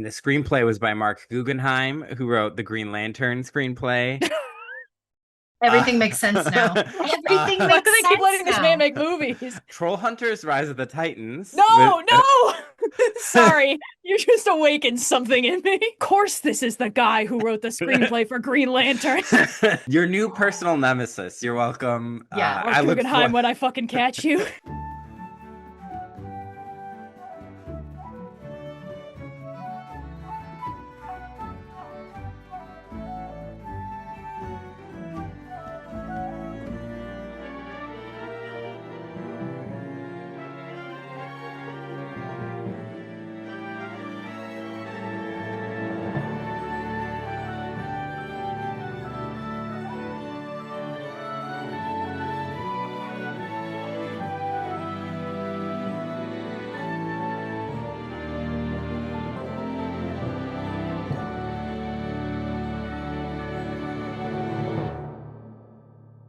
the screenplay was by Mark Guggenheim, who wrote the Green Lantern screenplay. Everything makes sense now. Uh, Everything uh, Why do makes they keep sense letting this man now. make movies? Troll Hunters: Rise of the Titans. No, no! Sorry, you just awakened something in me. Of course, this is the guy who wrote the screenplay for Green Lantern. Your new personal nemesis. You're welcome. Yeah. Mark I look Guggenheim, for. when I fucking catch you.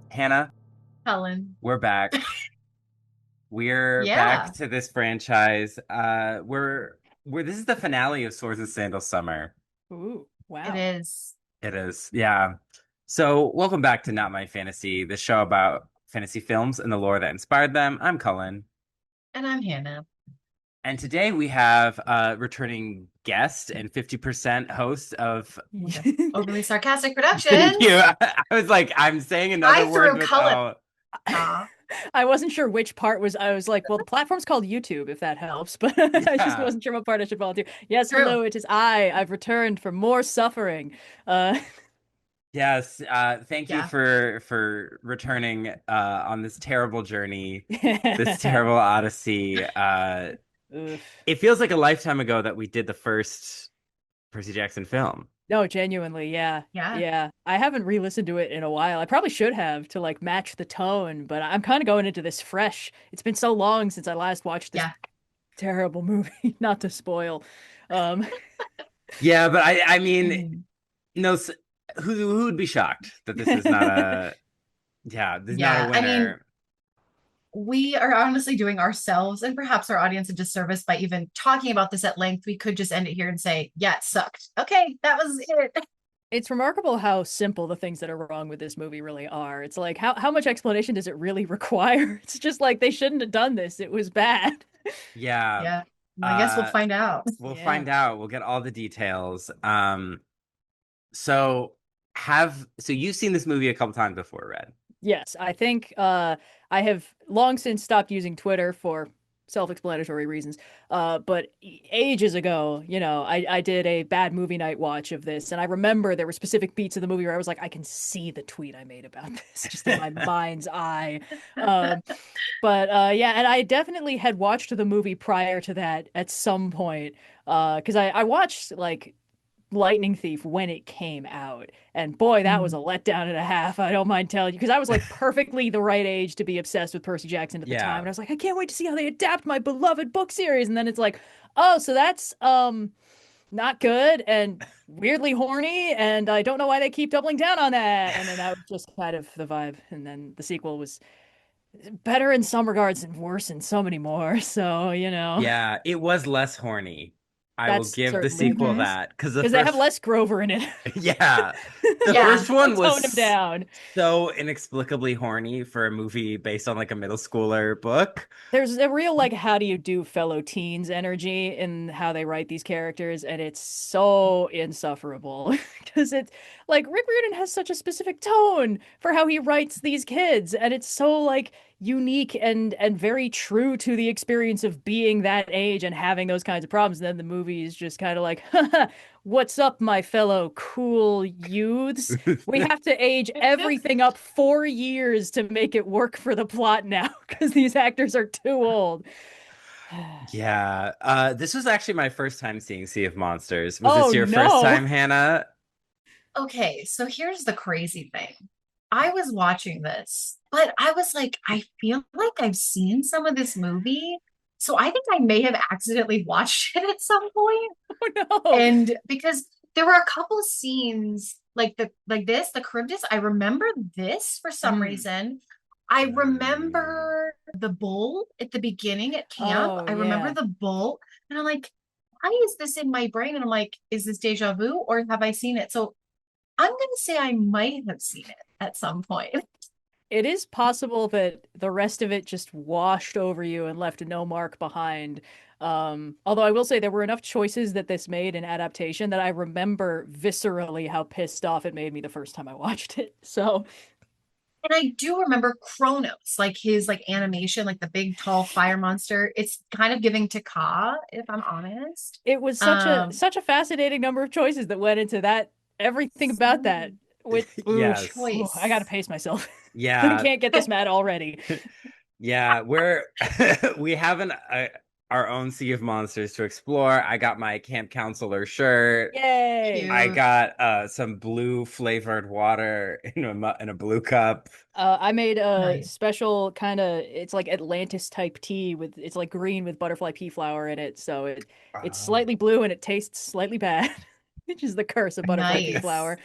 Hannah, Cullen. we're back. We're back Yeah, to this franchise. We're this is the finale of Swords and Sandals Summer. Ooh, it wow. is. It is, yeah. So, welcome back to Not My Fantasy, the show about fantasy films and the lore that inspired them. I'm Cullen, And I'm Hannah. and today we have a returning guest and 50% host of. The overly sarcastic Thank you. productions. I was like, I'm saying another I word threw Cullen without. off. I wasn't sure which part was. I was like, well, the platform's called YouTube, if that helps, but I just Yeah. wasn't sure what part I should volunteer. Yes, True. hello, it is I. I've returned for more suffering. Uh, Yes, thank you Yeah. for returning on this terrible journey, this terrible odyssey. Oof. It feels like a lifetime ago that we did the first Percy Jackson film. No, genuinely, yeah. Yeah. Yeah. I haven't re-listened to it in a while. I probably should have to like match the tone, but I'm kind of going into this fresh. It's been so long since I last watched this Yeah. terrible movie, not to spoil. Um, Yeah, but I mean, Mhm. no, who would be shocked that this is not a this is not a Yeah. I mean, winner. we are honestly doing ourselves and perhaps our audience a disservice by even talking about this at length. We could just end it here and say, yeah, it sucked. Okay, that was it. it's remarkable how simple the things that are wrong with this movie really are. It's like how much explanation does it really require? It's just like they shouldn't have done this. It was bad. Yeah, Yeah. Well, I guess we'll uh, find out. we'll Yeah. find out. We'll get all the details. So so you've seen this movie a couple times before, Red? Yes, I think I have long since stopped using Twitter for self-explanatory reasons. But ages ago, I did a bad movie night watch of this, and I remember there were specific beats of the movie where I was like, I can see the tweet I made about this just in my mind's eye. Um, but yeah, and I definitely had watched the movie prior to that at some point. Because I watched like Lightning Thief when it came out. And boy, that was a Mm. letdown and a half. I don't mind telling you, because I was like perfectly the right age to be obsessed with Percy Jackson at the time. Yeah. And I was like, I can't wait to see how they adapt my beloved book series. And then it's like, oh, so that's not good and weirdly horny, and I don't know why they keep doubling down on that. And then that was just kind of the vibe. And then the sequel was better in some regards and worse in so many more. So, Yeah, it was less horny. I will that's give the certainly the sequel Mhm. case. that because the Because they have first, less Grover in it. yeah, the Yeah. first They one toned him was down. so inexplicably horny for a movie based on like a middle schooler book. There's a real like how do you do fellow teens energy in how they write these characters, and it's so insufferable because it's like Rick Riordan has such a specific tone for how he writes these kids, and it's so like unique and very true to the experience of being that age and having those kinds of problems. And then the movie is just kind of like, what's up, my fellow cool youths? We have to age everything up 4 years to make it work for the plot now because these actors are too old. Yeah, this was actually my first time seeing Sea of Monsters. Was Oh this your first no. time, Hannah? Okay, so here's the crazy thing. I was watching this, but I was like, I feel like I've seen some of this movie. So I think I may have accidentally watched it at some point. Oh no. And because there were a couple of scenes like this, the Charybdis, I remember this for some Mm. reason. I Mm. remember the bull at the beginning at camp. Oh I remember yeah. the bull, and I'm like, why is this in my brain? And I'm like, is this deja vu or have I seen it? So I'm gonna say I might have seen it at some point. It is possible that the rest of it just washed over you and left no mark behind. Although I will say there were enough choices that this made in adaptation that I remember viscerally how pissed off it made me the first time I watched it. So And I do remember Kronos, like his like animation, like the big tall fire monster. It's kind of giving to Ka, if I'm honest. it was Um, such a fascinating number of choices that went into that. Everything about so that. With Yes. I gotta choice. pace myself. I Yeah. can't get this mad already. Yeah, we're we have our own sea of monsters to explore. I got my camp counselor shirt. Yay! I Cute. got some blue flavored water in a blue cup. I made a Nice. special kind of it's like Atlantis type tea with it's like green with butterfly pea flower in it, so it's Oh, slightly blue and it tastes slightly bad, which is the curse of butterfly pea Nice. flower.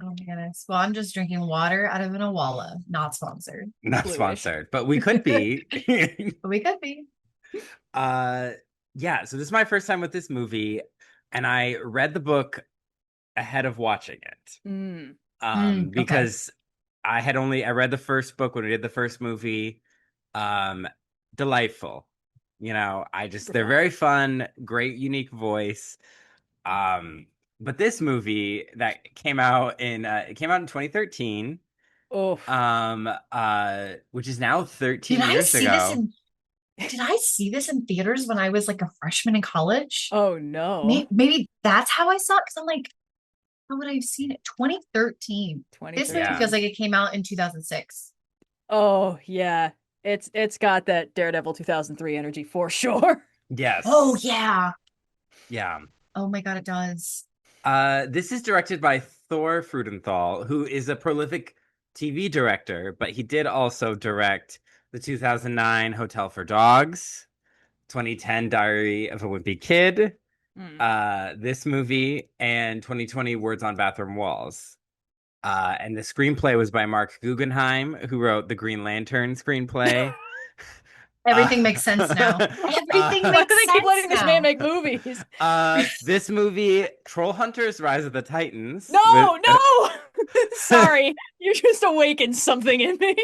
Oh my goodness. Well, I'm just drinking water out of an Awala, not sponsored. not Bluish. sponsored, but we could be. But we could be. uh yeah, so this is my first time with this movie, and I read the book ahead of watching it. Mm. Okay. Because I read the first book when we did the first movie. Um, Delightful. They're Profound. very fun, great, unique voice. Um, but this movie that it came out in 2013, Oh, which is now Did 13 I years see this ago. in did I see this in theaters when I was like a freshman in college? oh no. Maybe that's how I saw it because I'm like, how would I have seen it? 2013. This movie Yeah. feels 2013. like it came out in 2006. Oh yeah. It's got that Daredevil 2003 energy for sure. Oh Yes. yeah. Yeah. Oh my God, it does. This is directed by Thor Frudenthal, who is a prolific TV director, but he did also direct the 2009 Hotel for Dogs, 2010 Diary of a Wimpy Kid, Mm. this movie, and 2020 Words on Bathroom Walls. And the screenplay was by Mark Guggenheim, who wrote the Green Lantern screenplay. Uh, Everything makes sense now. Everything Why do makes they keep sense letting this man now. make movies? this movie, Troll Hunters: Rise of the Titans, with No, no. Sorry. You just awakened something in me.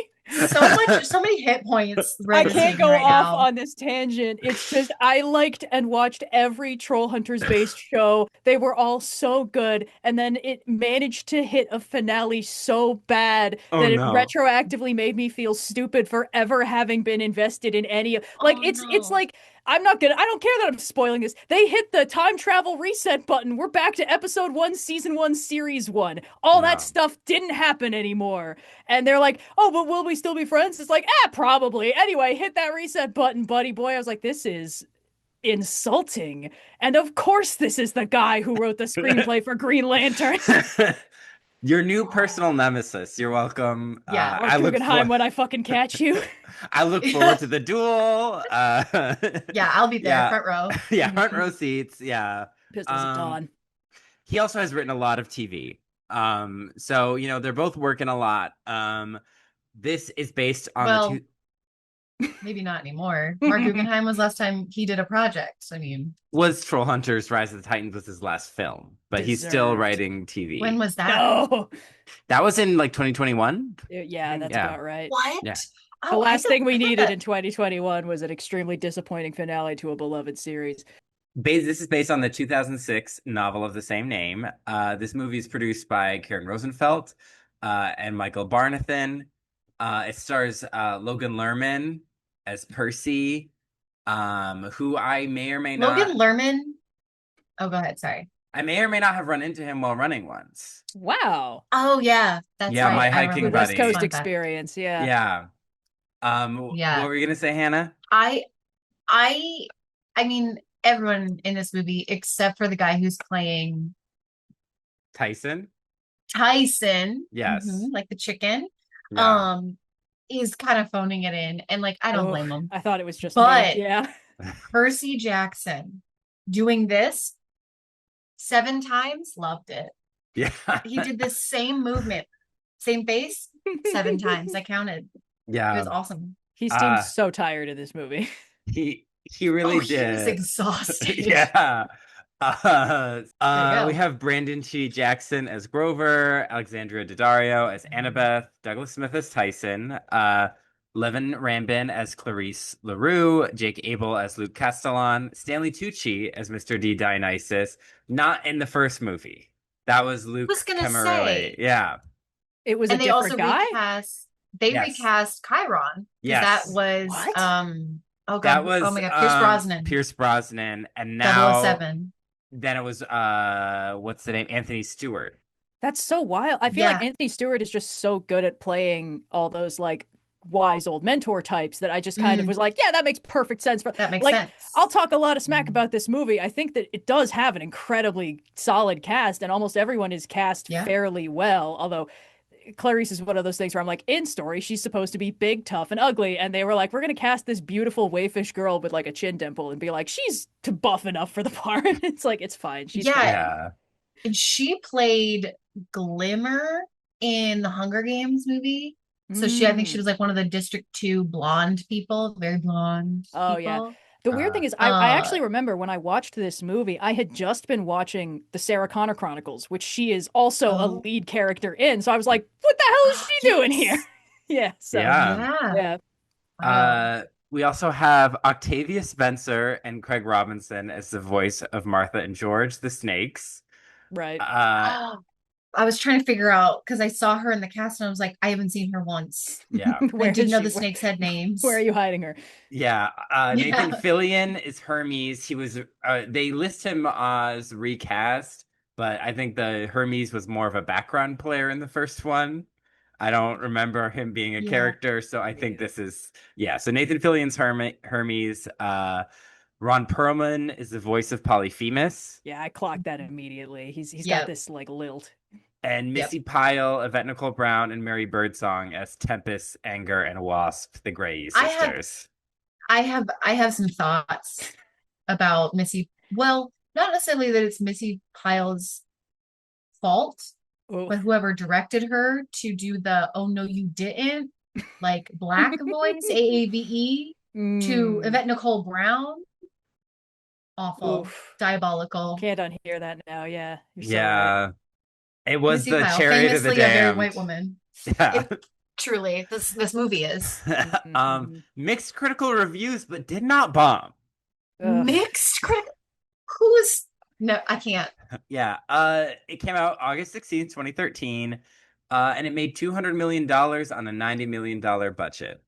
So many hit points I can't resonating go right off now. on this tangent. It's just I liked and watched every Troll Hunters based show. They were all so good, and then it managed to hit a finale so bad oh that it no. retroactively made me feel stupid for ever having been invested in any like Oh it's no. like I don't care that I'm spoiling this. They hit the time travel reset button. We're back to episode 1, season 1, series 1. All that No. stuff didn't happen anymore. And they're like, oh, but will we still be friends? It's like, probably. Anyway, hit that reset button, buddy boy. I was like, this is insulting. And of course, this is the guy who wrote the screenplay for Green Lantern. Your new personal nemesis. You're welcome. Yeah. Mark Guggenheim, when I fucking catch you. I look forward to the duel. Yeah, I'll be there, Yeah. front row. Yeah, front row seats. Yeah. Pistols at Um, dawn. he also has written a lot of TV. So they're both working a lot. This is based on the two Well, maybe not anymore. Mark Guggenheim was last time he did a project. I mean, was Troll Hunters: Rise of the Titans was his last film, but he's still Deserved. writing when TV. was that? No. That was in like 2021, I Yeah, think. that's Yeah. about right. What? Yeah. The Oh, last thing we I thought needed that in 2021 was an extremely disappointing finale to a beloved series. This is based on the 2006 novel of the same name. This movie is produced by Karen Rosenfeld and Michael Barnathan. It stars Logan Lerman as Percy, who Logan Lerman. Oh, go ahead. Sorry. I may or may not have run into him while running once. Wow. Oh yeah, that's Yeah, my right. I The hiking remember West this. buddy. Coast Fun fact. experience, yeah. Yeah. What Yeah. were you gonna say, Hannah? I I I mean everyone in this movie except for the guy who's playing Tyson? Tyson, Yes. like the chicken, Yeah. um, is kind of phoning it in. And like I don't Oh, blame him. I thought it was just me. But Yeah. Percy Jackson doing this 7 times, loved it. Yeah. He did this same movement, same face, 7 times. I counted. It was Yeah. awesome. He seems Uh so tired in this movie. he He Oh, really he was did. exhausted. Yeah. There you We go. have Brandon T. Jackson as Grover, Alexandria Daddario as Annabeth, Douglas Smith as Tyson, Levin Rambin as Clarice LaRue, Jake Abel as Luke Castellan, Stanley Tucci as Mr. D. Dionysus. Not in the first movie. That was I was Luke gonna Camerili. say, Yeah. It was a and they different also guy? Yes. recast Chiron because that Yes. was What? oh That god, oh was my god, Pierce Brosnan, Pierce Brosnan, and Double O now Seven. then it was what's the name? Anthony Stewart. That's so wild. I feel like Yeah. Anthony Stewart is just so good at playing all those like wise old mentor types that I just kind of Mm, was like, yeah, that makes perfect sense. For that makes like, sense. I'll talk a lot of smack Mm, about this movie. I think that it does have an incredibly solid cast, and almost everyone is cast yeah. fairly well. Although Clarice is one of those things where I'm like, in story, she's supposed to be big, tough, and ugly. And they were like, we're going to cast this beautiful waifish girl with like a chin dimple and be like, she's too buff enough for the part. It's like, it's fine. She's Yeah, fine. Yeah. and she played Glimmer in the Hunger Games movie. So I think she Mm. was like one of the District 2 blonde people, very blonde Oh yeah. people. The weird Uh, thing is I Uh, actually remember when I watched this movie, I had just been watching the Sarah Connor Chronicles, which she is also a oh, lead character in. So I was like, what the hell is she doing here? yes. Yeah, so yeah. Yeah. yeah, Wow. We also have Octavia Spencer and Craig Robinson as the voice of Martha and George, the snakes. right. Uh, I was trying to figure out because I saw her in the cast and I was like, I haven't seen her once. yeah. I Where didn't is know she? the snakes had Where are names. you hiding her? Yeah, Nathan Yeah. Fillion is Hermes. He was they list him as recast, but I think the Hermes was more of a background player in the first one. I don't remember him being a Yeah. character, so I think this is yeah. So Nathan Fillion's Hermes. Ron Perlman is the voice of Polyphemus, Yeah, I clocked that immediately. He's got Yep. this like lilt. and Yep. Missy Pyle, Yvette Nicole Brown, and Mary Birdsong as Tempest, Anger, and Wasp, the Grey I have sisters. I have some thoughts about Missy. Well, not necessarily that it's Missy Pyle's fault, but Oof. whoever directed her to do the "Oh no, you didn't" like black voice AAVE to Mm. Yvette Nicole Brown, awful, Oof. diabolical. Can't unhear that now. Yeah, you're so right. Yeah, it was Missy the Pyle, chariot of the famously a very white damned. woman. Yeah. It truly this movie is Mhm. Mixed critical reviews, but did not bomb. Ugh. mixed. Who's no? I can't. Yeah. It came out August 16th, 2013. And it made $200 million on a $90 million budget.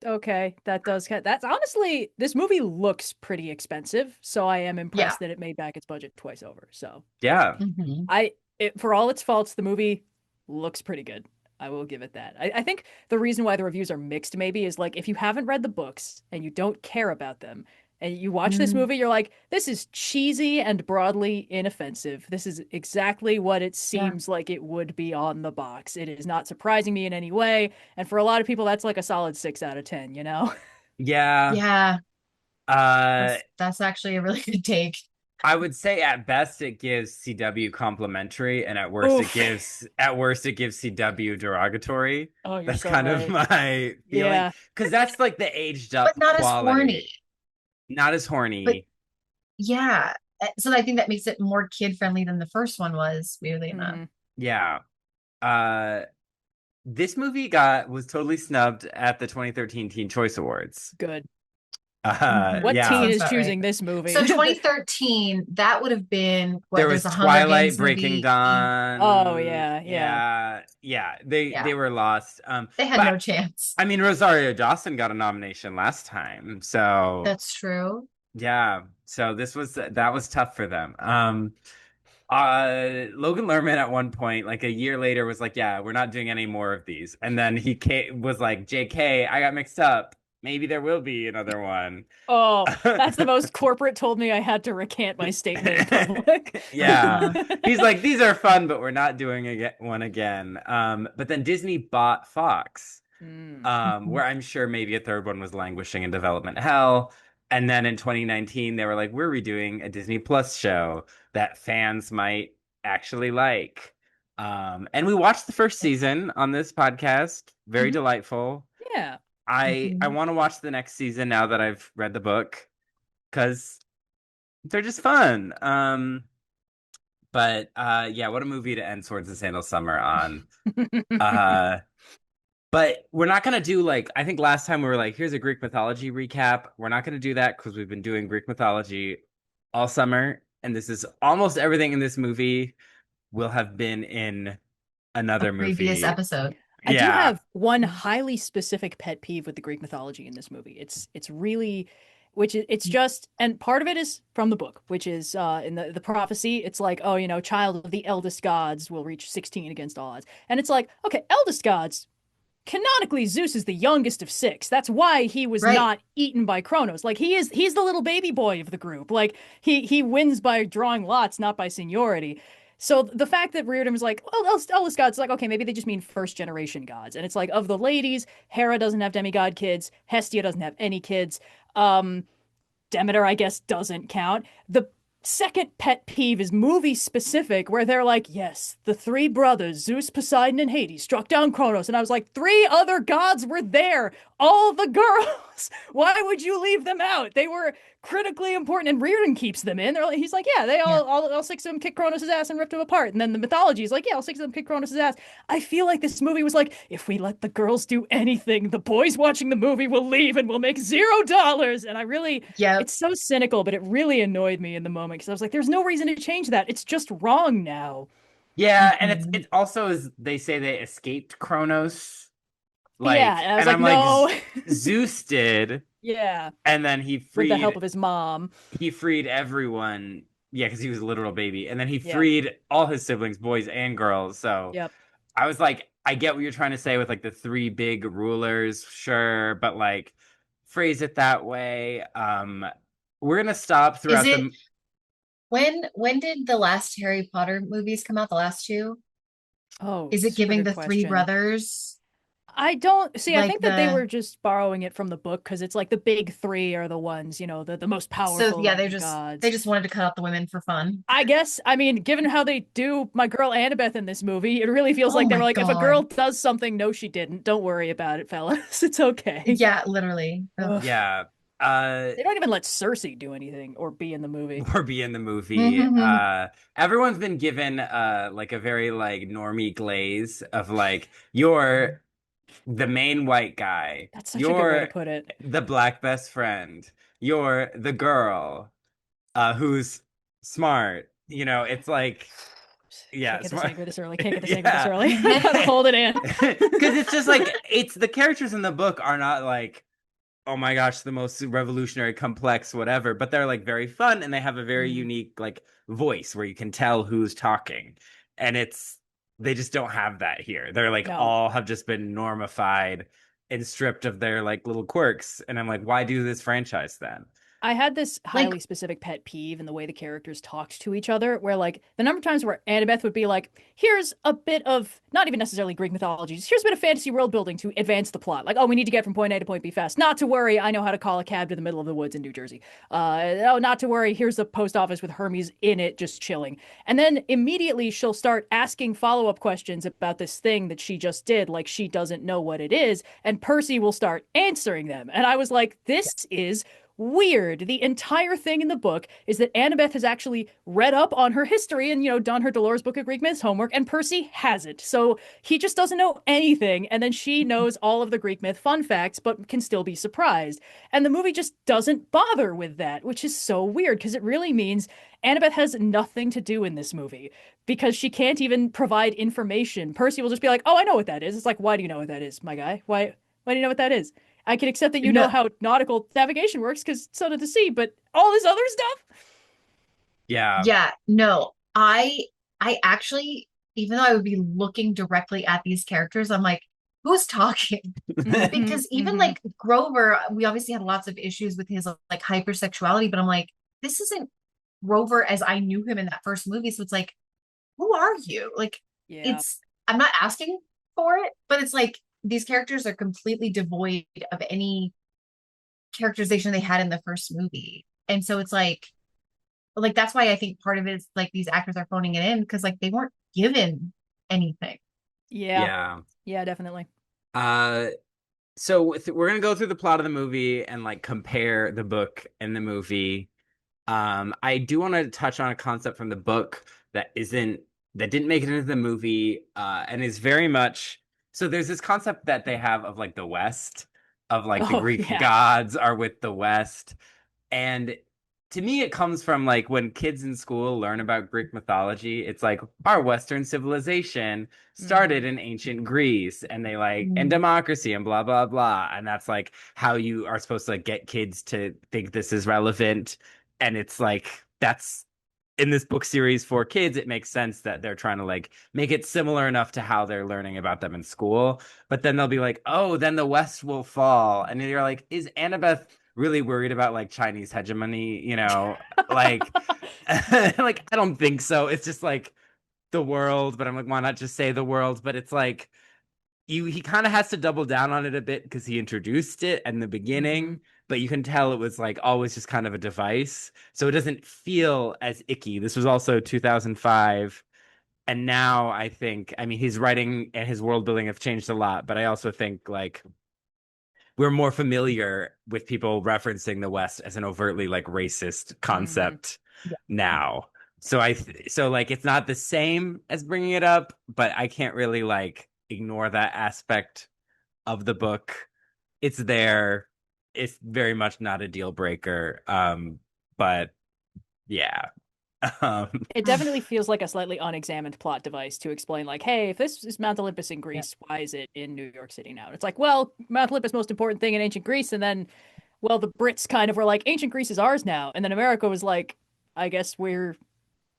Okay, that does that's honestly this movie looks pretty expensive, so I am Yeah. impressed that it made back its budget twice over. So Yeah. Mhm. for all its faults, the movie looks pretty good. I will give it that. I think the reason why the reviews are mixed maybe is like if you haven't read the books and you don't care about them and you watch this Mm, movie, you're like, this is cheesy and broadly inoffensive. This is exactly what it yeah. seems like it would be on the box. It is not surprising me in any way. And for a lot of people, that's like a solid 6 out of 10, you know? Yeah. Yeah. Uh, That's actually a really good take. I would say at best it gives CW complimentary, and Oof. at worst it gives CW derogatory. Oh, you're That's so kind of right. my feeling Yeah. because that's like the aged But up not as horny. quality, not as But horny. yeah. So I think that makes it more kid friendly than the first one was, weirdly enough. Hmm. Yeah. Uh, this movie was totally snubbed at the 2013 Teen Choice Awards. Good. Mhm. What That teen Yeah. sounds is about right. choosing this movie? So 2013, that would have been There what? There's was a Hunger Twilight, Games Breaking movie. Oh, Dawn. yeah, yeah. Yeah. They Yeah. were lost. They had But no chance. I mean, Rosario Dawson got a nomination last time, so That's true. yeah. So that was tough for them. Logan Lerman at one point, like a year later, was like, "Yeah, we're not doing any more of these," and then was like, "JK, I got mixed up. Maybe there will be another one." Oh, that's the most corporate told me I had to recant my statement in public. Yeah. Uh-huh. He's like, these are fun, but we're not doing one again. But then Disney bought Fox, Mm. where I'm sure maybe a third one was languishing in development hell. And then in 2019, they were like, we're redoing a Disney Plus show that fans might actually like. And we watched the first season on this podcast. Very Mhm. delightful. Yeah. I Mhm. want to watch the next season now that I've read the book because they're just fun. But yeah, what a movie to end Swords and Sandals Summer on. Uh but we're not gonna do like I think last time we were like, here's a Greek mythology recap. We're not gonna do that because we've been doing Greek mythology all summer, and this is almost everything in this movie will have been in A another previous movie. episode. I do Yeah. have one highly specific pet peeve with the Greek mythology in this movie. It's really, it's just, and part of it is from the book, which is in the prophecy. It's like, oh, child of the eldest gods will reach 16 against all odds, and it's like, okay, eldest gods. Canonically, Zeus is the youngest of six. That's why he was Right. not eaten by Kronos. Like he's the little baby boy of the group. Like he wins by drawing lots, not by seniority. So the fact that Riordan was like, well, eldest gods, like, okay, maybe they just mean first generation gods. And it's like, of the ladies, Hera doesn't have demigod kids, Hestia doesn't have any kids. Um, Demeter, I guess, doesn't count. The second pet peeve is movie specific, where they're like, yes, the three brothers, Zeus, Poseidon, and Hades, struck down Kronos. And I was like, three other gods were there. All the girls. Why would you leave them out? They were critically important, and Riordan keeps them in. He's like, yeah, they Yeah. all six of them kicked Kronos' ass and ripped him apart. And then the mythology is like, yeah, all six of them kicked Kronos' ass. I feel like this movie was like, if we let the girls do anything, the boys watching the movie will leave and we'll make $0. And I really, Yep. it's so cynical, but it really annoyed me in the moment because I was like, there's no reason to change that. It's just wrong now. Yeah, and it's Mhm. it also is they say they escaped Kronos. Yeah. Like, And I was and like, I'm like, no. Zeus did, Yeah. and then With the help of his mom. he freed everyone. Yeah, because he was a literal baby, and then he Yep. freed all his siblings, boys and girls. So Yep. I was like, I get what you're trying to say with like the three big rulers, sure, but like phrase it that way. We're gonna stop Is throughout it the. when did the last Harry Potter movies come out? The last two? Oh, Is it super giving good the three question. brothers I don't see. I like think that they the were just borrowing it from the book because it's like the big three are the ones, the most so powerful yeah, of the they gods. just wanted to cut out the women for fun. I guess, I mean, given how they do my girl Annabeth in this movie, it really feels Oh like they were my like, if a girl God. does something, no, she didn't. Don't worry about it, fellas. It's okay. Yeah, literally. Ugh. Ugh. Yeah. Uh, They don't even let Cersei do anything or be in the movie. or be in the movie. Mhm. Everyone's been given like a very like normie glaze of like you're the main white guy, That's such a good way to you're put it. the black best friend, you're the girl who's smart. It's like Can't yeah, get this smart. angry this early. Can't get this angry this Yeah. early. Gotta hold it in. Because it's just like it's the characters in the book are not like oh my gosh, the most revolutionary, complex, whatever. But they're like very fun and they have a very Mhm. unique like voice where you can tell who's talking. And they just don't have that here. They're like No. all have just been normified and stripped of their like little quirks. And I'm like, why do this franchise then? I had this Like highly specific pet peeve in the way the characters talked to each other, where like the number of times where Annabeth would be like, here's a bit of not even necessarily Greek mythology, just here's a bit of fantasy world building to advance the plot. Like, oh, we need to get from point A to point B fast. Not to worry, I know how to call a cab to the middle of the woods in New Jersey. Oh, not to worry, here's the post office with Hermes in it, just chilling. And then immediately she'll start asking follow-up questions about this thing that she just did, like she doesn't know what it is, and Percy will start answering them. And I was like, this is weird. The entire thing in the book is that Annabeth has actually read up on her history and, done her Dolores Book of Greek Myths homework, and Percy hasn't. So he just doesn't know anything. And then she knows all of the Greek myth fun facts, but can still be surprised. And the movie just doesn't bother with that, which is so weird because it really means Annabeth has nothing to do in this movie because she can't even provide information. Percy will just be like, oh, I know what that is. It's like, why do you know what that is, my guy? Why do you know what that is? I can accept that you know no, how nautical navigation works because so did the sea, but all this other stuff? Yeah. yeah, no. I actually, even though I would be looking directly at these characters, I'm like, who's talking? Mm-hmm. Because even Mm-hmm. like Grover, we obviously had lots of issues with his like hypersexuality, but I'm like, this isn't Grover as I knew him in that first movie. So it's like, who are you? Like, Yeah. it's I'm not asking for it, but it's like these characters are completely devoid of any characterization they had in the first movie. And so it's like that's why I think part of it is like these actors are phoning it in because like they weren't given anything. Yeah. Yeah. Yeah, definitely. Uh So we're gonna go through the plot of the movie and like compare the book and the movie. I do want to touch on a concept from the book that didn't make it into the movie, and is very much so. There's this concept that they have of like the West, of like the Oh Greek yeah. gods are with the West, and to me, it comes from like when kids in school learn about Greek mythology, it's like our Western civilization started Hmm. in ancient Greece and they like and Mm. democracy and blah blah blah. And that's like how you are supposed to like get kids to think this is relevant. And it's like that's in this book series for kids, it makes sense that they're trying to like make it similar enough to how they're learning about them in school. But then they'll be like, oh, then the West will fall. And you're like, is Annabeth really worried about like Chinese hegemony, like like I don't think so. It's just like the world, but I'm like, why not just say the world? But it's like he kind of has to double down on it a bit because he introduced it in the Mhm. beginning, but you can tell it was like always just kind of a device. So it doesn't feel as icky. This was also 2005. And now I think, I mean, his writing and his world building have changed a lot, but I also think like we're more familiar with people referencing the West as an overtly like racist Hmm. concept now. So like it's not the same as bringing it up, but I can't really like ignore that aspect of the book. It's there. It's very much not a deal breaker. But yeah. Um, It definitely feels like a slightly unexamined plot device to explain, like, hey, if this is Mount Olympus in Yeah. Greece, why is it in New York City now? And it's like, well, Mount Olympus most important thing in ancient Greece, and then, well, the Brits kind of were like, ancient Greece is ours now, and then America was like, I guess we're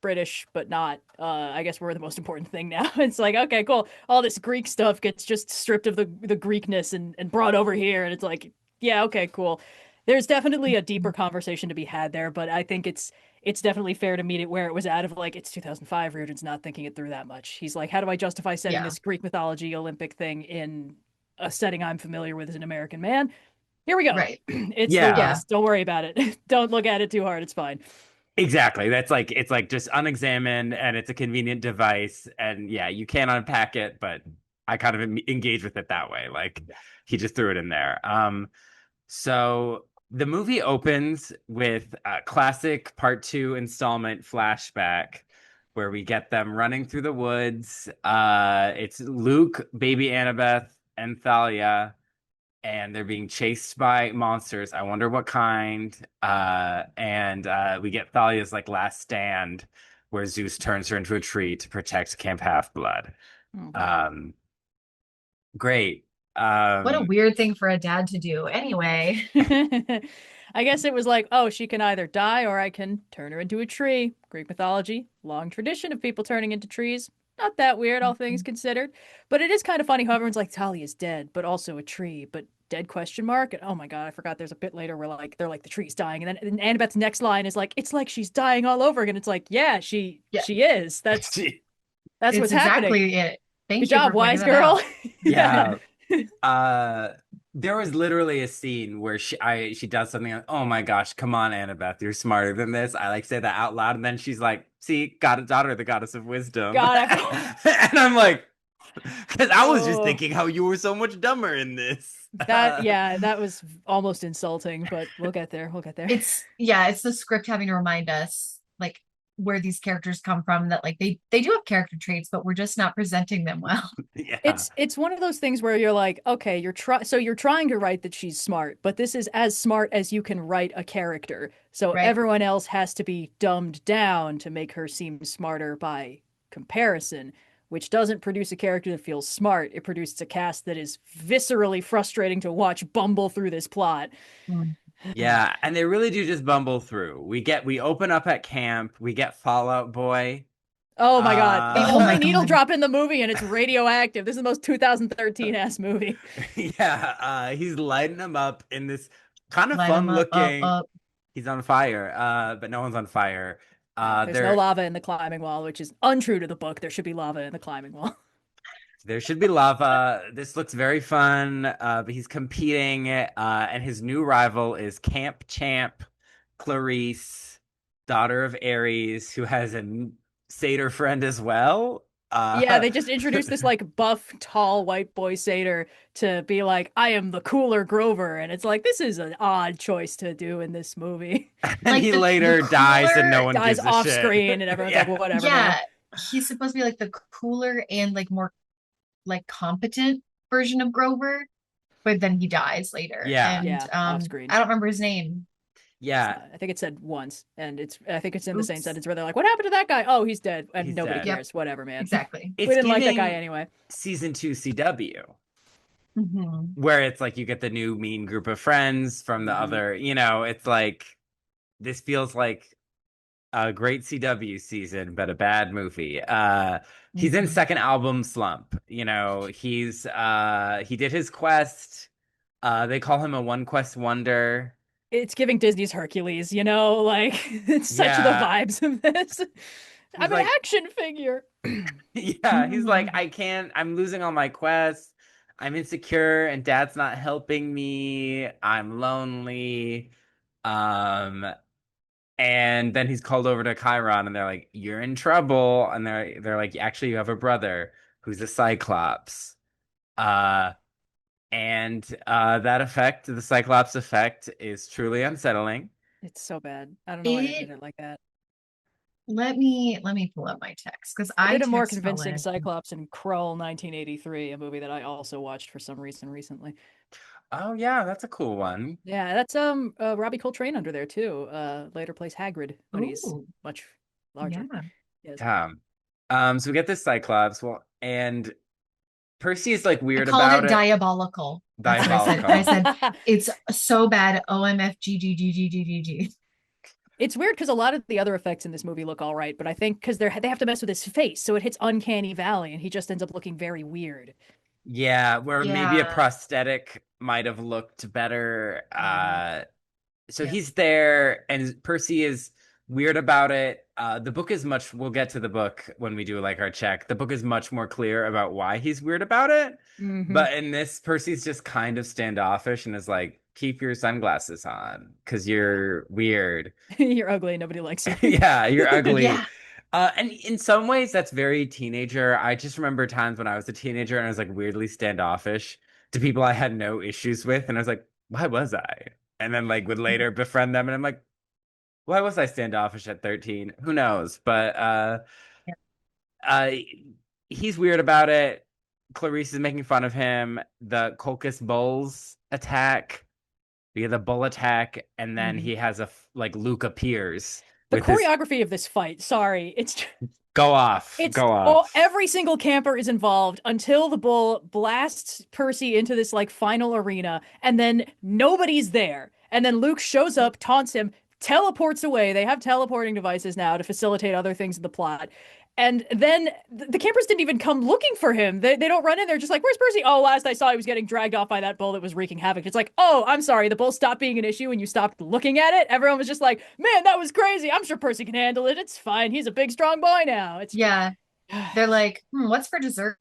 British, but not. I guess we're the most important thing now. It's like, okay, cool. All this Greek stuff gets just stripped of the Greekness and brought over here, and it's like, yeah, okay, cool. There's definitely a deeper conversation to be had there, but I think it's definitely fair to meet it where it was out of like it's 2005. Riordan's not thinking it through that much. He's like, how do I justify setting Yeah. this Greek mythology Olympic thing in a setting I'm familiar with as an American man? Here we go. Right. It's the yeah, Yeah. West. Don't worry about it. Don't look at it too hard. It's fine. exactly. That's like it's like just unexamined and it's a convenient device. And yeah, you can unpack it, but I kind of engage with it that way. Like he just threw it in there. So the movie opens with a classic part 2 installment flashback where we get them running through the woods. It's Luke, baby Annabeth, and Thalia, and they're being chased by monsters. I wonder what kind. And we get Thalia's like last stand where Zeus turns her into a tree to protect Camp Half Blood. Mhm. Um, great. What a Um, weird thing for a dad to do. Anyway. I guess it was like, oh, she can either die or I can turn her into a tree. Greek mythology, long tradition of people turning into trees. Not that weird, all things considered. But it is kind of funny how everyone's like, Talia's dead, but also a tree, but dead question mark. And oh my God, I forgot there's a bit later where like they're like the tree's dying. And then Annabeth's next line is like, it's like she's dying all over again. It's like, yeah, she Yeah. she is. That's It's what's happening. exactly it. Good Thank you job, for pointing wise that girl. out. yeah. There was literally a scene where she does something like, "Oh my gosh, come on, Annabeth, you're smarter than this." I like say that out loud, and then she's like, "See, got a daughter, the goddess of wisdom," God, I and I'm like, "Because I was just oh. thinking how you were so much dumber in this." That yeah, that was almost insulting, but we'll get there. We'll get there. It's yeah, it's the script having to remind us like where these characters come from, that like they do have character traits, but we're just not presenting them well. Yeah, It's one of those things where you're like, okay, you're trying to write that she's smart, but this is as smart as you can write a character. So Right. everyone else has to be dumbed down to make her seem smarter by comparison, which doesn't produce a character that feels smart. It produces a cast that is viscerally frustrating to watch bumble through this plot. Mm. yeah, and they really do just bumble through. We open up at camp, we get Fallout Boy. Oh my God. The Uh, Oh my only needle God. drop in the movie and it's radioactive. This is the most 2013 ass movie. yeah, he's lighting them up in this kind of Light them fun up, up, looking. up. He's on fire, but no one's on fire. No, there's no There lava in the climbing wall, which is untrue to the book. There should be lava in the climbing wall. there should be lava. This looks very fun, but he's competing, and his new rival is Camp Champ Clarice, daughter of Ares, who has a satyr friend as well. Yeah, they just introduced this like buff, tall white boy satyr to be like, I am the cooler Grover. And it's like, this is an odd choice to do in this movie. And Like he the later dies and no cooler, one Dies gives a off shit. screen and everyone's like, Yeah. well, whatever, man. yeah, he's supposed to be like the cooler and like more like competent version of Grover, but then he dies later. Yeah. And Yeah, off screen. I don't remember his name. Yeah. I think it said once, and I think it's in the same Oops. sentence where they're like, "What happened to that guy? Oh, he's dead," and He's nobody dead. Yep, cares. Whatever, man. exactly. We It's didn't like that guy giving anyway. season 2 CW, Hmm. where it's like you get the new mean group of friends from the Mhm. other, it's like this feels like a great CW season, but a bad movie. He's in Hmm. second album slump. He did his quest. They call him a one quest wonder. It's giving Disney's Hercules, like it's such the Yeah. vibes of this. He's I'm an like, action figure. yeah, he's like, I'm losing all my quests. I'm insecure and dad's not helping me. I'm lonely. Um, and then he's called over to Chiron and they're like, you're in trouble. And they're like, actually, you have a brother who's a Cyclops. Uh, and the Cyclops effect is truly unsettling. It's so bad. I don't know why they did It it like that. let me pull up my text because They I did a more text convincing Cullen. Cyclops in Krull 1983, a movie that I also watched for some reason recently. Oh yeah, that's a cool one. Yeah, that's Robbie Coltrane under there too. Later plays Hagrid when he's Oh, much larger. yeah. Yes. Yeah. So we get this Cyclops. Well, and Percy is like I weird called about it it. diabolical. That's what I said. I Diabolical. said it's so bad. OMFGGGGGG. It's weird because a lot of the other effects in this movie look all right, but I think because they have to mess with his face, so it hits uncanny valley, and he just ends up looking very weird. Yeah, where maybe a Yeah. prosthetic might have looked better. Mm, So yeah. he's there, and Percy is weird about it. The book is we'll get to the book when we do like our check. The book is much more clear about why he's weird about it. Hmm. But in this, Percy's just kind of standoffish and is like, keep your sunglasses on because you're weird. You're ugly. Nobody likes you. Yeah, you're ugly. Yeah. And in some ways, that's very teenager. I just remember times when I was a teenager and I was like weirdly standoffish to people I had no issues with. And I was like, why was I? And then like would later befriend them. And I'm like, why was I standoffish at 13? Who knows? But Yeah. uh, he's weird about it. Clarice is making fun of him. The Colchis Bulls attack. We get the bull attack. And then Mhm. he has like Luke appears The with his choreography of this fight, sorry, go off, it's go all off. every single camper is involved until the bull blasts Percy into this like final arena, and then nobody's there. And then Luke shows up, taunts him, teleports away. They have teleporting devices now to facilitate other things in the plot. And then the campers didn't even come looking for him. They don't run in. They're just like, "Where's Percy?" Oh, last I saw, he was getting dragged off by that bull that was wreaking havoc. It's like, "Oh, I'm sorry. The bull stopped being an issue and you stopped looking at it." Everyone was just like, "Man, that was crazy. I'm sure Percy can handle it. It's fine. He's a big, strong boy now." It's Yeah. They're like, what's for dessert?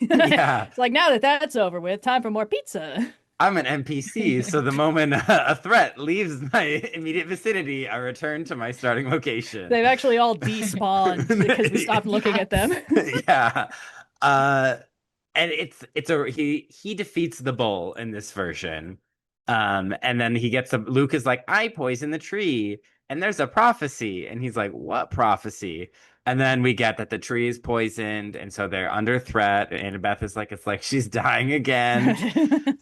Yeah, it's like now that that's over with, time for more pizza. I'm an NPC, so the moment a threat leaves my immediate vicinity, I return to my starting location. They've actually all despawned because we stopped looking at them. Yes. Yeah. Uh and it's a he defeats the bull in this version. And then he gets Luke is like, I poison the tree, and there's a prophecy. And he's like, what prophecy? And then we get that the tree is poisoned, and so they're under threat. And Annabeth is like, it's like she's dying again.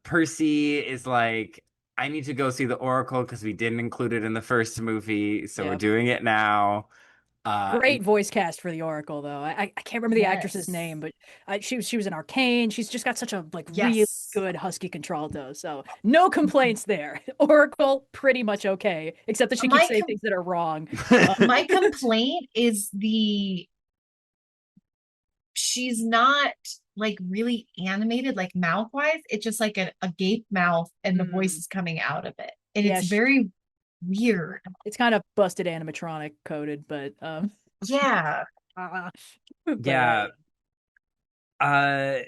Percy is like, I need to go see the Oracle because we didn't include it in the first movie, so we're Yep. doing it now. And Great voice cast for the Oracle, though. I can't remember the actress's name, Yes. but she was in Arcane. She's just got such a like really Yes. good husky contralto. So no complaints there. Oracle pretty much okay, except that she keeps My saying com things that are wrong. my complaint is she's not like really animated like mouth wise. It's just like a gape mouth and the voice Mm, is coming out of it. And yeah, it's very weird. it's kind of busted animatronic coded, but Yeah. but yeah, uh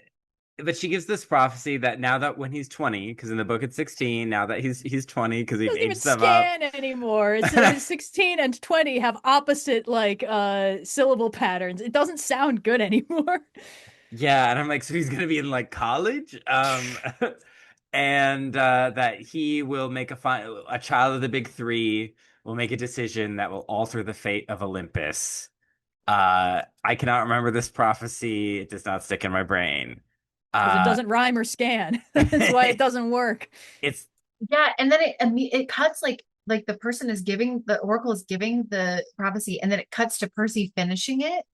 but she gives this prophecy that now that when he's 20, because in the book it's 16, now that he's 20 because we've Doesn't even aged them up. scan anymore. It's 16 and 20 have opposite like syllable patterns. It doesn't sound good anymore. Yeah, and I'm like, so he's gonna be in like college, and that he will make a child of the big three will make a decision that will alter the fate of Olympus. I cannot remember this prophecy. It does not stick in my brain. Because it Uh, doesn't rhyme or scan. That's why it doesn't work. it's Yeah, and then it cuts like the person is giving the oracle is giving the prophecy, and then it cuts to Percy finishing it,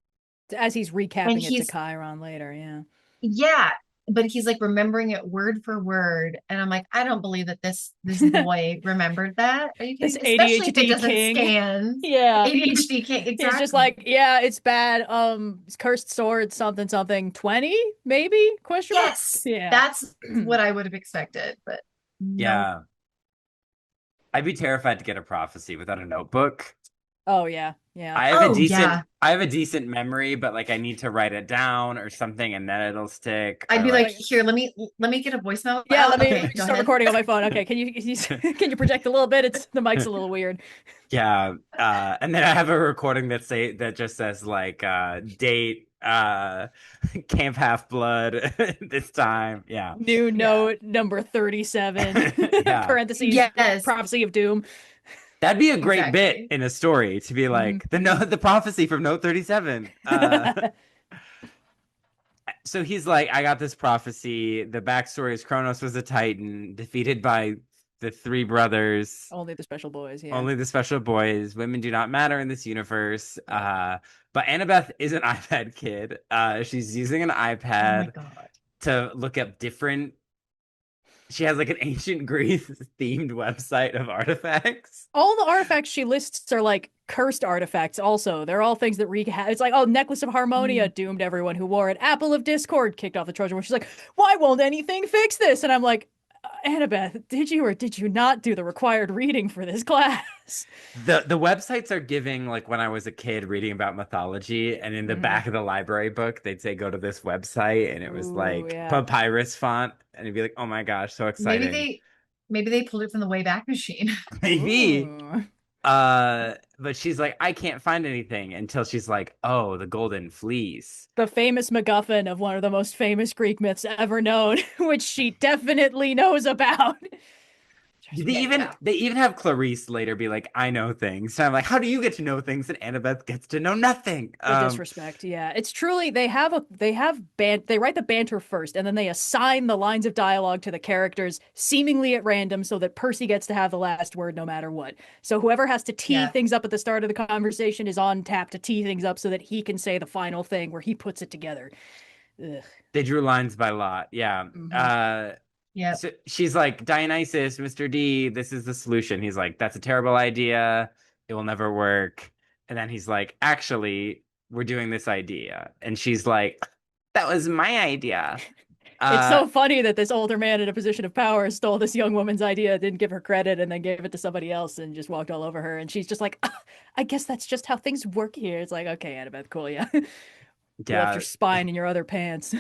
As he's and recapping it to he's Chiron later, yeah. yeah, but he's like remembering it word for word, and I'm like, I don't believe that this boy remembered that. Are you This kidding? Especially if it ADHD doesn't king. scan. Yeah. ADHD can't He's just exactly. like, yeah, it's bad. Cursed sword, something, something, 20, maybe? Question mark? Yes, Yeah. that's what I would have expected, but nope. yeah. I'd be terrified to get a prophecy without a notebook. Oh yeah, yeah. Oh yeah, I have a decent memory, but like I need to write it down or something and then it'll stick. I'd Or be like, like Like, here, let me get a voicemail yeah, out. let me Okay, go start ahead. recording on my phone. Okay, can you project a little bit? It's the mic's a little weird. yeah, and then I have a recording that just says like date Camp Half Blood this time. Yeah. New Yeah. note number 37, Yeah. parentheses, Yes, prophecy of doom. That'd be a great bit exactly. in a story to be Mhm. like the prophecy from note 37. So he's like, I got this prophecy. The backstory is Kronos was a Titan defeated by the three brothers. Only the special boys, yeah. Only the special boys. Women do not matter in this universe. But Annabeth is an iPad kid. She's using an Oh my iPad God. to look up different. She has like an ancient Greece themed website of artifacts. All the artifacts she lists are like cursed artifacts also. They're all things that wreak it's like, oh, necklace of harmonia Mm. doomed everyone who wore it. Apple of discord kicked off the Trojan War. She's like, why won't anything fix this? And I'm like, Annabeth, did you or did you not do the required reading for this class? The websites are giving like when I was a kid reading about mythology, and in the Hmm. back of the library book they'd say go to this website, and it was Ooh, like yeah. papyrus font, and it'd be like, oh my gosh, so Maybe exciting. they maybe they pulled it from the Wayback Machine. Maybe. Ooh. But she's like, I can't find anything until she's like, oh, the golden fleece. The famous MacGuffin of one of the most famous Greek myths ever known, which she definitely knows about. Drives me Yeah. They even have Clarice later be like, I know things. So I'm like, how do you get to know things and Annabeth gets to know nothing? The disrespect, yeah. It's truly they write the banter first and then they assign the lines of dialogue to the characters seemingly at random so that Percy gets to have the last word no matter what. So whoever has to tee Yeah. things up at the start of the conversation is on tap to tee things up so that he can say the final thing where he puts it together. Ugh. They drew lines by lot. Yeah. Hmm. Yep. So she's like, Dionysus, Mr. D, this is the solution. He's like, that's a terrible idea. It will never work. And then he's like, actually, we're doing this idea. And she's like, that was my idea. It's Uh, so funny that this older man in a position of power stole this young woman's idea, didn't give her credit, and then gave it to somebody else and just walked all over her. And she's just like, I guess that's just how things work here. It's like, okay, Annabeth, cool, yeah. You left your yeah, spine in your other pants.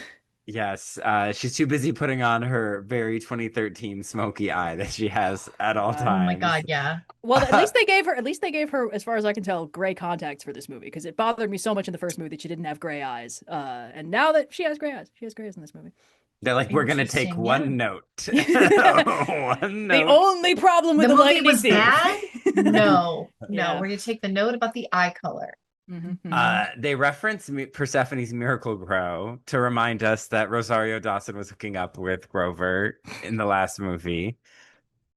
yes. She's too busy putting on her very 2013 smoky eye that she has at all God. Oh my times. God, yeah. Well, at least they gave her, as far as I can tell, gray contacts for this movie because it bothered me so much in the first movie that she didn't have gray eyes. And now that she has gray eyes, she has gray eyes in this movie. They're like, we're gonna take Interesting. Yeah. one note. One The note. only problem with The the movie lightning was thief. bad? No, no. Yeah. We're gonna take the note about the eye color. Hmm. They reference Persephone's Miracle Grow to remind us that Rosario Dawson was hooking up with Grover in the last movie.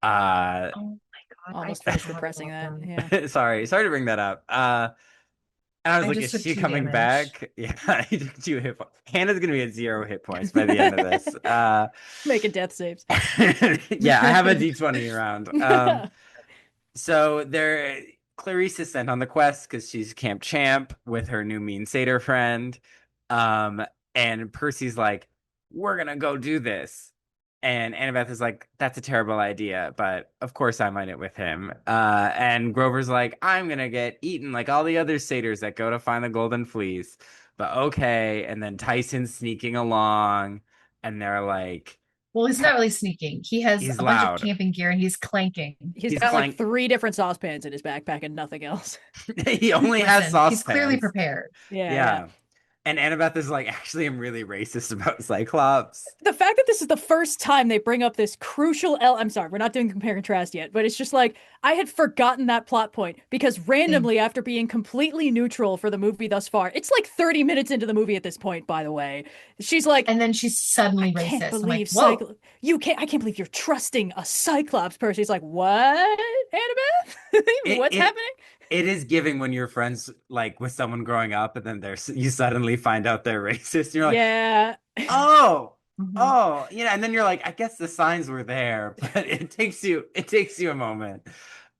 Uh, Oh my God, I Almost finished forgot repressing about that. that. Yeah. sorry to bring that up. And I was I like, just is took she two coming damage. back? Yeah, he took 2 hit points. Hannah's gonna be at 0 hit points by the end of this. Making death saves. Yeah, I have a D20 around. So there, Clarice is sent on the quest because she's Camp Champ with her new mean satyr friend. Um, and Percy's like, we're gonna go do this. And Annabeth is like, that's a terrible idea, but of course I'm on it with him. And Grover's like, I'm gonna get eaten like all the other satyrs that go to find the golden fleece. But okay. And then Tyson's sneaking along, and they're like, Well, he's not really sneaking. He has he's a bunch of loud. camping gear and he's clanking. He's He's got like clank. 3 different saucepans in his backpack and nothing else. He only has Listen, he's clearly saucepans. prepared. Yeah, yeah. Yeah. And Annabeth is like, actually, I'm really racist about Cyclops. The fact that this is the first time they bring up this crucial I'm sorry, we're not doing compare and contrast yet, but it's just like I had forgotten that plot point because Same. randomly after being completely neutral for the movie thus far, it's like 30 minutes into the movie at this point, by the way. She's like, And then she's I suddenly can't racist. I'm like, believe whoa. I can't believe you're trusting a Cyclops person. He's like, what, Annabeth? It What's it happening? it is giving when you're friends like with someone growing up, and then there's you suddenly find out they're racist. And you're like, Yeah. oh, Mhm. oh, and then you're like, I guess the signs were there, but it takes you a moment.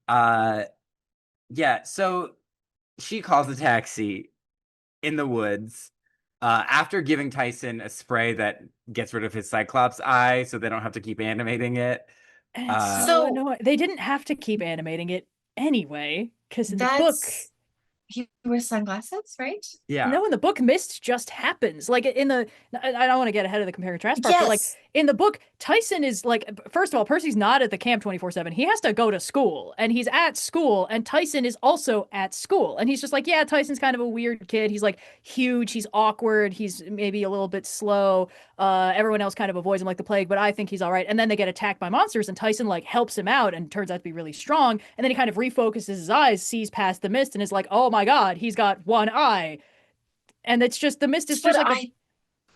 Uh, yeah. So she calls a taxi in the woods. After giving Tyson a spray that gets rid of his Cyclops eye, so they don't have to keep animating it. And it's Uh, so So annoying. They didn't have to keep animating it anyway, because in the book, that's he wears sunglasses, right? yeah, no, in the book, mist just happens. Like in the, I don't want to get ahead of the compare and contrast part, but like Yes. in the book, Tyson is like, first of all, Percy's not at the camp 24/7. He has to go to school and he's at school, and Tyson is also at school. And he's just like, yeah, Tyson's kind of a weird kid. He's like huge, he's awkward, he's maybe a little bit slow. Everyone else kind of avoids him like the plague, but I think he's all right. And then they get attacked by monsters, and Tyson like helps him out and turns out to be really strong. And then he kind of refocuses his eyes, sees past the mist, and is like, oh my God, he's got one eye. And it's just the mist is But just like a I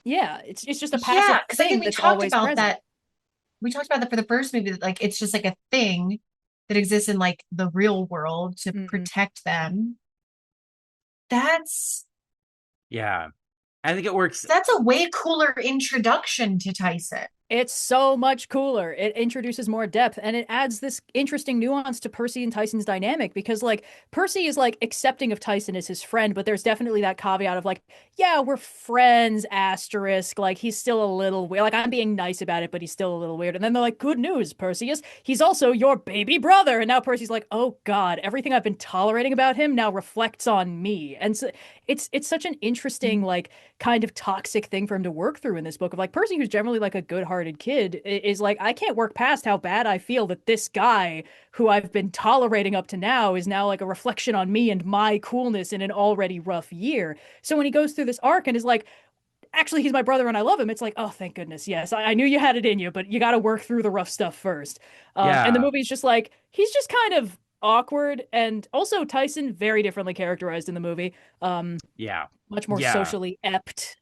yeah, it's just a passive yeah, because I thing think we that's talked always about present. that. We talked about that for the first movie, that like it's just like a thing that exists in like the real world to Hmm. protect them. That's yeah. I think it works. that's a way cooler introduction to Tyson. It's so much cooler. It introduces more depth and it adds this interesting nuance to Percy and Tyson's dynamic because, like, Percy is like accepting of Tyson as his friend, but there's definitely that caveat of, like, yeah, we're friends, asterisk. Like, he's still a little weird. Like, I'm being nice about it, but he's still a little weird. And then they're like, good news, Perseus. He's also your baby brother. And now Percy's like, oh, God, everything I've been tolerating about him now reflects on me. And so it's such an interesting, like, kind of toxic thing for him to work through in this book of like Percy, who's generally like a good-hearted kid, is like, I can't work past how bad I feel that this guy who I've been tolerating up to now is now like a reflection on me and my coolness in an already rough year. So when he goes through this arc and is like, actually, he's my brother and I love him, it's like, oh, thank goodness. Yes, I knew you had it in you, but you got to work through the rough stuff first. And the Yeah, movie's just like, he's just kind of awkward. And also, Tyson, very differently characterized in the movie. yeah, Much more yeah, socially ept.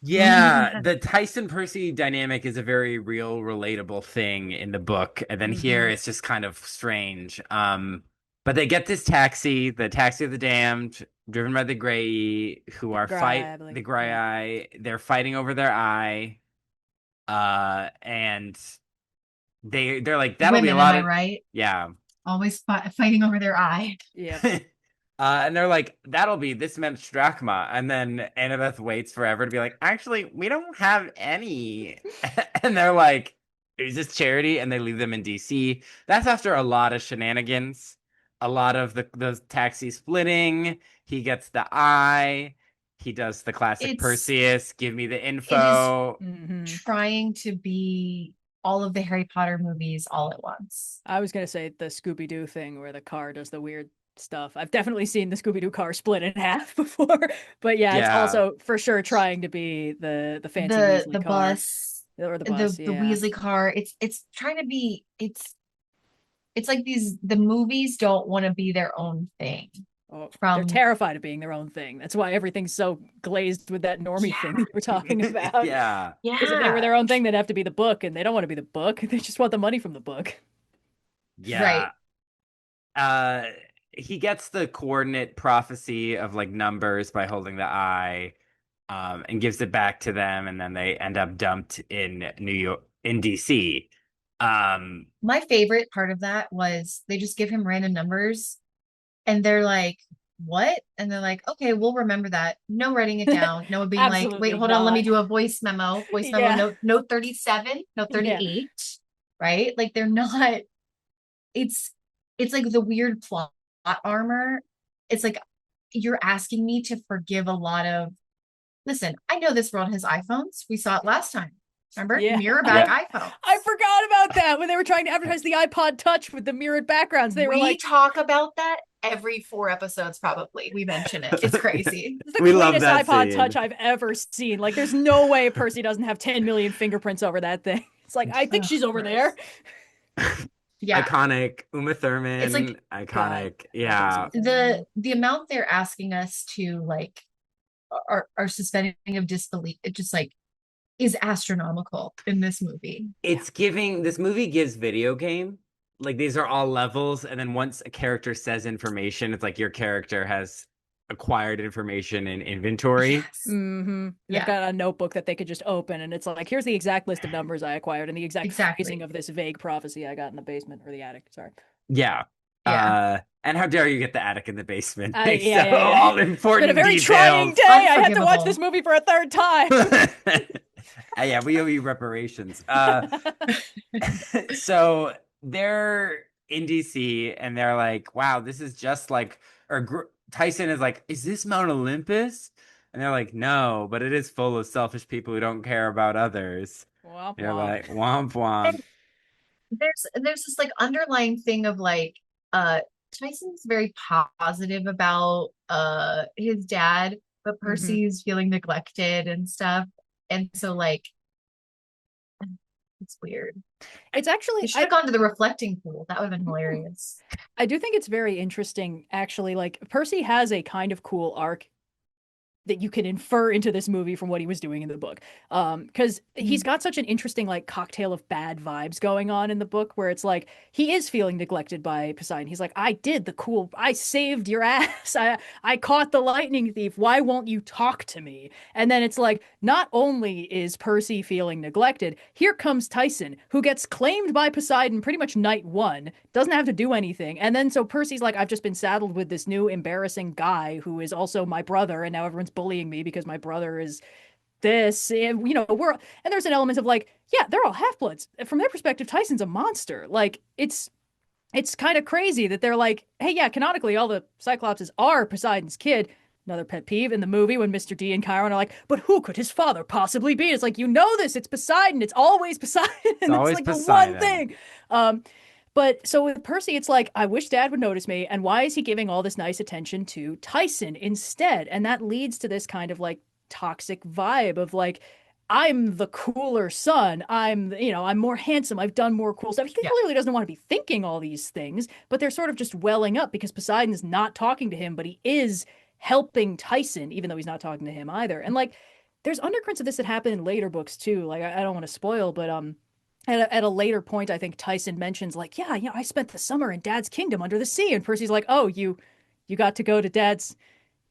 yeah. The Tyson Percy dynamic is a very real, relatable thing in the book, and then here Mhm. it's just kind of strange. But they get this taxi, the taxi of the damned, driven by the Grey, who are fight the Grabbing. Grey Yeah. Eye. They're fighting over their eye, and they're like, that'll be a Women, am lot I of, right? yeah. Always fighting over their eye. Yep. And they're like, that'll be this much drachma. And then Annabeth waits forever to be like, actually, we don't have any. And they're like, is this charity? And they leave them in DC. That's after a lot of shenanigans, a lot of the taxi splitting. He gets the eye. He does the classic It's Perseus, give me the it is info. Hmm. trying to be all of the Harry Potter movies all at once. I was gonna say the Scooby Doo thing where the car does the weird stuff. I've definitely seen the Scooby Doo car split in half before, but yeah, it's Yeah. also for sure trying to be the fancy The Weasley car bus, or the the bus. the Yeah. Weasley car, it's trying to be it's like the movies don't want to be their own thing. Oh, they're From terrified of being their own thing. That's why everything's so glazed with that normie thing that yeah, you were talking about. Yeah. Because if they were yeah, their own thing, they'd have to be the book, and they don't want to be the book. They just want the money from the book. Yeah. right. uh he gets the coordinate prophecy of like numbers by holding the eye, and gives it back to them, and then they end up dumped in New York, in DC. um My favorite part of that was they just give him random numbers and they're like, what? And they're like, okay, we'll remember that. No writing it down. No one being like, wait, Absolutely hold on, let me not. do a voice memo. Voice memo, Yeah. note 37, note Yeah. 38. Right? Like they're not, it's it's like the weird plot armor. It's like you're asking me to forgive a lot of Listen, I know this world has iPhones. We saw it last time. Remember? Yeah. Mirror back Yep. I iPhones. forgot about that when they were trying to advertise the iPod Touch with the mirrored backgrounds. They were We like, talk about that every 4 episodes, probably. We mention it. It's crazy. it's the We love cleanest that iPod Touch scene. I've ever seen. Like, there's no way Percy doesn't have 10 million fingerprints over that thing. It's like, I think Oh, she's over there. gross. Yeah. Iconic. Uma It's Thurman, like God, iconic. God loves Yeah. Uma Thurman. the amount they're asking us to like are suspending of disbelief. It just like is astronomical in this movie. It's giving, this movie gives video game. Like these are all levels, and then once a character says information, it's like your character has acquired information in inventory. Yes. Mm-hmm. They've Yeah, got a notebook that they could just open, and it's like, here's the exact list of numbers I acquired and the exact phrasing exactly. of this vague prophecy I got in the basement or the attic. Sorry. Yeah. Yeah. And how dare you get the attic in the basement? Yeah, So yeah, yeah. all It's been a important very trying details. day. I had to watch this Unforgivable. movie for a third time. Yeah, we owe you reparations. So they're in DC and they're like, wow, this is just like, Tyson is like, is this Mount Olympus? And they're like, no, but it is full of selfish people who don't care about others. Womp They're womp. like, womp womp. And there's this like underlying thing of like uh Tyson's very positive about his dad, but Mm-hmm. Percy's feeling neglected and stuff. And so like it's weird. It's They actually should have gone to the reflecting pool. That would have been hilarious. I do think it's very interesting, actually. Like, Percy has a kind of cool arc that you can infer into this movie from what he was doing in the book. Because he's Mhm. got such an interesting like cocktail of bad vibes going on in the book where it's like he is feeling neglected by Poseidon. He's like, I saved your ass. I caught the lightning thief. Why won't you talk to me? And then it's like, not only is Percy feeling neglected, here comes Tyson, who gets claimed by Poseidon pretty much night one, doesn't have to do anything. And then so Percy's like, I've just been saddled with this new embarrassing guy who is also my brother, and now everyone's bullying me because my brother is this. And we're and there's an element of like, yeah, they're all half-bloods. From their perspective, Tyson's a monster. Like it's kind of crazy that they're like, hey, yeah, canonically all the Cyclopses are Poseidon's kid. Another pet peeve in the movie when Mr. D and Chiron are like, but who could his father possibly be? It's like, this, it's Poseidon. It's always Poseidon. It's That's always like the one Poseidon. thing. Um, but so with Percy, it's like, I wish dad would notice me. And why is he giving all this nice attention to Tyson instead? And that leads to this kind of like toxic vibe of like, I'm the cooler son. I'm more handsome. I've done more cool stuff. He Yeah. clearly doesn't want to be thinking all these things, but they're sort of just welling up because Poseidon's not talking to him, but he is helping Tyson, even though he's not talking to him either. And like, there's undercurrents of this that happen in later books too. Like, I don't want to spoil, but at a later point, I think Tyson mentions like, yeah, I spent the summer in Dad's kingdom under the sea, and Percy's like, oh, you got to go to Dad's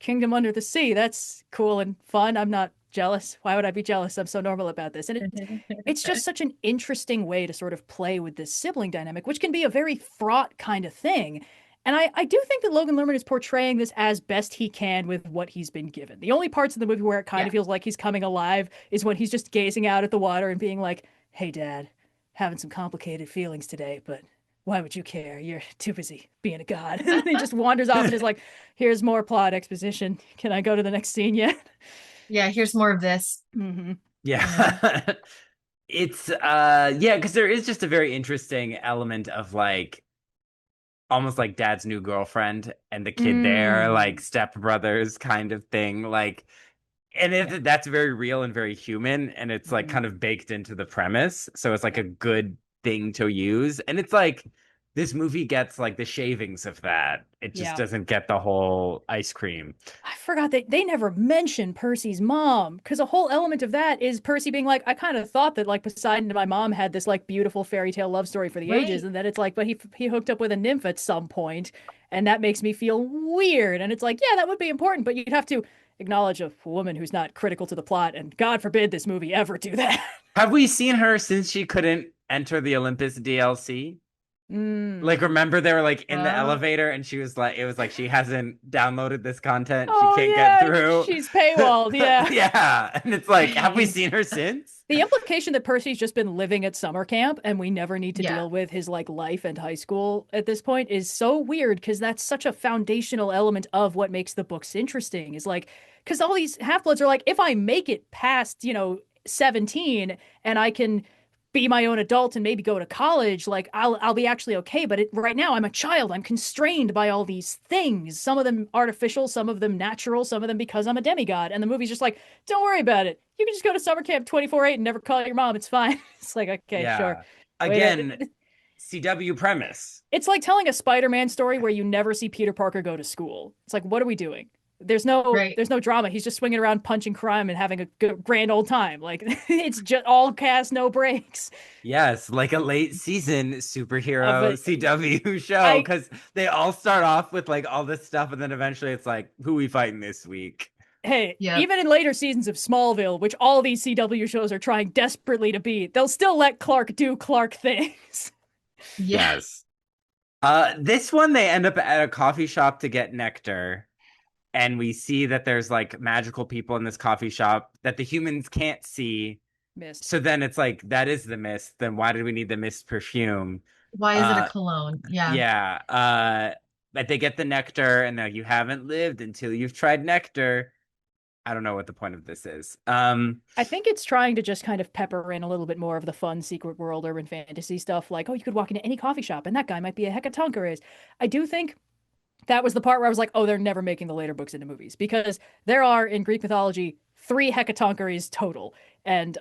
kingdom under the sea. That's cool and fun. I'm not jealous. Why would I be jealous? I'm so normal about this. And it's just such an interesting way to sort of play with this sibling dynamic, which can be a very fraught kind of thing. And I do think that Logan Lerman is portraying this as best he can with what he's been given. The only parts of the movie where it kind Yeah. of feels like he's coming alive is when he's just gazing out at the water and being like, hey, Dad, having some complicated feelings today, but why would you care? You're too busy being a god. And he just wanders off and is like, here's more plot exposition. Can I go to the next scene yet? Yeah, here's more of this. Mm-hmm. Yeah. It's yeah, because there is just a very interesting element of like almost like dad's new girlfriend and the kid there, like stepbrothers kind of thing. Like, and that's very real and very human, and it's like kind of baked into the premise. So it's like a good thing to use. And it's like this movie gets like the shavings of that. It just Yeah. doesn't get the whole ice cream. I forgot that they never mentioned Percy's mom because a whole element of that is Percy being like, I kind of thought that like Poseidon and my mom had this like beautiful fairy tale love story for the ages, Right. and then it's like, but he hooked up with a nymph at some point, and that makes me feel weird. And it's like, yeah, that would be important, but you'd have to acknowledge a woman who's not critical to the plot, and God forbid this movie ever do that. Have we seen her since she couldn't enter the Olympus DLC? Mm. Like, remember they were like in the Oh, elevator and she was like, it was like she hasn't downloaded this content. She Oh can't get yeah, through. she's paywalled. Yeah. Yeah. And it's like, have we seen her since? The implication that Percy's just been living at summer camp and we never need to yeah. deal with his like life and high school at this point is so weird because that's such a foundational element of what makes the books interesting. Is like because all these half-bloods are like, if I make it past, 17 and I can be my own adult and maybe go to college, like I'll be actually okay. But right now I'm a child. I'm constrained by all these things. Some of them artificial, some of them natural, some of them because I'm a demigod. And the movie's just like, don't worry about it. You can just go to summer camp 24/8 and never call your mom. It's fine. It's like, okay, sure. Yeah. Wait, Again, CW premise. it's like telling a Spider-Man story where you never see Peter Parker go to school. It's like, what are we doing? There's no Right. there's no drama. He's just swinging around punching crime and having a good, grand old time. Like it's just all cast, no breaks. Yes, like a late season superhero But CW show I because they all start off with like all this stuff and then eventually it's like, who we fighting this week? hey, Yep. even in later seasons of Smallville, which all these CW shows are trying desperately to beat, they'll still let Clark do Clark things. Yeah. Yes. This one they end up at a coffee shop to get nectar, and we see that there's like magical people in this coffee shop that the humans can't see. Missed. So then it's like that is the mist. Then why did we need the mist perfume? Why is it a Uh, cologne? Yeah. yeah. But they get the nectar, and you haven't lived until you've tried nectar. I don't know what the point of this is. I think it's trying to just kind of pepper in a little bit more of the fun secret world urban fantasy stuff, like, oh, you could walk into any coffee shop and that guy might be a hecatonchires. I do think that was the part where I was like, oh, they're never making the later books into movies because there are in Greek mythology three hecatonchires total, and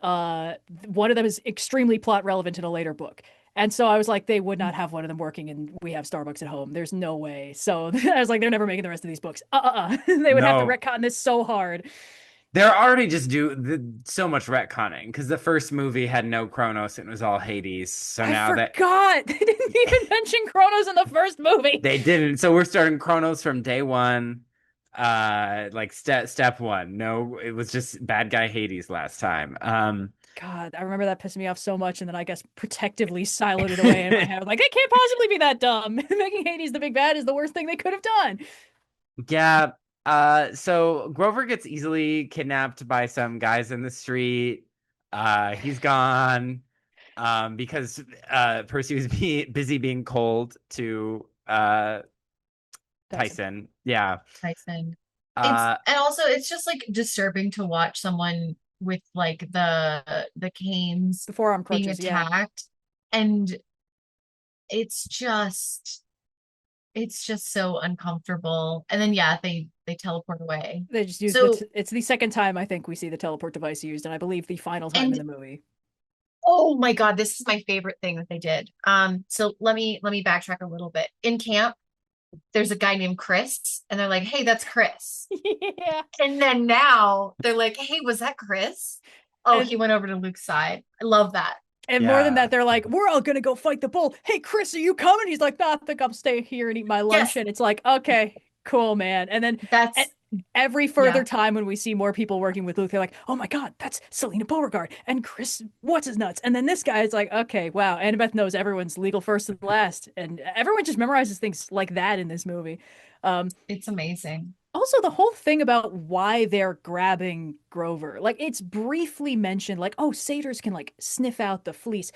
one of them is extremely plot relevant in a later book. And so I was like, they would not have one of them working, and we have Starbucks at home. There's no way. So I was like, they're never making the rest of these books. They would have to no, retcon this so hard. they're already just so much retconning because the first movie had no Kronos and it was all Hades. So I now that forgot. They didn't even mention Kronos in the first movie. they didn't, so we're starting Kronos from day one. Like step one. No, it was just bad guy Hades last time. God, I remember that pissing me off so much, and then I guess protectively siloed it away in my head. Like, they can't possibly be that dumb. Making Hades the big bad is the worst thing they could have done. Yeah. So Grover gets easily kidnapped by some guys in the street. He's gone. Because Percy was busy being cold to Dyson. Tyson. Yeah. Tyson. It's Uh, and also it's just like disturbing to watch someone with like the canes The forearm being crutches, yeah. attacked, and it's just it's just so uncomfortable. And then yeah, they teleport away. They just used So it's the second time I think we see the teleport device used, and I believe the final time in and the movie. oh my God, this is my favorite thing that they did. So let me backtrack a little bit. In camp, there's a guy named Chris, and they're like, "Hey, that's Chris." Yeah. And then now they're like, "Hey, was that Chris?" Oh, And he went over to Luke's side. I love that. and more than that, yeah. they're like, "We're all gonna go fight the bull. Hey, Chris, are you coming?" He's like, "Nah, I think I'll stay here and eat my lunch." Yes, And it's like, okay, cool, man. And then that's every further yeah. time when we see more people working with Luke, they're like, "Oh my God, that's Selena Beauregard and Chris, what's his nuts?" And then this guy is like, "Okay, wow." Annabeth knows everyone's legal first and last, and everyone just memorizes things like that in this movie. Um, It's amazing. Also, the whole thing about why they're grabbing Grover, like it's briefly mentioned, like, oh, satyrs can like sniff out the fleece.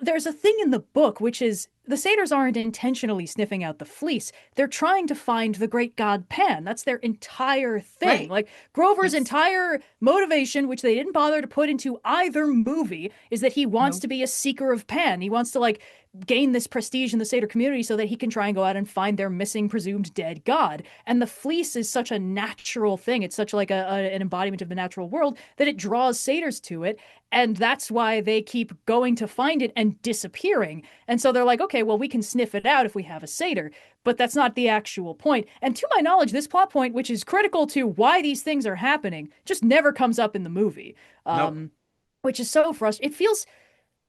There's a thing in the book which is the satyrs aren't intentionally sniffing out the fleece. They're trying to find the great god Pan. That's their entire thing. Right. Like Grover's Yes. entire motivation, which they didn't bother to put into either movie, is that he wants Nope. to be a seeker of Pan. He wants to like gain this prestige in the satyr community so that he can try and go out and find their missing presumed dead god. And the fleece is such a natural thing. It's such like an embodiment of the natural world that it draws satyrs to it. And that's why they keep going to find it and disappearing. And so they're like, okay, well, we can sniff it out if we have a satyr, but that's not the actual point. And to my knowledge, this plot point, which is critical to why these things are happening, just never comes up in the movie. Nope. Which is so frustrating. It feels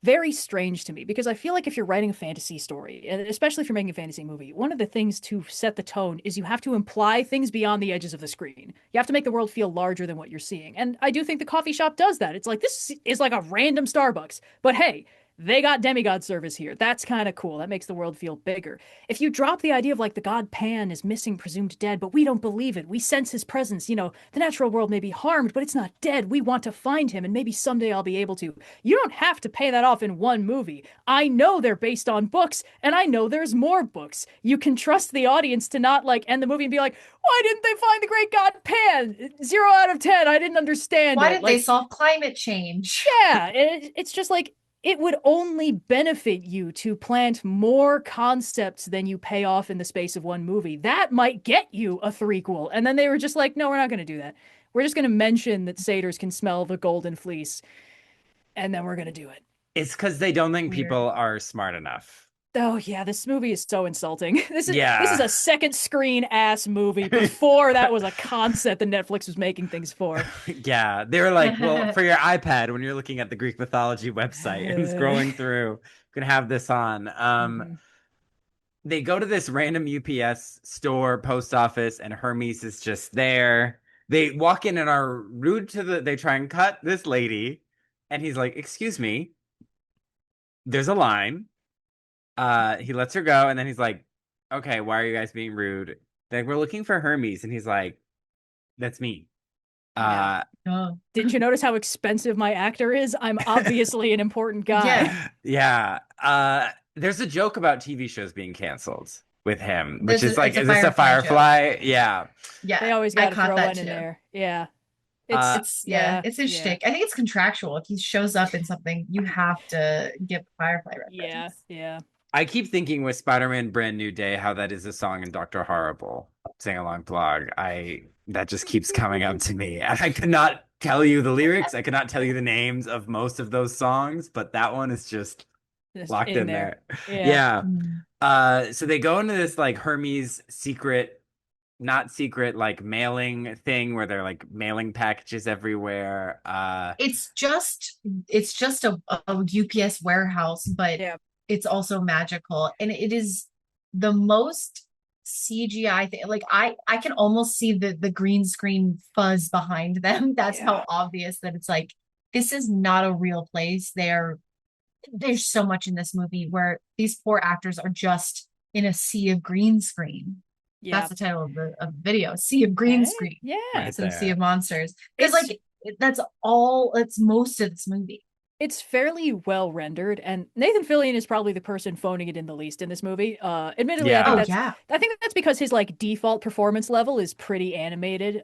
very strange to me because I feel like if you're writing a fantasy story, and especially if you're making a fantasy movie, one of the things to set the tone is you have to imply things beyond the edges of the screen. You have to make the world feel larger than what you're seeing. And I do think the coffee shop does that. It's like, this is like a random Starbucks, but hey, they got demigod service here. That's kind of cool. That makes the world feel bigger. If you drop the idea of like the god Pan is missing, presumed dead, but we don't believe it. We sense his presence. You know, the natural world may be harmed, but it's not dead. We want to find him, and maybe someday I'll be able to. You don't have to pay that off in one movie. I know they're based on books, and I know there's more books. You can trust the audience to not like end the movie and be like, why didn't they find the great god Pan? 0 out of 10. I didn't understand Why it. did they Like, solve climate change? yeah, it's just like it would only benefit you to plant more concepts than you pay off in the space of one movie. That might get you a threequel. And then they were just like, no, we're not going to do that. We're just going to mention that satyrs can smell the golden fleece, and then we're going to do it. It's because they don't think Weird. people are smart enough. Oh yeah, this movie is so insulting. This is Yeah. a second screen ass movie before that was a concept that Netflix was making things for. Yeah. They were like, well, for your iPad, when you're looking at the Greek mythology website and scrolling through, you can have this on. Mhm. They go to this random UPS store, post office, and Hermes is just there. They walk in and are rude to they try and cut this lady, and he's like, excuse me, there's a line. He lets her go, and then he's like, okay, why are you guys being rude? Like, we're looking for Hermes, and he's like, that's me. Yeah. Oh. Didn't you notice how expensive my actor is? I'm obviously an important guy. Yeah. Yeah. There's a joke about TV shows being canceled with him, which There's is like, it's a is this a Firefly Firefly? Yeah. Yeah, They always I got to caught throw that one too. in there. Yeah. It's his shtick. I think it's contractual. If he shows up in something, you have to give Firefly Yeah, reference. yeah. I keep thinking with Spider-Man Brand New Day how that is a song in Dr. Horrible sing along blog. That just keeps coming up to me. I could not tell you the lyrics. I could not tell you the names of most of those songs, but that one is just Just locked in in there. there. Yeah. Yeah. Mm. So they go into this like Hermes secret, not secret, like mailing thing where they're like mailing packages everywhere. It's just a UPS warehouse, but Yeah. it's also magical, and it is the most CGI thing. Like I can almost see the green screen fuzz behind them. That's Yeah. how obvious that it's like this is not a real place. There's so much in this movie where these poor actors are just in a sea of green screen. Yeah. That's the title of the video, Sea of Green Okay. Screen Yeah. Right instead of Sea there. of Monsters. Because It's like that's most of this movie. it's fairly well rendered, and Nathan Fillion is probably the person phoning it in the least in this movie. Admittedly, Yeah. Oh yeah. I think that's because his like default performance level is pretty animated.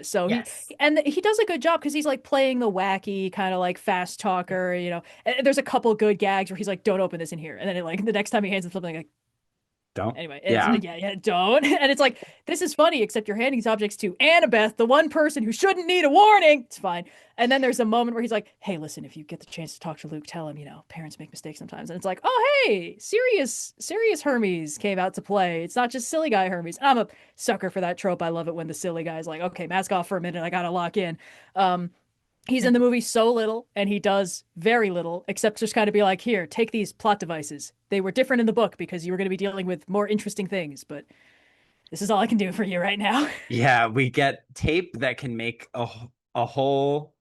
So Yes. he does a good job because he's like playing the wacky kind of like fast talker, you know. And there's a couple good gags where he's like, "Don't open this in here," and then like the next time he hands him something, like, Don't. anyway, it's Yeah. like, yeah, don't. And it's like, this is funny, except you're handing these objects to Annabeth, the one person who shouldn't need a warning. It's fine. And then there's a moment where he's like, hey, listen, if you get the chance to talk to Luke, tell him, you know, parents make mistakes sometimes. And it's like, oh, hey, serious Hermes came out to play. It's not just silly guy Hermes. And I'm a sucker for that trope. I love it when the silly guy's like, okay, mask off for a minute. I got to lock in. He's in the movie so little, and he does very little, except just kind of be like, here, take these plot devices. They were different in the book because you were going to be dealing with more interesting things, but this is all I can do for you right now. Yeah, we get tape that can make a hole,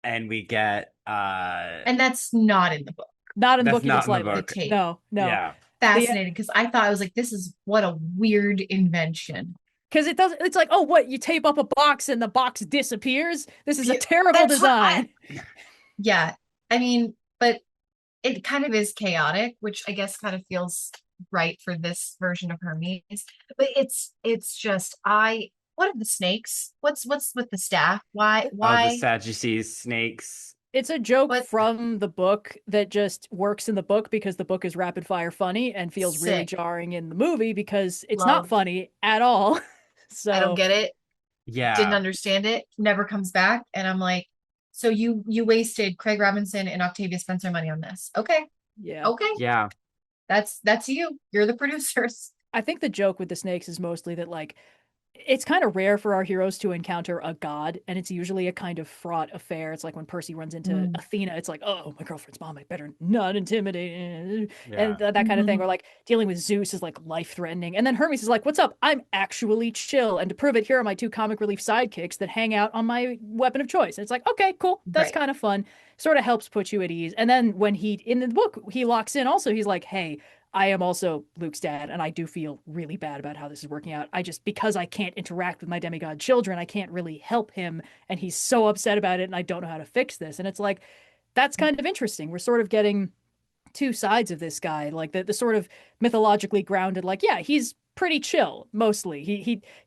and we get And that's not in the book. Not in the that's book even not in the slightly. The book. tape. No. Yeah. Fascinating because I thought I was like, this is what a weird invention. Because it's like, oh, what? You tape up a box and the box disappears? This is a Yeah, terrible that's what design. Yeah. I mean, but it kind of is chaotic, which I guess kind of feels right for this version of Hermes. But it's just what are the snakes? What's with the staff? Why Oh, the why Sadducees, snakes. It's a joke what from the book that just works in the book because the book is rapid fire funny and feels really sick. jarring in the movie because it's not Love. funny at all. I don't So get it. Didn't Yeah. understand it. Never comes back. And I'm like, so you wasted Craig Robinson and Octavia Spencer money on this. Okay. yeah. Okay. Yeah. That's you. You're the producers. I think the joke with the snakes is mostly that like it's kind of rare for our heroes to encounter a god, and it's usually a kind of fraught affair. It's like when Percy runs into Mm. Athena, it's like, oh, my girlfriend's mom, I better not intimidate, and Yeah. that kind of thing. Or like dealing with Zeus is like life threatening, and then Hermes is like, what's up? I'm actually chill, and to prove it, here are my two comic relief sidekicks that hang out on my weapon of choice. And it's like, okay, cool, that's Right. kind of fun. Sort of helps put you at ease. And then when he in the book he locks in, also he's like, hey, I am also Luke's dad, and I do feel really bad about how this is working out. I just, because I can't interact with my demigod children, I can't really help him, and he's so upset about it, and I don't know how to fix this. And it's like, that's kind of interesting. We're sort of getting two sides of this guy, like the sort of mythologically grounded, like, yeah, he's pretty chill mostly.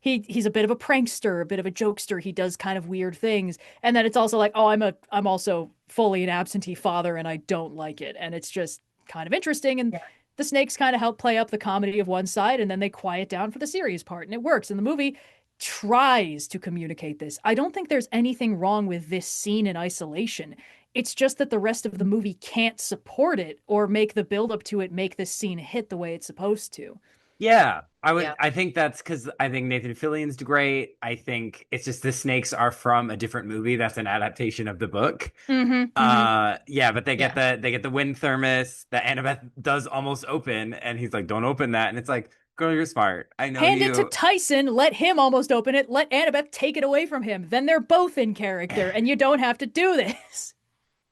He's a bit of a prankster, a bit of a jokester. He does kind of weird things. And then it's also like, oh, I'm also fully an absentee father and I don't like it. And it's just kind of interesting. And Yeah. the snakes kind of help play up the comedy of one side and then they quiet down for the serious part and it works. And the movie tries to communicate this. I don't think there's anything wrong with this scene in isolation. It's just that the rest of the movie can't support it or make the build up to it make this scene hit the way it's supposed to. Yeah, I would. Yeah. I think that's because I think Nathan Fillion's great. I think it's just the snakes are from a different movie that's an adaptation of the book. Mm-hmm. Mm-hmm. Yeah, but Yeah. they get the wind thermos that Annabeth does almost open, and he's like, "Don't open that," and it's like, "Girl, you're smart. I know Hand it to you." Tyson, let him almost open it, let Annabeth take it away from him. Then they're both in character, and you don't have to do this.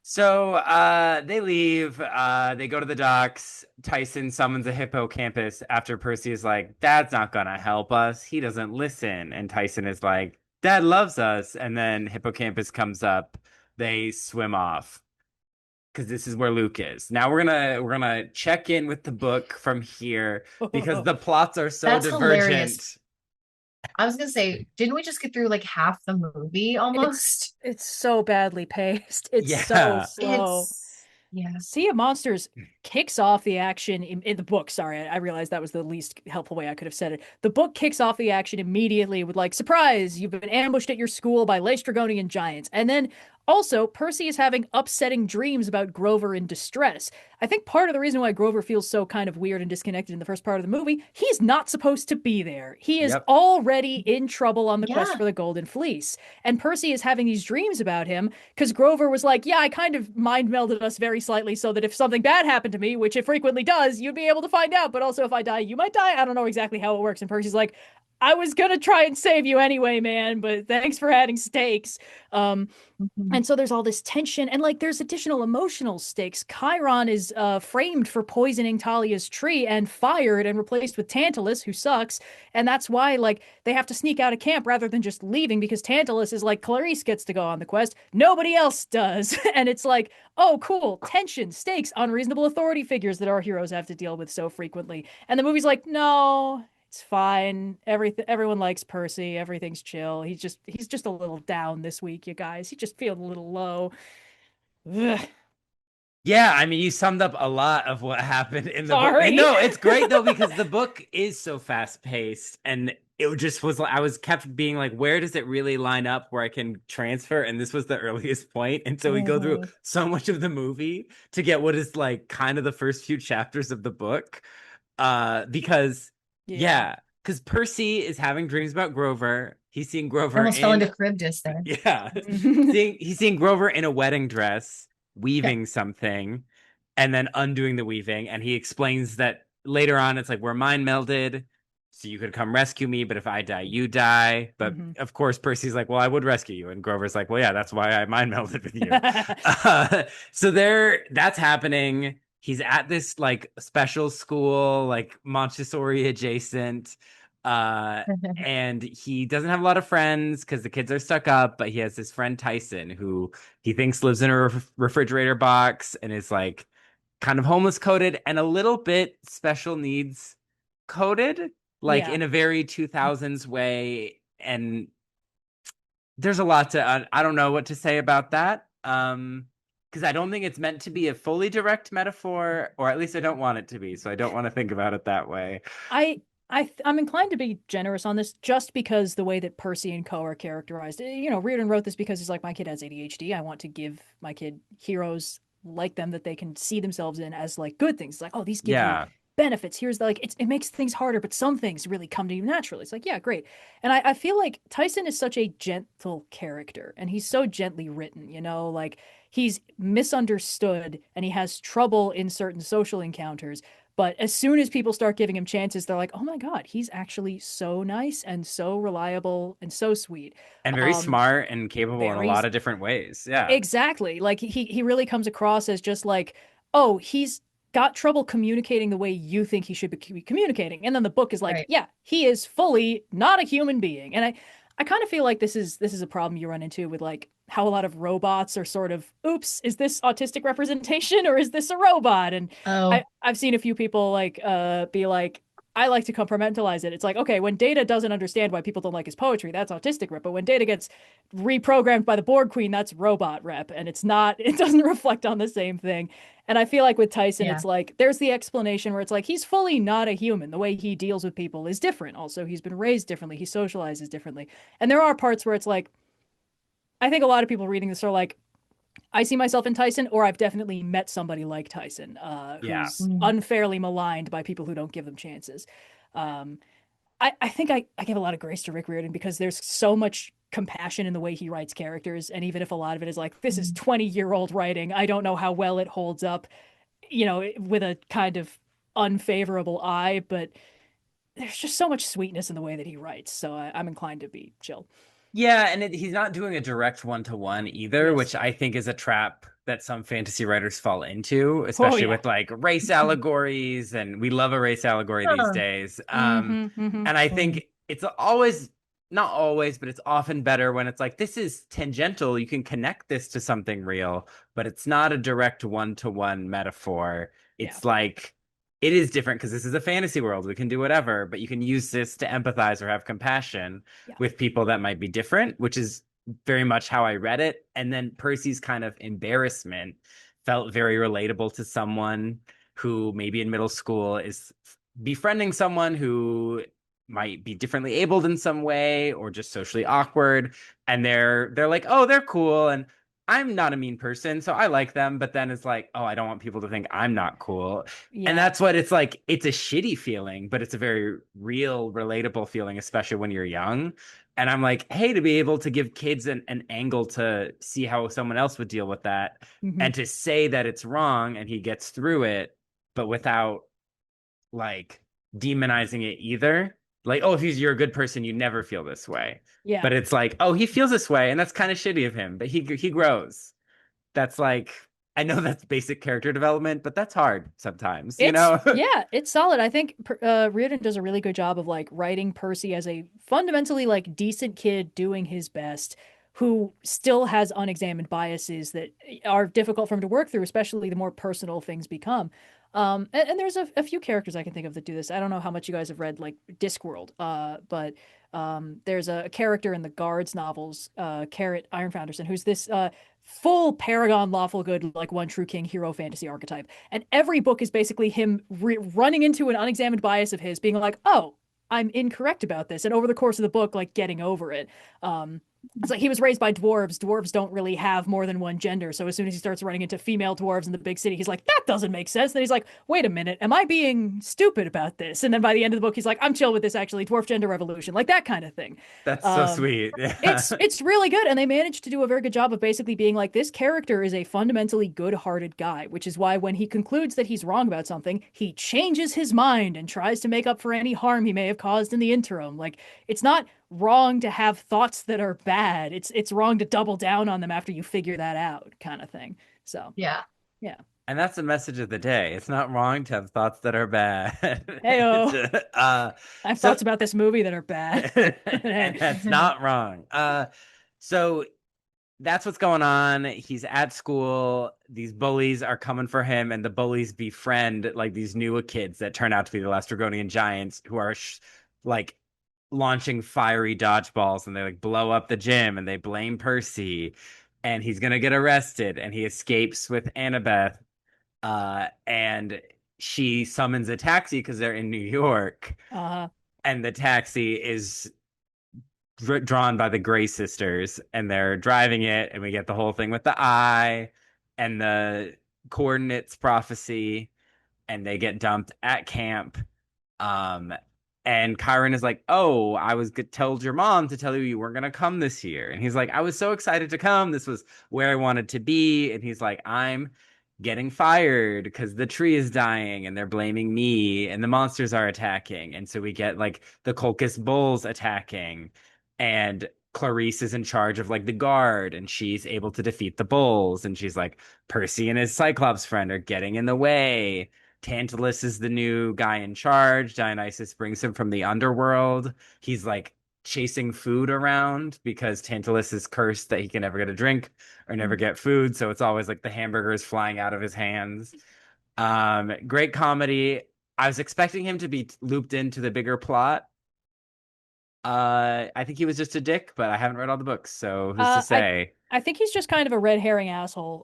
So they leave, they go to the docks. Tyson summons a hippocampus after Percy is like, Dad's not gonna help us. He doesn't listen. And Tyson is like, Dad loves us. And then hippocampus comes up. They swim off because this is where Luke is. Now we're gonna check in with the book from here because the plots are so That's hilarious. divergent. I was gonna say, didn't we just get through like half the movie It's almost? it's so badly paced. It's so Yeah. slow. It's yeah. Sea of Monsters kicks off the action in the book. Sorry, I realized that was the least helpful way I could have said it. The book kicks off the action immediately with like, surprise, you've been ambushed at your school by Laestrygonian giants. And then also, Percy is having upsetting dreams about Grover in distress. I think part of the reason why Grover feels so kind of weird and disconnected in the first part of the movie, he's not supposed to be there. He is Yep. already in trouble on the quest Yeah. for the Golden Fleece. And Percy is having these dreams about him because Grover was like, yeah, I kind of mind melded us very slightly so that if something bad happened to me, which it frequently does, you'd be able to find out. But also, if I die, you might die. I don't know exactly how it works. And Percy's like, I was gonna try and save you anyway, man, but thanks for adding stakes. Um, Mhm. and so there's all this tension, and like there's additional emotional stakes. Chiron is framed for poisoning Talia's tree and fired and replaced with Tantalus, who sucks. And that's why like they have to sneak out of camp rather than just leaving because Tantalus is like Clarice gets to go on the quest, nobody else does. And it's like, oh, cool, tension, stakes, unreasonable authority figures that our heroes have to deal with so frequently. And the movie's like, no, it's fine. Everyone likes Percy. Everything's chill. He's just a little down this week, you guys. He just feels a little low. Ugh, Yeah, I mean, you summed up a lot of what happened in the book. And sorry. no, it's great though because the book is so fast paced, and it just was like I was kept being like, where does it really line up where I can transfer? And this was the earliest point, and so we go through Mhm. so much of the movie to get what is like kind of the first few chapters of the book. Because Yeah. yeah, because Percy is having dreams about Grover. He's seeing I Grover almost fell in into Charybdis there. yeah, he's seeing Grover in a wedding dress Yeah. weaving something and then undoing the weaving. And he explains that later on, it's like, we're mind melded. So you could come rescue me, but if I die, you die. But Mhm. of course, Percy's like, well, I would rescue you. And Grover's like, well, yeah, that's why I mind melded with you. So that's happening. He's at this like special school, like Montessori adjacent. Uh, and he doesn't have a lot of friends because the kids are stuck up, but he has this friend Tyson who he thinks lives in a refrigerator box and is like kind of homeless coded and a little bit special needs coded, like Yeah. in a very 2000s way. And there's a lot to, I don't know what to say about that. Because I don't think it's meant to be a fully direct metaphor, or at least I don't want it to be. So I don't want to think about it that way. I I'm inclined to be generous on this just because the way that Percy and Co are characterized. You know, Riordan wrote this because he's like, my kid has ADHD. I want to give my kid heroes like them that they can see themselves in as like good things. It's like, oh, these give you Yeah. benefits. Here's the, like, it makes things harder, but some things really come to you naturally. It's like, yeah, great. And I feel like Tyson is such a gentle character, and he's so gently written, you know, like he's misunderstood and he has trouble in certain social encounters. But as soon as people start giving him chances, they're like, oh my God, he's actually so nice and so reliable and so sweet. And very Um, smart and capable in a very lot of different ways. Yeah. exactly. Like he really comes across as just like, oh, he's got trouble communicating the way you think he should be communicating. And then the book is like, Right. yeah, he is fully not a human being. And I kind of feel like this is a problem you run into with like how a lot of robots are sort of, oops, is this autistic representation or is this a robot? And Oh, I've seen a few people like be like, I like to compartmentalize it. It's like, okay, when Data doesn't understand why people don't like his poetry, that's autistic rep. But when Data gets reprogrammed by the Borg Queen, that's robot rep. And it's not, it doesn't reflect on the same thing. And I feel like with Tyson, yeah. it's like there's the explanation where it's like he's fully not a human. The way he deals with people is different. Also, he's been raised differently, he socializes differently. And there are parts where it's like, I think a lot of people reading this are like, I see myself in Tyson, or I've definitely met somebody like Tyson, Yeah. who's Mm. unfairly maligned by people who don't give them chances. Um, I think I give a lot of grace to Rick Riordan because there's so much compassion in the way he writes characters. And even if a lot of it is like, this is Mm. 20-year-old writing, I don't know how well it holds up, you know, with a kind of unfavorable eye, but there's just so much sweetness in the way that he writes. So I'm inclined to be chill. Yeah, and he's not doing a direct one-to-one either, Yes. which I think is a trap that some fantasy writers fall into, Oh, especially yeah. with like race allegories, and we love a race allegory these Huh. days. Mm-hmm. Mm-hmm. And I Mm. think it's always, not always, but it's often better when it's like this is tangential. You can connect this to something real, but it's not a direct one-to-one metaphor. Yeah. It's like it is different because this is a fantasy world. We can do whatever, but you can use this to empathize or have compassion Yeah. with people that might be different, which is very much how I read it. And then Percy's kind of embarrassment felt very relatable to someone who maybe in middle school is befriending someone who might be differently abled in some way or just socially awkward, and they're like, oh, they're cool, and I'm not a mean person, so I like them. But then it's like, oh, I don't want people to think I'm not cool. And Yeah. that's what it's like. It's a shitty feeling, but it's a very real, relatable feeling, especially when you're young. And I'm like, hey, to be able to give kids an angle to see how someone else would deal with that Mm-hmm. and to say that it's wrong and he gets through it, but without like demonizing it either. Like, oh, if you're a good person, you never feel this way. Yeah. But it's like, oh, he feels this way, and that's kind of shitty of him. But he grows. That's like, I know that's basic character development, but that's hard sometimes, you It's know? yeah, it's solid. I think Riordan does a really good job of like writing Percy as a fundamentally like decent kid doing his best, who still has unexamined biases that are difficult for him to work through, especially the more personal things become. And there's a few characters I can think of that do this. I don't know how much you guys have read like Discworld, but there's a character in the Guards novels, Carrot Iron Founderson, who's this full paragon lawful good like one true king hero fantasy archetype, and every book is basically him running into an unexamined bias of his being like, oh, I'm incorrect about this, and over the course of the book like getting over it. It's like he was raised by dwarves. Dwarves don't really have more than one gender. So as soon as he starts running into female dwarves in the big city, he's like, that doesn't make sense. Then he's like, wait a minute, am I being stupid about this? And then by the end of the book, he's like, I'm chill with this actually. Dwarf gender revolution, like that kind of thing. That's so Um, sweet. it's Yeah. it's really good, and they managed to do a very good job of basically being like this character is a fundamentally good-hearted guy, which is why when he concludes that he's wrong about something, he changes his mind and tries to make up for any harm he may have caused in the interim. Like it's not wrong to have thoughts that are bad. It's wrong to double down on them after you figure that out, kind of thing. So Yeah. yeah. And that's the message of the day. It's not wrong to have thoughts that are bad. It's, Heyo. I have so thoughts about this movie that are bad. and that's not wrong. So that's what's going on. He's at school. These bullies are coming for him, and the bullies befriend like these new kids that turn out to be the Lastragonian giants who are like launching fiery dodgeballs, and they like blow up the gym, and they blame Percy, and he's gonna get arrested, and he escapes with Annabeth, and she summons a taxi because they're in New York, uh and the taxi is drawn by the Gray sisters, and they're driving it, and we get the whole thing with the eye and the coordinates prophecy. and they get dumped at camp. Um, and Chiron is like, "Oh, I was told your mom to tell you you weren't gonna come this year." And he's like, "I was so excited to come. This was where I wanted to be." And he's like, "I'm getting fired because the tree is dying and they're blaming me and the monsters are attacking." And so we get like the Colchis bulls attacking, and Clarice is in charge of like the guard, and she's able to defeat the bulls. And she's like, Percy and his Cyclops friend are getting in the way. Tantalus is the new guy in charge. Dionysus brings him from the underworld. He's like chasing food around because Tantalus is cursed that he can never get a drink or never get food. So it's always like the hamburgers flying out of his hands. Great comedy. I was expecting him to be looped into the bigger plot. I think he was just a dick, but I haven't read all the books, so who's to I say? I think he's just kind of a red herring asshole.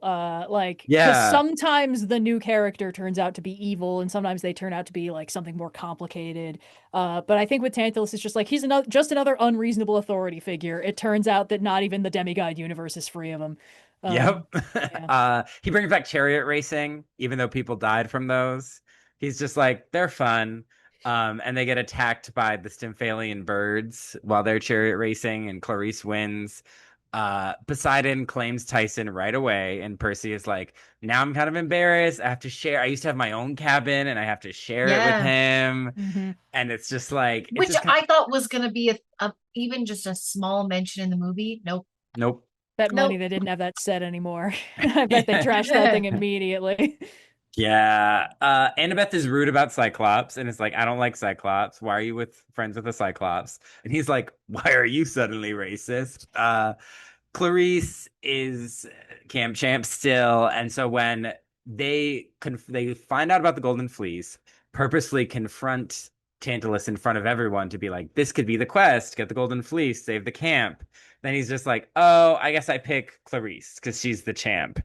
Like, because Yeah. sometimes the new character turns out to be evil, and sometimes they turn out to be like something more complicated. But I think with Tantalus, it's just like he's another just another unreasonable authority figure. It turns out that not even the demigod universe is free of him. Yep. Yeah. He brings back chariot racing, even though people died from those. He's just like, they're fun. And they get attacked by the Stymphalian birds while they're chariot racing, and Clarice wins. Poseidon claims Tyson right away, and Percy is like, now I'm kind of embarrassed. I have to share. I used to have my own cabin, and I have to share it with Yeah. him. Hmm. And it's just like, it's Which just kind I thought was going to be even just a small mention in the movie. Nope. nope. Bet money Nope. they didn't have that set anymore. I bet they trashed that thing immediately. Yeah. Annabeth is rude about Cyclops and is like, I don't like Cyclops. Why are you with friends with a Cyclops? And he's like, why are you suddenly racist? Clarice is camp champ still, and so when they find out about the Golden Fleece, purposely confront Tantalus in front of everyone to be like, this could be the quest, get the Golden Fleece, save the camp. Then he's just like, oh, I guess I pick Clarice because she's the champ.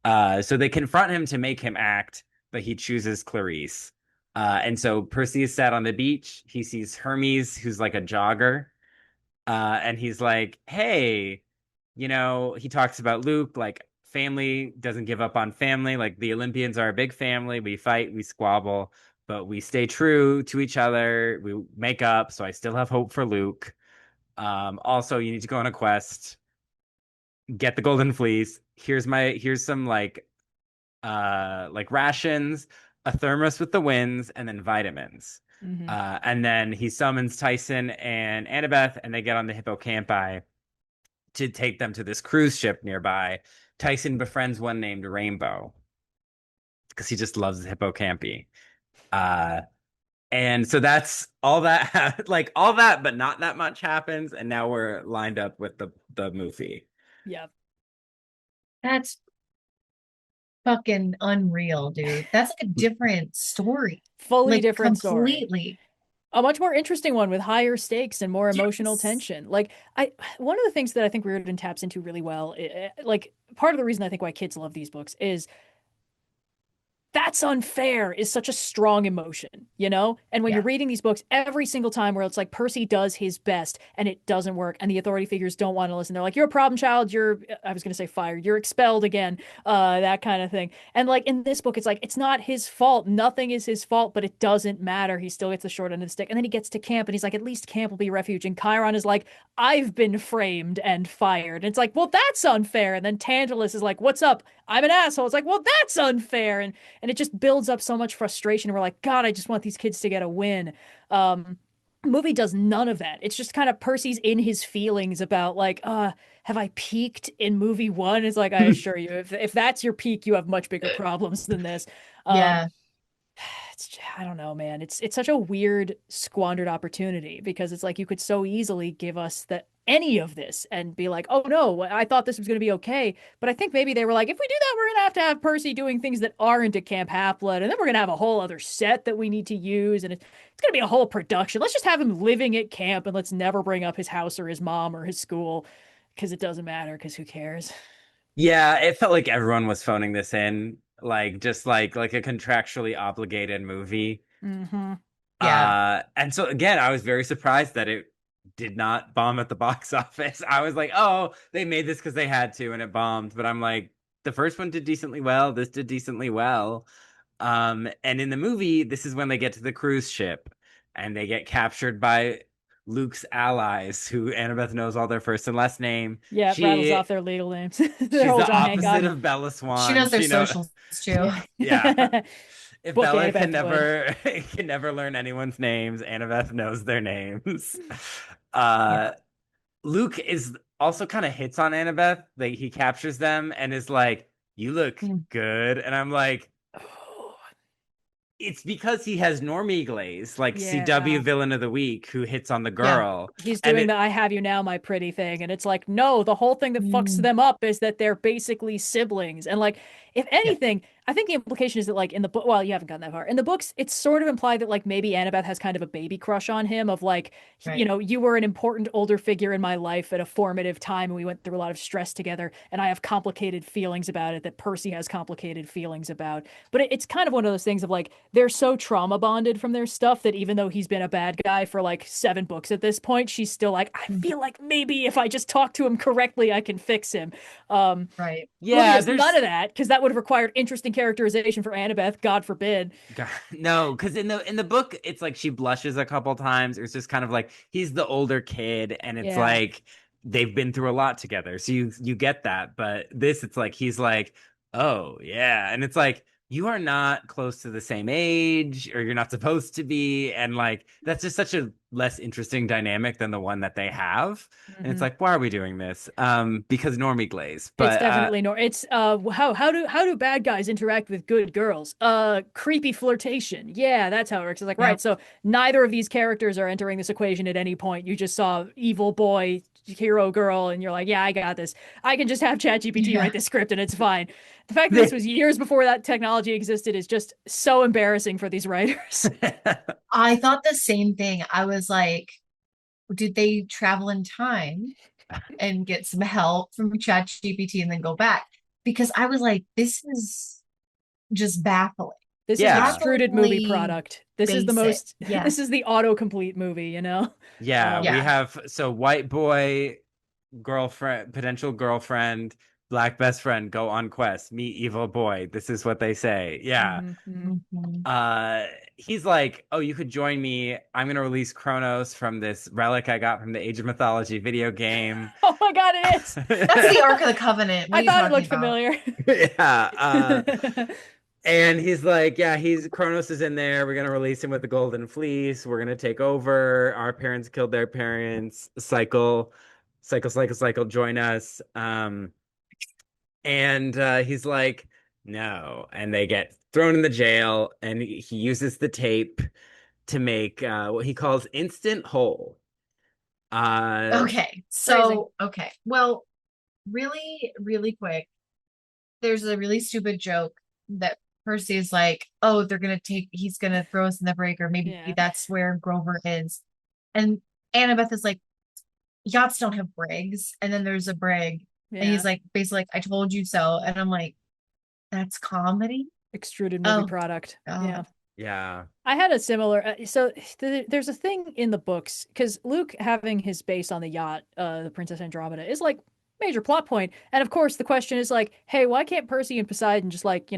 So they confront him to make him act, but he chooses Clarice. And so Percy is sat on the beach. He sees Hermes, who's like a jogger, and he's like, hey, he talks about Luke, like family doesn't give up on family. Like the Olympians are a big family. We fight, we squabble, but we stay true to each other. We make up. So I still have hope for Luke. Also, you need to go on a quest, get the Golden Fleece. Here's some like rations, a thermos with the winds, and then vitamins. Hmm. And then he summons Tyson and Annabeth, and they get on the hippocampi to take them to this cruise ship nearby. Tyson befriends one named Rainbow because he just loves the hippocampi. Uh, and so that's all that, like all that, but not that much happens. And now we're lined up with the movie. Yeah. That's fucking unreal, dude. That's like a different story. Fully Like different story. completely. A much more interesting one with higher stakes and more emotional Yes. tension. Like I one of the things that I think Riordan taps into really well, like part of the reason I think why kids love these books is that's unfair is such a strong emotion, you know? And when you're Yeah. reading these books, every single time where it's like Percy does his best and it doesn't work, and the authority figures don't want to listen, they're like, you're a problem child, I was going to say fired, you're expelled again, that kind of thing. And like in this book, it's like, it's not his fault. Nothing is his fault, but it doesn't matter. He still gets the short end of the stick. And then he gets to camp and he's like, at least camp will be refuge. And Chiron is like, I've been framed and fired. And it's like, well, that's unfair. And then Tantalus is like, what's up? I'm an asshole. It's like, well, that's unfair. And it just builds up so much frustration. We're like, God, I just want these kids to get a win. Um, movie does none of that. It's just kind of Percy's in his feelings about like, have I peaked in movie one? It's like, I assure you, if that's your peak, you have much bigger problems than this. Um, Yeah. I don't know, man. It's such a weird squandered opportunity because it's like you could so easily give us that any of this and be like, oh no, I thought this was going to be okay. But I think maybe they were like, if we do that, we're going to have Percy doing things that aren't at Camp Half Blood, and then we're going to have a whole other set that we need to use, and it's going to be a whole production. Let's just have him living at camp, and let's never bring up his house or his mom or his school because it doesn't matter. Because who cares? Yeah, it felt like everyone was phoning this in, like just like a contractually obligated movie. Mm-hmm. Yeah. And so again, I was very surprised that it did not bomb at the box office. I was like, oh, they made this because they had to and it bombed. But I'm like, the first one did decently well. This did decently well. And in the movie, this is when they get to the cruise ship and they get captured by Luke's allies, who Annabeth knows all their first and last name. Yeah, it rattles She off their legal names. Their she's whole the John Hancock. opposite of Bella She Swan. knows their She know socials too. Yeah. yeah. If Book Bella can Annabeth would. never can never learn anyone's names, Annabeth knows their names. Yeah. Uh Luke is also kind of hits on Annabeth. Like he captures them and is like, "You look Mm. good," and I'm like, it's because he has normie glaze, like CW Yeah. villain of the week who hits on the Yeah. girl. He's And doing it the I have you now, my pretty thing. And it's like, no, the whole thing that fucks Mm. them up is that they're basically siblings. And like, if Yeah. anything, I think the implication is that like in the book, well, you haven't gotten that far. In the books, it's sort of implied that like maybe Annabeth has kind of a baby crush on him of like, you Right. know, you were an important older figure in my life at a formative time and we went through a lot of stress together and I have complicated feelings about it that Percy has complicated feelings about. But it's kind of one of those things of like they're so trauma bonded from their stuff that even though he's been a bad guy for like 7 books at this point, she's still like, I Mm. feel like maybe if I just talk to him correctly, I can fix him. Um, Right. movie yeah, has none there's of that because that would have required interesting characterization for Annabeth, God forbid. God, no, because in the book, it's like she blushes a couple times. It's just kind of like he's the older kid, and it's Yeah. like they've been through a lot together. So you get that. But this, it's like he's like, oh yeah, and it's like you are not close to the same age, or you're not supposed to be, and like that's just such a less interesting dynamic than the one that they have. And it's Mhm. like, why are we doing this? Because normie glaze. It's But definitely no. It's how do bad guys interact with good girls? Creepy flirtation. Yeah, that's how it works. It's like right. Yep. So neither of these characters are entering this equation at any point. You just saw evil boy, hero girl, and you're like, yeah, I got this. I can just have ChatGPT Yeah. write this script and it's fine. The fact that this was years before that technology existed is just so embarrassing for these writers. I thought the same thing. I was like, did they travel in time and get some help from ChatGPT and then go back? Because I was like, this is just baffling. This is an yeah. extruded movie Bafflingly product. This is the basic. most. This is Yes. the autocomplete movie. You know. Yeah, we Um, Yeah. have so white boy, girlfriend, potential girlfriend, black best friend go on quest, meet evil boy. This is what they say. Yeah. mhm, mhm. Mhm. Uh he's like, "Oh, you could join me. I'm going to release Kronos from this relic I got from the Age of Mythology video game." Oh my God, it is. That's the Ark of the Covenant. What I are you thought it talking looked about? familiar. Yeah, and he's like, "Yeah, he's Kronos is in there. We're going to release him with the golden fleece. We're going to take over. Our parents killed their parents. Cycle, join us." And he's like, no. And they get thrown in the jail, and he uses the tape to make what he calls instant whole. Uh, Okay. Phrasing. Okay. Well, really, really quick, there's a really stupid joke that Percy is like, oh, he's gonna throw us in the breaker. Maybe Yeah. that's where Grover is. And Annabeth is like, yachts don't have brigs. And then there's a brig. And Yeah. he's like, basically, like, I told you so. And I'm like, that's comedy? Extruded movie Oh, product. Yeah. God. yeah. I had a similar. There's a thing in the books because Luke having his base on the yacht, the Princess Andromeda, is like major plot point. And of course, the question is like, hey, why can't Percy and Poseidon just like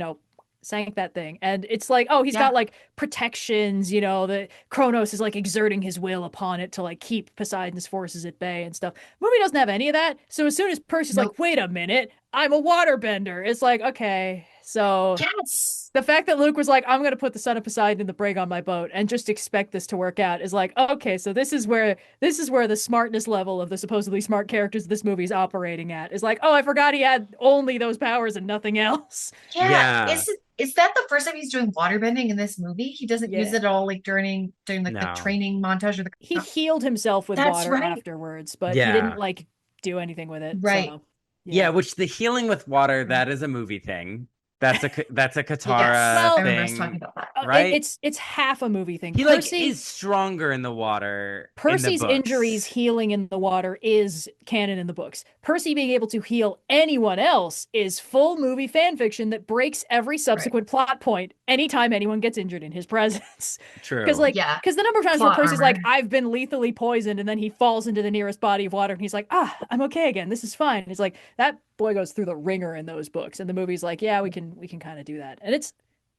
sank that thing? And it's like, oh, he's Yeah. got like protections. The Kronos is like exerting his will upon it to like keep Poseidon's forces at bay and stuff. Movie doesn't have any of that. So as soon as Percy's Nope. like, wait a minute, I'm a waterbender, it's like, okay, so Yes. the fact that Luke was like, I'm going to put the son of Poseidon in the brig on my boat and just expect this to work out is like, okay, so this is where the smartness level of the supposedly smart characters of this movie is operating at. Is like, oh, I forgot he had only those powers and nothing else. Yeah. Yeah. Is that the first time he's doing waterbending in this movie? He doesn't use Yeah. it at all like during like the No. training montage or He the healed himself with That's water right. afterwards, but he didn't Yeah. like do anything with it. Right. So, Yeah, yeah. which the healing with water, Right. that is a movie thing. That's a Yes. Katara I Well, remember us talking thing, about that. right? it's half a movie thing. He like is stronger in the water in the Percy's injuries books. healing in the water is canon in the books. Percy being able to heal anyone else is full movie fan fiction that breaks every Right. subsequent plot point anytime anyone gets injured in his presence. Because True. like Yeah. because the number of times where Plot Percy's like, armor. I've been lethally poisoned, and then he falls into the nearest body of water and he's like, I'm okay again. This is fine. And it's like that boy goes through the ringer in those books. And the movie's like, yeah, we can kind of do that. And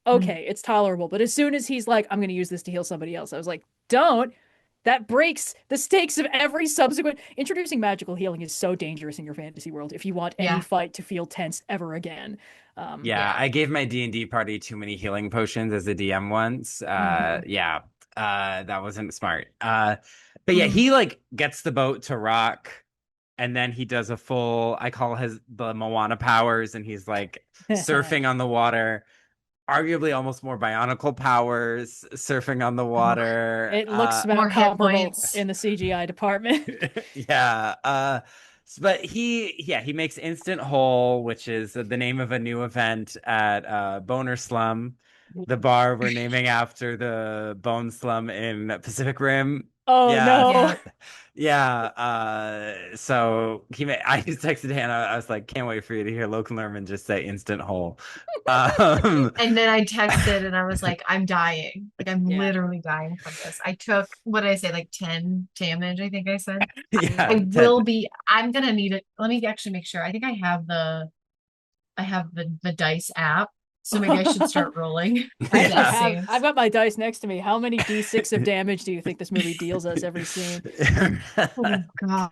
okay, it's tolerable. But as soon as he's like, I'm going to use this to heal somebody else, I was like, don't. That breaks the stakes of every subsequent. Introducing magical healing is so dangerous in your fantasy world if you want any Yeah. fight to feel tense ever again. Yeah, Yeah. I gave my D&D party too many healing potions as a DM once. Hmm. Yeah, that wasn't smart. But yeah, Hmm. he like gets the boat to rock, and then he does a full, I call his the Moana powers, and he's like surfing on the water, arguably almost more bionicle powers, surfing on the water. It looks More about hit comparable points. in the CGI department. Yeah. But he makes Instant Hole, which is the name of a new event at Boner Slum, the bar we're naming after the Bone Slum in Pacific Rim. Oh Yeah. no. Yeah. Yeah. So I just texted Hannah. I was like, can't wait for you to hear Logan Lerman just say Instant Hole. Um, And then I texted and I was like, I'm dying. Like I'm Yeah. literally dying from this. I took, what did I say, like 10 damage, I think I said. yeah, I will Ted. be, I'm gonna need it. Let me actually make sure. I think I have the dice app. So maybe I should start rolling I the actually death Yeah. have I've saves. got my dice next to me. How many D6 of damage do you think this movie deals us every scene? Oh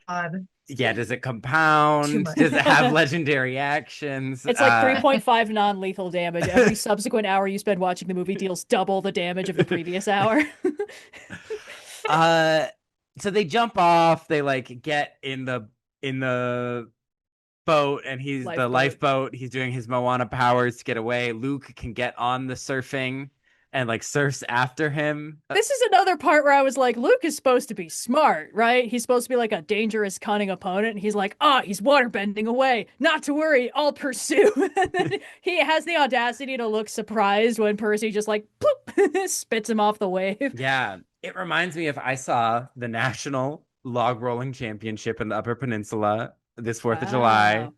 God. Yeah, does it Too compound? much. Does it have legendary actions? It's like 3.5 non-lethal damage. Every subsequent hour you spend watching the movie deals double the damage of the previous hour. uh, so they jump off, they like get in the boat, and he's the Lifeboat. lifeboat. He's doing his Moana powers to get away. Luke can get on the surfing and like surfs after him. This is another part where I was like, Luke is supposed to be smart, right? He's supposed to be like a dangerous, cunning opponent. And he's like, he's waterbending away. Not to worry, I'll pursue. And then he has the audacity to look surprised when Percy just like ploop, spits him off the wave. Yeah, it reminds me if I saw the National Log Rolling Championship in the Upper Peninsula this 4th of July. Wow.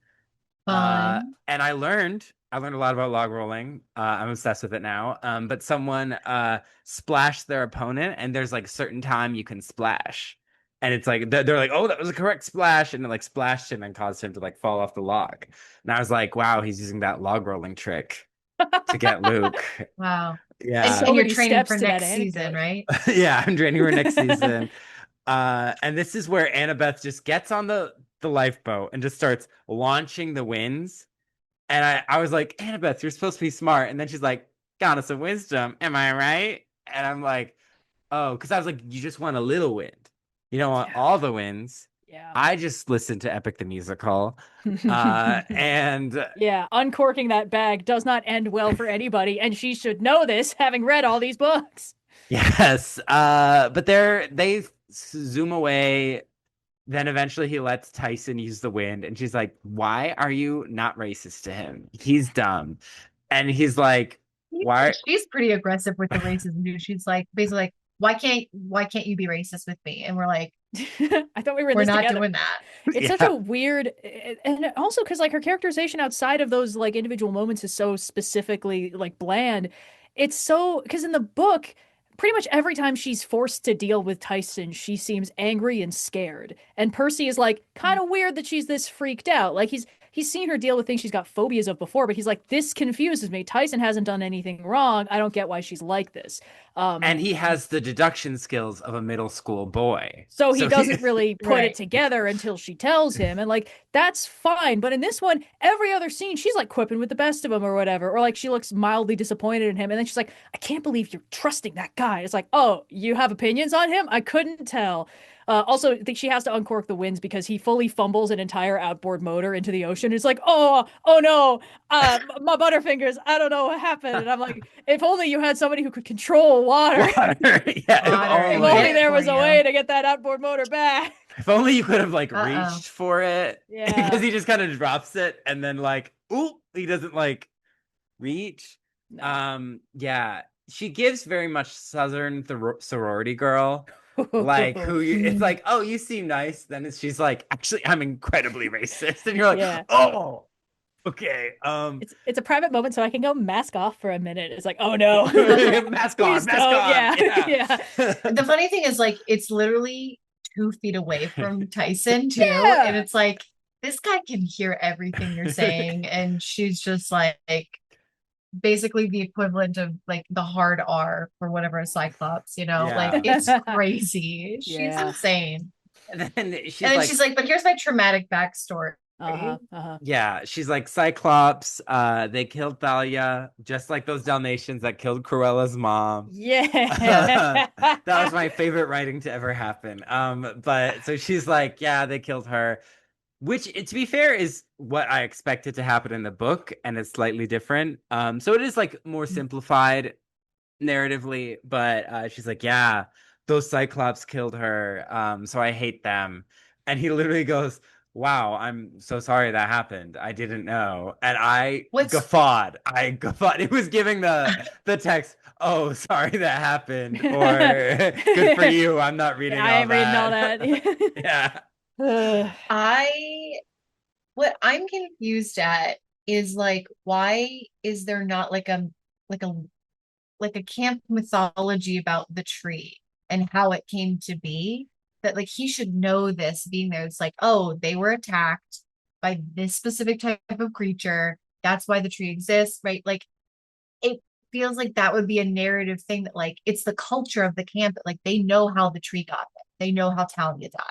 Fun. And I learned a lot about log rolling. I'm obsessed with it now. But someone splashed their opponent, and there's like certain time you can splash. And it's like they're like, oh, that was a correct splash, and it like splashed him and caused him to like fall off the log. And I was like, wow, he's using that log rolling trick to get Luke. Wow. Yeah. And So you're many training steps for to that next season, anecdote. right? Yeah, I'm training for next season. And this is where Annabeth just gets on the lifeboat and just starts launching the winds. And I was like, Annabeth, you're supposed to be smart. And then she's like, goddess of wisdom, am I right? And I'm like, oh, because I was like, you just want a little wind. You don't want Yeah. all the winds. Yeah. I just listened to Epic the Musical. And Yeah, uncorking that bag does not end well for anybody, and she should know this, having read all these books. yes, but they zoom away. Then eventually he lets Tyson use the wind, and she's like, why are you not racist to him? He's dumb. And he's like, why? She's pretty aggressive with the racism, dude. She's like basically like, why can't you be racist with me? And we're like, I thought we were in we're this not together. doing that. It's such Yeah. a weird, and also because like her characterization outside of those like individual moments is so specifically like bland. It's so because in the book, pretty much every time she's forced to deal with Tyson, she seems angry and scared. And Percy is like kind of weird that she's this freaked out. Like he's seen her deal with things she's got phobias of before, but he's like, this confuses me. Tyson hasn't done anything wrong. I don't get why she's like this. And Um, he has the deduction skills of a middle school boy. so he So he, doesn't really put it Right. together until she tells him. And like, that's fine. But in this one, every other scene, she's like quipping with the best of him or whatever. Or like she looks mildly disappointed in him. And then she's like, I can't believe you're trusting that guy. It's like, oh, you have opinions on him? I couldn't tell. Also, I think she has to uncork the winds because he fully fumbles an entire outboard motor into the ocean. It's like, oh no, my butterfingers, I don't know what happened. And I'm like, if only you had somebody who could control water. water. Yeah, Water, If it did only only. it there for was a you. way to get that outboard motor back. If only you could have like Uh-oh. reached for it. Yeah. Because he just kind of drops it and then like, ooh, he doesn't like reach. No. Yeah. She gives very much Southern sorority girl. Like it's Mm. like, oh, you seem nice. Then she's like, actually, I'm incredibly racist. And you're like, Yeah. oh, okay. It's a private moment, so I can go mask off for a minute. It's like, oh no. Mask on, Please mask don't. on. Yeah. Yeah. Yeah. The funny thing is like it's literally 2 feet away from Tyson too. And Yeah. it's like this guy can hear everything you're saying. And she's just like basically the equivalent of like the hard R for whatever a Cyclops, like Yeah. it's crazy. She's Yeah. insane. And then And she's then like, she's like, but here's my traumatic backstory. Uh-huh. Uh-huh. yeah, she's like Cyclops. They killed Thalia, just like those Dalmatians that killed Cruella's mom. Yeah. That was my favorite writing to ever happen. But so she's like, yeah, they killed her, which, to be fair, is what I expected to happen in the book, and it's slightly different. So it is like more simplified narratively, but she's like, yeah, those Cyclops killed her. So I hate them. And he literally goes, wow, I'm so sorry that happened. I didn't know. And I What's guffawed. I guffawed. It was giving the text, oh, sorry that happened, or good for you. I'm not reading I all ain't reading all that. that. Yeah. Ugh. I what I'm confused at is like why is there not like a like a camp mythology about the tree and how it came to be that like he should know this being there. It's like, oh, they were attacked by this specific type of creature. That's why the tree exists, right? Like it feels like that would be a narrative thing that like it's the culture of the camp that like they know how the tree got there. They know how Talia died.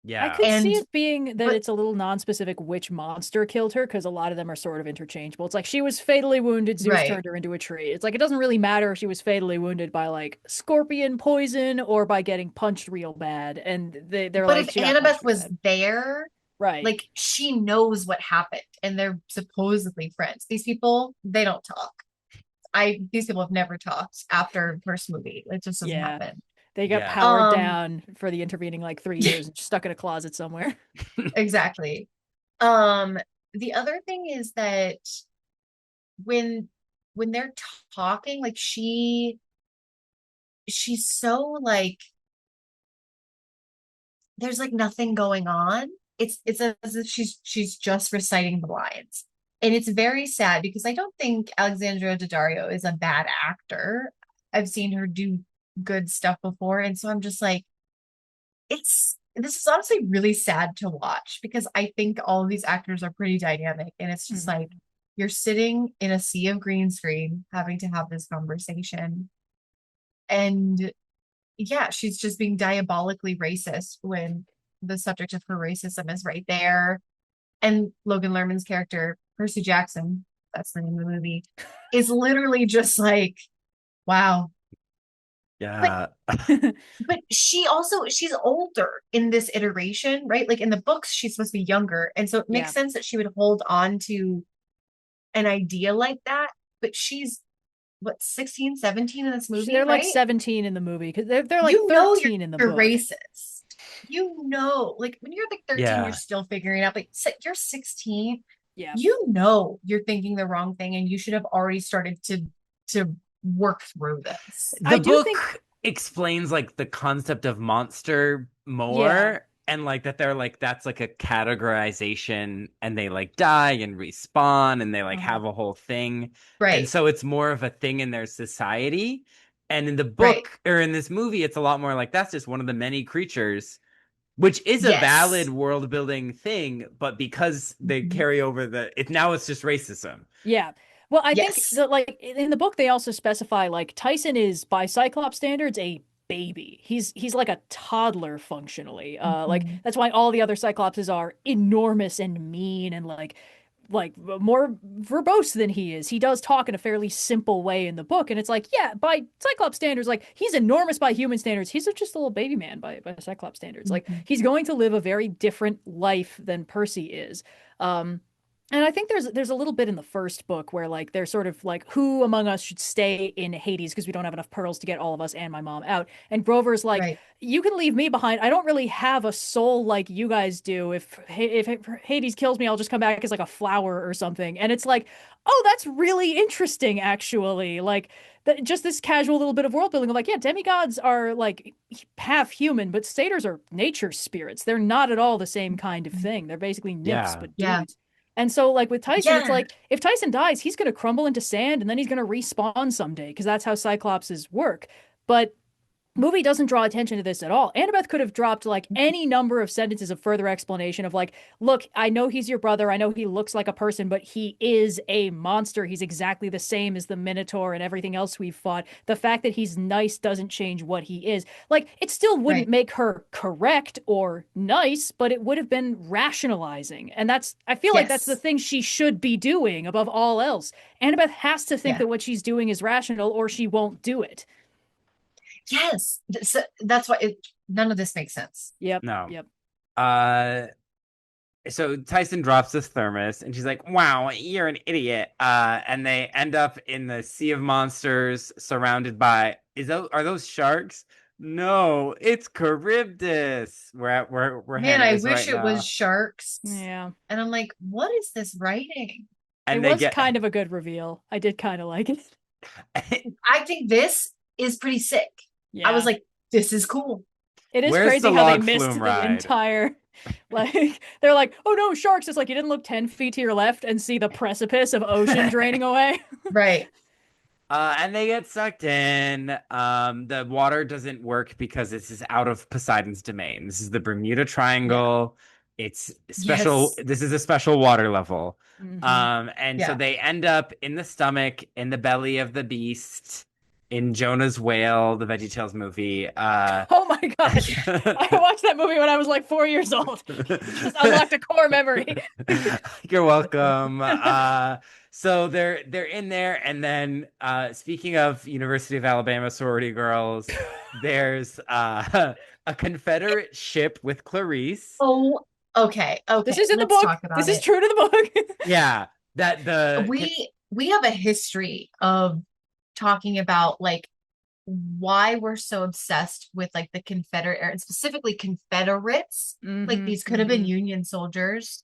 I Yeah. could see And it being that but it's a little non-specific which monster killed her because a lot of them are sort of interchangeable. It's like she was fatally wounded, Zeus right. turned her into a tree. It's like it doesn't really matter if she was fatally wounded by like scorpion poison or by getting punched real bad. And they're But if like, she got punched Annabeth real was bad. there, Right. like she knows what happened and they're supposedly friends. These people, they don't talk. I these people have never talked after the first movie. It just doesn't Yeah. happen. They got Yeah. powered down for the intervening like 3 years and stuck in a closet somewhere. Exactly. Um, the other thing is that when when they're talking, like she's so like there's like nothing going on. It's as if she's just reciting the lines. And it's very sad because I don't think Alexandra Daddario is a bad actor. I've seen her do good stuff before. And so I'm just like, it's this is honestly really sad to watch because I think all of these actors are pretty dynamic. And it's just like Mhm. you're sitting in a sea of green screen having to have this conversation. And yeah, she's just being diabolically racist when the subject of her racism is right there. And Logan Lerman's character, Percy Jackson, that's the name of the movie, is literally just like, wow. But Yeah. but she's older in this iteration, right? Like in the books, she's supposed to be younger. And so it makes Yeah. sense that she would hold on to an idea like that. But she's what, 16, 17 in this movie, They're like right? 17 in the movie because they're like You know you're, 13 in the you're book. racist. You know, like when you're like 13, you're Yeah. still figuring it out. Like you're 16, Yeah. you know you're thinking the wrong thing and you should have already started to work through this. The I do think, book explains like the concept of monster yeah. more, and like that they're like that's like a categorization, and they like die and respawn, and they like Uh-huh. have a whole thing. And Right, so it's more of a thing in their society. And in the right. book or in this movie, it's a lot more like that's just one of the many creatures, which is a valid Yes. world building thing, but because they Mhm. carry over it's just racism. Yeah. Well, I think Yes. that like in the book they also specify like Tyson is by Cyclops standards a baby. He's like a toddler functionally. Like Mhm. that's why all the other Cyclopses are enormous and mean and like more verbose than he is. He does talk in a fairly simple way in the book, and it's like, yeah, by Cyclops standards, like he's enormous by human standards. He's just a little baby man by Cyclops standards. Like Mhm. he's going to live a very different life than Percy is. Um, and I think there's a little bit in the first book where like they're sort of like who among us should stay in Hades because we don't have enough pearls to get all of us and my mom out. And Grover's like, Right. you can leave me behind. I don't really have a soul like you guys do. If Hades kills me, I'll just come back as like a flower or something. And it's like, oh, that's really interesting, actually. Like just this casual little bit of world building of like, yeah, demigods are like half human, but satyrs are nature spirits. They're not at all the same kind of thing. They're basically nymphs, Yeah. but Yeah. dudes. And so, like with Tyson, it's Yeah. like if Tyson dies, he's going to crumble into sand and then he's going to respawn someday because that's how Cyclopses work. But movie doesn't draw attention to this at all. Annabeth could have dropped like any number of sentences of further explanation of like, look, I know he's your brother. I know he looks like a person, but he is a monster. He's exactly the same as the Minotaur and everything else we've fought. The fact that he's nice doesn't change what he is. Like, it still wouldn't Right. make her correct or nice, but it would have been rationalizing. And I feel like that's the Yes. thing she should be doing above all else. Annabeth has to think Yeah. that what she's doing is rational or she won't do it. Yes. So that's why none of this makes sense. Yep. No. Yep. Uh, so Tyson drops this thermos and she's like, "Wow, you're an idiot." And they end up in the sea of monsters surrounded by are those sharks? No, it's Charybdis. We're at where Man, Hannah I is wish right it was now. sharks. Yeah. And I'm like, what is this writing? It And they was get kind of a good reveal. I did kind of like it. I think this is pretty sick. I was Yeah. like, this is cool. It is Where's the crazy how they log missed flume the ride? entire like they're like, "Oh no, sharks." It's like you didn't look 10 feet to your left and see the precipice of ocean draining away. Right. And they get sucked in. The water doesn't work because this is out of Poseidon's domain. This is the Bermuda Yeah. Triangle. It's special. Yes. This is a special water level. Hmm. And so Yeah. they end up in the stomach, in the belly of the beast, in Jonah's whale, the VeggieTales movie. Oh my gosh. I watched that movie when I was like 4 years old. Just unlocked a core memory. You're welcome. So they're in there, and then speaking of University of Alabama sorority girls, there's a Confederate ship with Clarice. Oh, okay. This Okay. is in the Let's book. talk This about is it. true to the book. Yeah, that the We have a history of talking about like why we're so obsessed with like the Confederate era, and specifically Confederates. Like Hmm. these could have been Hmm. Union soldiers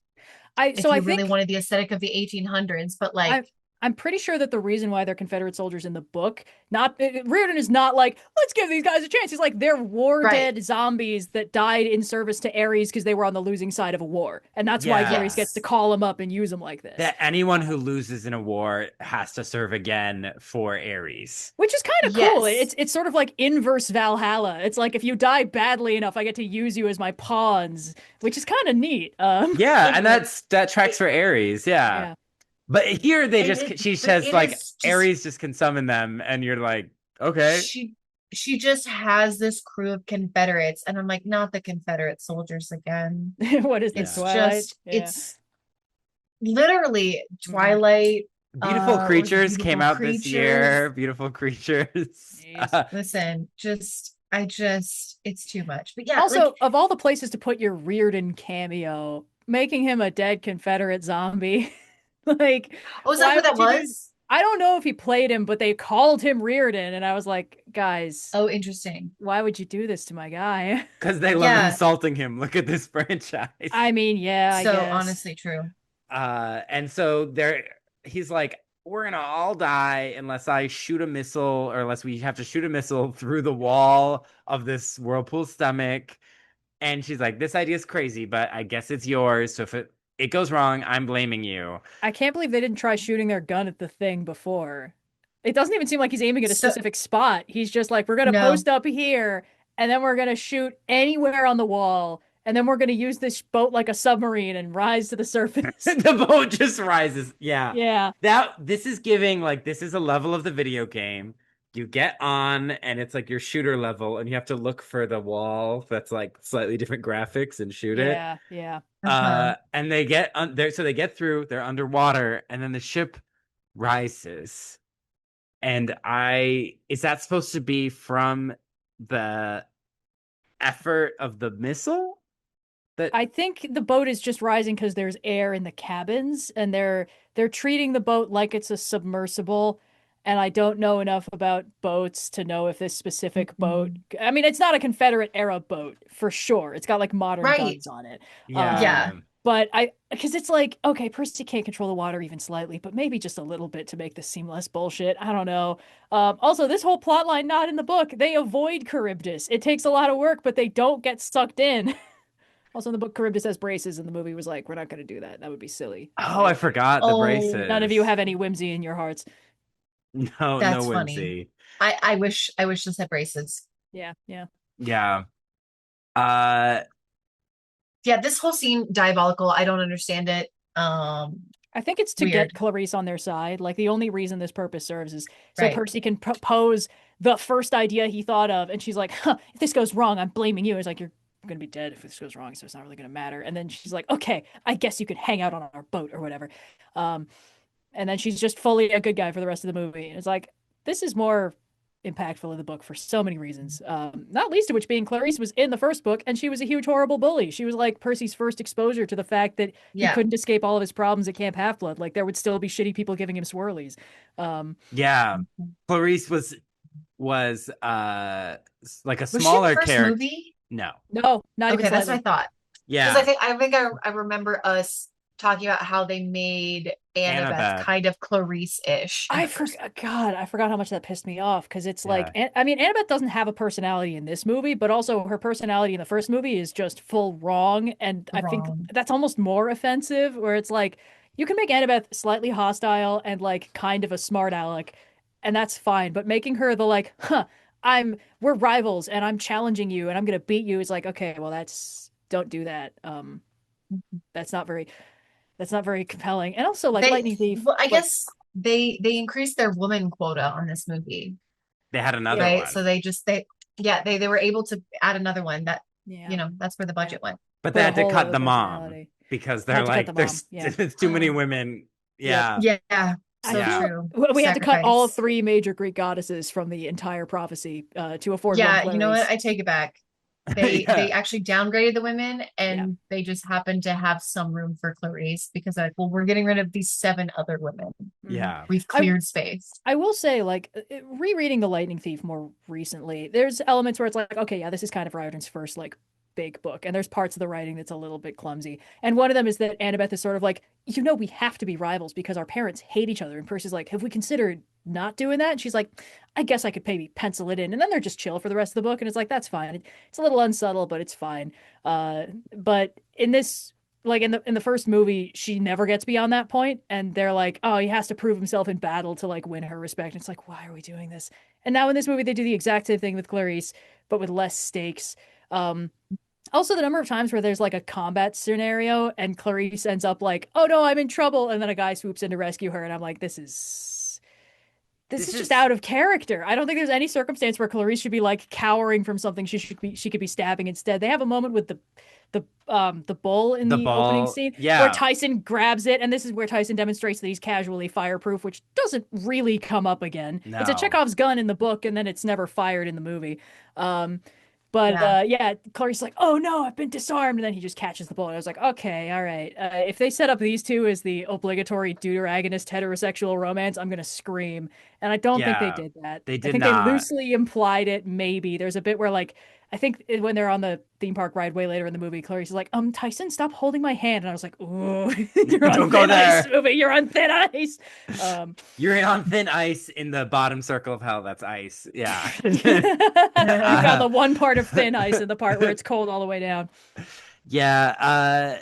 So if I you really think wanted the aesthetic of the 1800s, but like I I'm pretty sure that the reason why they're Confederate soldiers in the book, not Riordan is not like, let's give these guys a chance. He's like, they're war right. dead zombies that died in service to Ares because they were on the losing side of a war. And that's why Ares yeah gets to Yes. call them up and use them like this. that anyone who loses in a war has to serve again for Ares. Which is kind of cool. Yes. It's sort of like inverse Valhalla. It's like if you die badly enough, I get to use you as my pawns, which is kind of neat. Yeah, and that tracks for Ares. Yeah. Yeah. But here they And just she but says it like is just Ares just can summon them, and you're like, okay, she she just has this crew of Confederates, and I'm like, not the Confederate soldiers again. What is this, yeah, It's Twilight? just Yeah. it's literally Hmm. Twilight. beautiful What was it? creatures came Beautiful out this creatures. year. Beautiful creatures. Jeez. Listen, it's too much. But yeah, like Also, of all the places to put your Riordan cameo, making him a dead Confederate zombie, like, oh, is that why who that would you do? was? I don't know if he played him, but they called him Riordan, and I was like, guys, Oh, interesting. why would you do this to my guy? Because they love Yeah. insulting him. Look at this franchise. I mean, yeah, I So guess. honestly true. And so he's like, we're gonna all die unless I shoot a missile, or unless we have to shoot a missile through the wall of this whirlpool stomach. And she's like, this idea is crazy, but I guess it's yours. So if it goes wrong, I'm blaming you. I can't believe they didn't try shooting their gun at the thing before. It doesn't even seem like he's aiming at a So specific spot. He's just like, we're gonna no. post up here, and then we're gonna shoot anywhere on the wall, and then we're gonna use this boat like a submarine and rise to the surface. The boat just rises. Yeah. Yeah. This is giving like this is a level of the video game. You get on and it's like your shooter level and you have to look for the wall that's like slightly different graphics and shoot it. Yeah, yeah. And they get there, so they get through, they're underwater, and then the ship rises. And is that supposed to be from the effort of the missile? I think the boat is just rising because there's air in the cabins, and they're treating the boat like it's a submersible. And I don't know enough about boats to know if this specific boat. Mhm. I mean, it's not a Confederate era boat for sure. It's got like modern Right. guns on it. Yeah. Yeah. But because it's like, okay, Percy can't control the water even slightly, but maybe just a little bit to make this seem less bullshit. I don't know. Also, this whole plot line not in the book. They avoid Charybdis. It takes a lot of work, but they don't get sucked in. Also, in the book, Charybdis has braces, and the movie was like, we're not going to do that. That would be silly. Oh, I forgot the Oh, braces. None of you have any whimsy in your hearts. No That's funny. whimsy. I wish this had braces. Yeah, yeah. Yeah. Uh, Yeah, this whole scene diabolical. I don't understand it. I think it's to get Weird. Clarice on their side. Like the only reason this purpose serves is so Right. Percy can propose the first idea he thought of, and she's like, "Huh, if this goes wrong, I'm blaming you." It's like you're gonna be dead if this goes wrong, so it's not really gonna matter. And then she's like, "Okay, I guess you could hang out on our boat or whatever." Um, and then she's just fully a good guy for the rest of the movie. And it's like this is more impactful in the book for so many reasons. Not least of which being Clarice was in the first book and she was a huge horrible bully. She was like Percy's first exposure to the fact that he Yeah. couldn't escape all of his problems at Camp Half Blood. Like there would still be shitty people giving him swirlies. Um, yeah. Clarice was like a Was she in the smaller first character. movie? No. no, not even Okay, that's what I slightly. thought. Because Yeah. I remember us talking about how they made Annabeth Annabeth. kind of Clarice-ish in I the first forgot, God, I forgot how much that pissed me off because it's like, Yeah. I mean, Annabeth doesn't have a personality in this movie, but also her personality in the first movie is just full wrong. And I movie. think Wrong. that's almost more offensive, where it's like, you can make Annabeth slightly hostile and like kind of a smart aleck, and that's fine. But making her the like, we're rivals and I'm challenging you and I'm gonna beat you is like, okay, well, don't do that. That's not very, that's not very compelling. And also, like, They Lightning Thief, well, I like, guess they increased their woman quota on this movie, They had another yeah. right? one. So they were able to add another one that, Yeah. that's where the Yeah. budget went. But they For a had to whole cut other the mom personality. because they're Had to cut the like, mom. Yeah. there's too many women. Yep. Yeah. Yeah, I so Yeah. feel true. we had to cut all Sacrifice. three major Greek goddesses from the entire prophecy to afford one Yeah, you know what? Clarice. I take it back. They Yeah. actually downgraded the women Yeah. and they just happened to have some room for Clarice because like, well, we're getting rid of these seven other women. Hmm. Yeah. We've I cleared space. I will say, like, rereading The Lightning Thief more recently, there's elements where it's like, okay, yeah, this is kind of Riordan's first, like, big book. And there's parts of the writing that's a little bit clumsy. And one of them is that Annabeth is sort of like, we have to be rivals because our parents hate each other. And Percy's like, have we considered not doing that? And she's like, I guess I could maybe pencil it in. And then they're just chill for the rest of the book. And it's like, that's fine. It's a little unsubtle, but it's fine. But in this like in the first movie, she never gets beyond that point, and they're like, oh, he has to prove himself in battle to like win her respect. And it's like, why are we doing this? And now in this movie, they do the exact same thing with Clarice, but with less stakes. Um, Also, the number of times where there's like a combat scenario and Clarice ends up like, oh no, I'm in trouble, and then a guy swoops in to rescue her, and I'm like, this This is just is out of character. I don't think there's any circumstance where Clarice should be like cowering from something she could be stabbing instead. They have a moment with the bull in the the opening ball. scene where Yeah. Tyson grabs it, and this is where Tyson demonstrates that he's casually fireproof, which doesn't really come up again. It's a No. Chekhov's gun in the book, and then it's never fired in the movie. Um, but Yeah. yeah, Clarice's like, "Oh no, I've been disarmed," and then he just catches the bullet. I was like, "Okay, all right." If they set up these two as the obligatory deuteragonist heterosexual romance, I'm gonna scream. And I don't think they Yeah. did that. They I did think they not. loosely implied it. Maybe there's a bit where like I think when they're on the theme park ride way later in the movie, Clarice is like, Tyson, stop holding my hand," and I was like, "Ooh, you're on Don't go thin ice, there. movie. You're on thin ice." Um, You're on thin ice in the bottom circle of hell. That's ice. Yeah. you found uh, the one part of thin ice and the part where it's cold all the way down. yeah.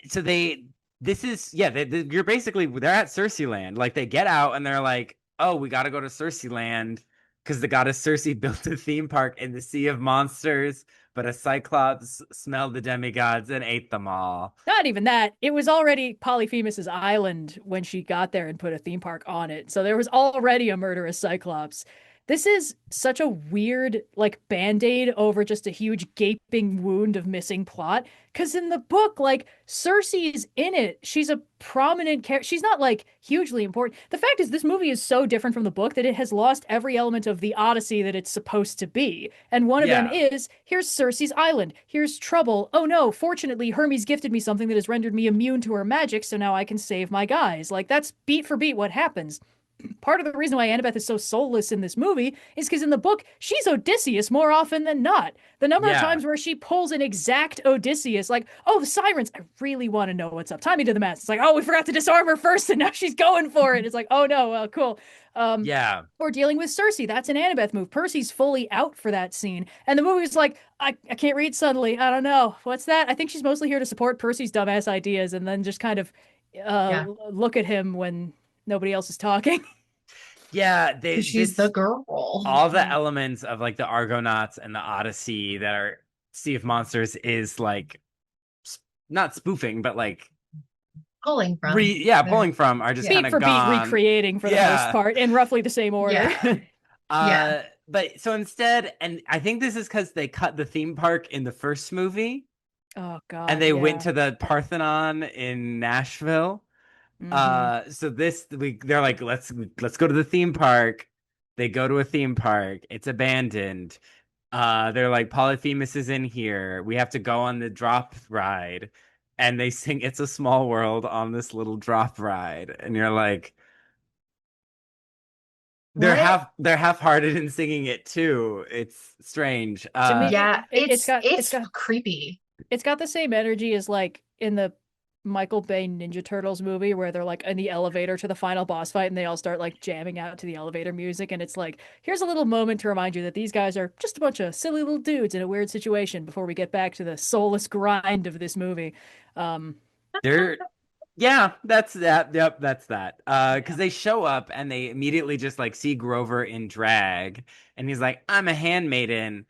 So this is, yeah, you're basically, they're at Cersei land. Like they get out and they're like, oh, we got to go to Cersei land because the goddess Cersei built a theme park in the Sea of Monsters, but a Cyclops smelled the demigods and ate them all. Not even that. It was already Polyphemus's island when she got there and put a theme park on it. So there was already a murderous Cyclops. This is such a weird, like, band-aid over just a huge gaping wound of missing plot. Because in the book, like, Cersei's in it. She's a prominent character. She's not, like, hugely important. The fact is, this movie is so different from the book that it has lost every element of the Odyssey that it's supposed to be. And one of them Yeah. is, here's Cersei's island. Here's trouble. Oh no, fortunately, Hermes gifted me something that has rendered me immune to her magic, so now I can save my guys. Like, that's beat for beat what happens. Part of the reason why Annabeth is so soulless in this movie is because in the book, she's Odysseus more often than not. The number of Yeah. times where she pulls an exact Odysseus, like, oh, the sirens, I really want to know what's up. Tie me to the mast. It's like, oh, we forgot to disarm her first, and now she's going for it. It's like, oh no, well, cool. Yeah. Or dealing with Cersei. That's an Annabeth move. Percy's fully out for that scene. And the movie's like, I can't read suddenly. I don't know. What's that? I think she's mostly here to support Percy's dumbass ideas and then just kind of Yeah. look at him when nobody else is talking. Yeah, they because she's the this girl. all the Mhm. elements of like the Argonauts and the Odyssey that are Sea of Monsters is like not spoofing, but like Pulling from there. pulling from are just Yeah. kind Beat of for beat gone. recreating for the most Yeah. part in roughly the same order. Yeah. Yeah. But so instead, and I think this is because they cut the theme park in the first movie Oh and God, they went yeah. to the Parthenon in Nashville. Hmm. So they're like, let's go to the theme park. They go to a theme park. It's abandoned. They're like, Polyphemus is in here. We have to go on the drop ride. And they sing It's a Small World on this little drop ride. And you're like, What? they're half-hearted in singing it too. It's strange. To me, Yeah, it's got it's it's got creepy. it's got the same energy as like in the Michael Bay Ninja Turtles movie where they're like in the elevator to the final boss fight and they all start like jamming out to the elevator music and it's like here's a little moment to remind you that these guys are just a bunch of silly little dudes in a weird situation before we get back to the soulless grind of this movie. Um, They're Yeah, that's that. Yep, that's that. Because yeah. they show up and they immediately just like see Grover in drag, and he's like, "I'm a handmaiden,"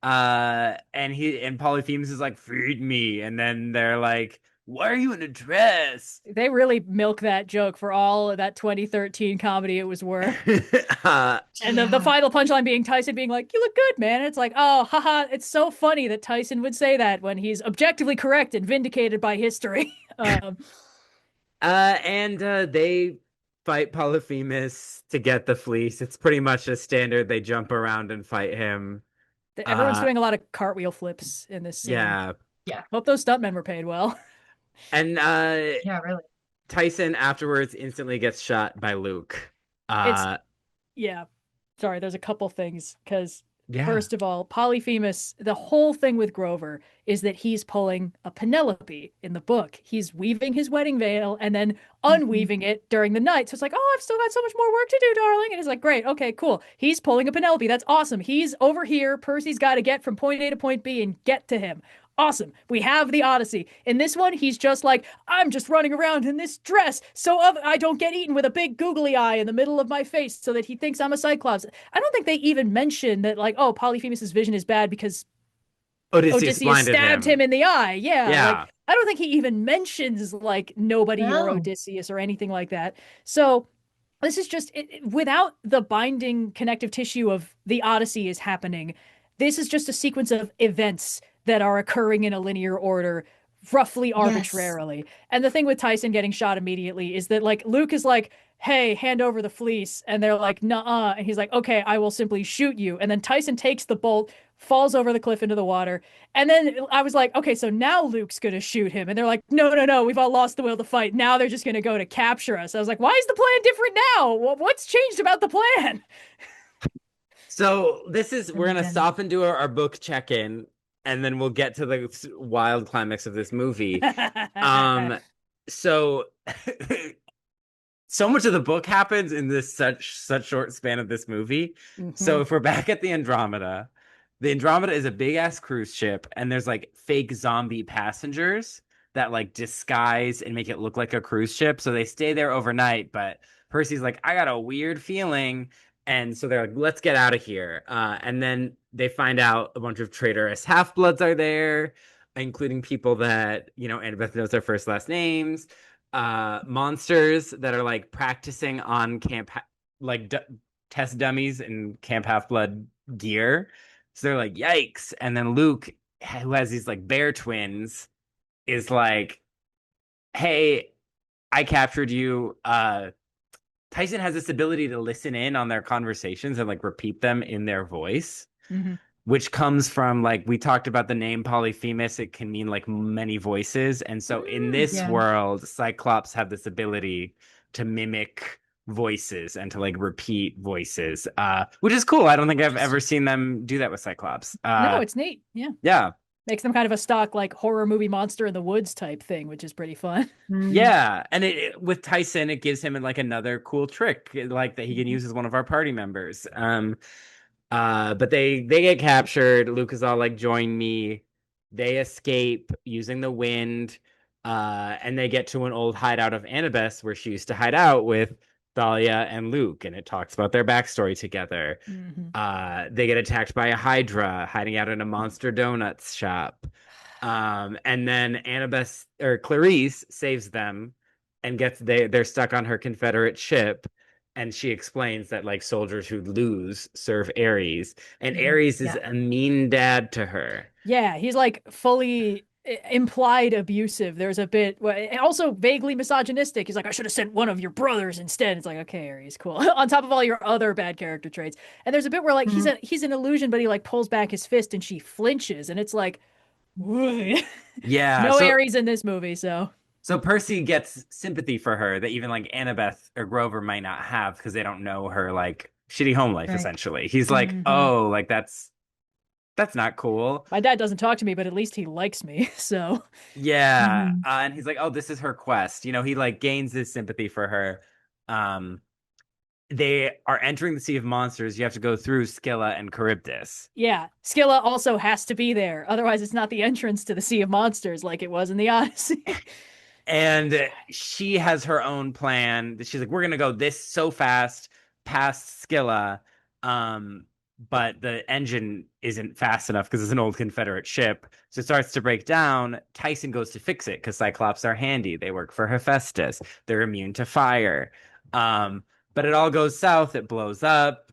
and Polyphemus is like, "Feed me," and then they're like, "Why are you in a dress?" They really milk that joke for all of that 2013 comedy it was worth. uh, And the Yeah. final punchline being Tyson being like, "You look good, man." And it's like, oh, haha, it's so funny that Tyson would say that when he's objectively correct and vindicated by history. and they fight Polyphemus to get the fleece. It's pretty much a standard. They jump around and fight him. Everyone's Uh, doing a lot of cartwheel flips in this scene. yeah, Yeah. Hope those stuntmen were paid well. and Yeah, really. Tyson afterwards instantly gets shot by Luke. It's Uh, yeah. Sorry, there's a couple things because yeah. first of all, Polyphemus, the whole thing with Grover is that he's pulling a Penelope in the book. He's weaving his wedding veil and then Mhm. unweaving it during the night. So it's like, oh, I've still got so much more work to do, darling. And it's like, great, okay, cool. He's pulling a Penelope. That's awesome. He's over here. Percy's got to get from point A to point B and get to him. Awesome. We have the Odyssey. In this one, he's just like, I'm just running around in this dress so I don't get eaten with a big googly eye in the middle of my face so that he thinks I'm a Cyclops. I don't think they even mention that, like, oh, Polyphemus's vision is bad because Odysseus Odysseus blinded stabbed him him. in the eye. Yeah, like, Yeah. I don't think he even mentions, like, nobody or No. Odysseus or anything like that. So this is just without the binding connective tissue of the Odyssey is happening. This is just a sequence of events that are occurring in a linear order, roughly Yes. arbitrarily. And the thing with Tyson getting shot immediately is that like Luke is like, "Hey, hand over the fleece," and they're like, "Nuh-uh," and he's like, "Okay, I will simply shoot you." And then Tyson takes the bolt, falls over the cliff into the water, and then I was like, okay, so now Luke's gonna shoot him. And they're like, no, no, no, we've all lost the will to fight. Now they're just gonna go to capture us. I was like, why is the plan different now? What's changed about the plan? So we're And gonna then stop and do our book check-in, and then we'll get to the wild climax of this movie. Um, so so much of the book happens in this such short span of this movie. So Mhm. if we're back at the Andromeda is a big ass cruise ship, and there's like fake zombie passengers that like disguise and make it look like a cruise ship. So they stay there overnight, but Percy's like, I got a weird feeling. And so they're like, let's get out of here. And then they find out a bunch of traitorous half-bloods are there, including people that, Annabeth knows their first last names, monsters that are like practicing on like test dummies in Camp Half Blood gear. So they're like, yikes. And then Luke, who has these like bear twins, is like, hey, I captured you. Tyson has this ability to listen in on their conversations and like repeat them in their voice, Mhm. which comes from like we talked about the name Polyphemus. It can mean like many voices. And so in this yeah. world, Cyclops have this ability to mimic voices and to like repeat voices, which is cool. I don't think I've ever Interesting. seen them do that with Cyclops. No, it's neat. Yeah. Yeah. Makes them kind of a stock like horror movie monster in the woods type thing, which is pretty fun. Mm. Yeah, and with Tyson, it gives him like another cool trick, like that he can use as one of our party members. But they get captured. Luke is all like, "Join me." They escape using the wind, and they get to an old hideout of Annabeth where she used to hide out with Thalia and Luke, and it talks about their backstory together. Hmm. They get attacked by a Hydra hiding out in a Monster Donuts shop. And then Annabeth or Clarice saves them and they're stuck on her Confederate ship. And she explains that like soldiers who lose serve Ares, and Mhm. Ares is Yeah. a mean dad to her. Yeah, he's like fully implied abusive. There's a bit, and also vaguely misogynistic. He's like, I should have sent one of your brothers instead. It's like, okay, Aries, cool. On top of all your other bad character traits. And there's a bit where like Mhm. he's an illusion, but he like pulls back his fist and she flinches, and it's like, Yeah, no so Aries in this movie. So, Percy gets sympathy for her that even like Annabeth or Grover might not have because they don't know her like shitty home life Right. essentially. He's like, hmm, "Oh, like that's not cool." my dad doesn't talk to me, but at least he likes me. So, Yeah, Mhm. and he's like, "Oh, this is her quest." He like gains this sympathy for her. Um, they are entering the Sea of Monsters. You have to go through Scylla and Charybdis. yeah, Scylla also has to be there. Otherwise, it's not the entrance to the Sea of Monsters like it was in the Odyssey. And she has her own plan. She's like, we're gonna go this so fast past Scylla, um, but the engine isn't fast enough because it's an old Confederate ship. So it starts to break down. Tyson goes to fix it because Cyclops are handy. They work for Hephaestus. They're immune to fire. But it all goes south. It blows up.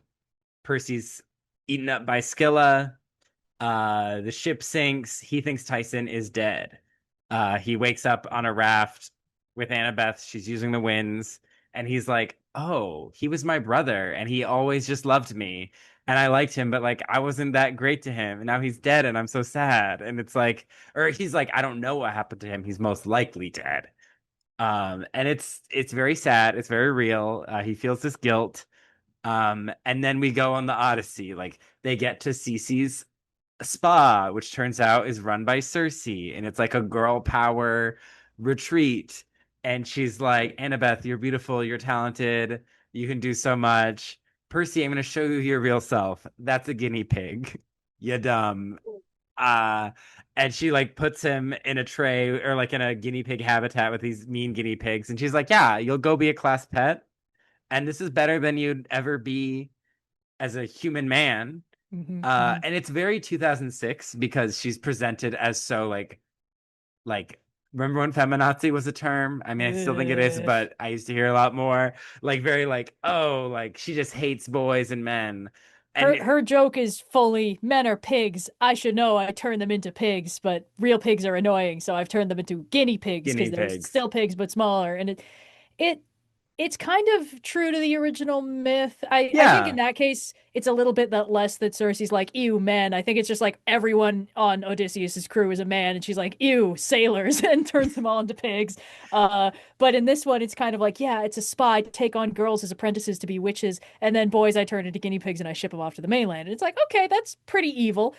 Percy's eaten up by Scylla. The ship sinks. He thinks Tyson is dead. He wakes up on a raft with Annabeth. She's using the winds, and he's like, "Oh, he was my brother, and he always just loved me, and I liked him, but like I wasn't that great to him, and now he's dead, and I'm so sad." And it's like, or he's like, "I don't know what happened to him. He's most likely dead." And it's very sad. It's very real. He feels this guilt. And then we go on the Odyssey. Like they get to Cece's spa, which turns out is run by Cersei, and it's like a girl power retreat. And she's like, Annabeth, you're beautiful, you're talented, you can do so much. Percy, I'm gonna show you your real self. That's a guinea pig. You dumb. Uh and she like puts him in a tray or like in a guinea pig habitat with these mean guinea pigs. And she's like, yeah, you'll go be a class pet. And this is better than you'd ever be as a human man. Hmm. And it's very 2006 because she's presented as so like remember when feminazi was a term? I mean, I still think it is, Ugh. but I used to hear a lot more like very like, oh, like she just hates boys and men. And Her joke is fully men are pigs. I should know I turn them into pigs, but real pigs are annoying, so I've turned them into guinea pigs because guinea they're pigs. still pigs but smaller. And it it's kind of true to the original myth. I think in Yeah. that case it's a little bit that less that Cersei's like, ew, men. I think it's just like everyone on Odysseus's crew is a man, and she's like, ew, sailors, and turns them all into pigs. But in this one, it's kind of like, yeah, it's a spy to take on girls as apprentices to be witches, and then boys I turn into guinea pigs and I ship them off to the mainland. And it's like, okay, that's pretty evil.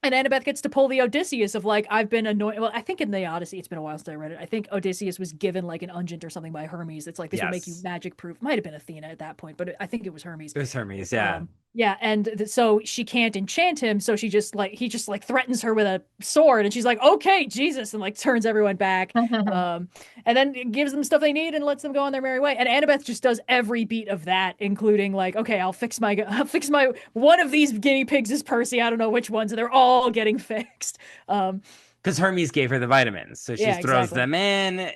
And Annabeth gets to pull the Odysseus of like, I've been annoyed. Well, I think in the Odyssey, it's been a while since I read it. I think Odysseus was given like an unguent or something by Hermes. It's like, this will make you Yes. magic proof. Might have been Athena at that point, but I think it was Hermes. It was Hermes, yeah. Yeah, and so she can't enchant him, so he just like threatens her with a sword, and she's like, "Okay, Jesus," and like turns everyone back, um, and then gives them stuff they need and lets them go on their merry way. And Annabeth just does every beat of that, including like, "Okay, I'll fix my one of these guinea pigs is Percy. I don't know which ones, and they're all getting fixed." Um, Because Hermes gave her the vitamins. So she yeah, throws exactly. them in.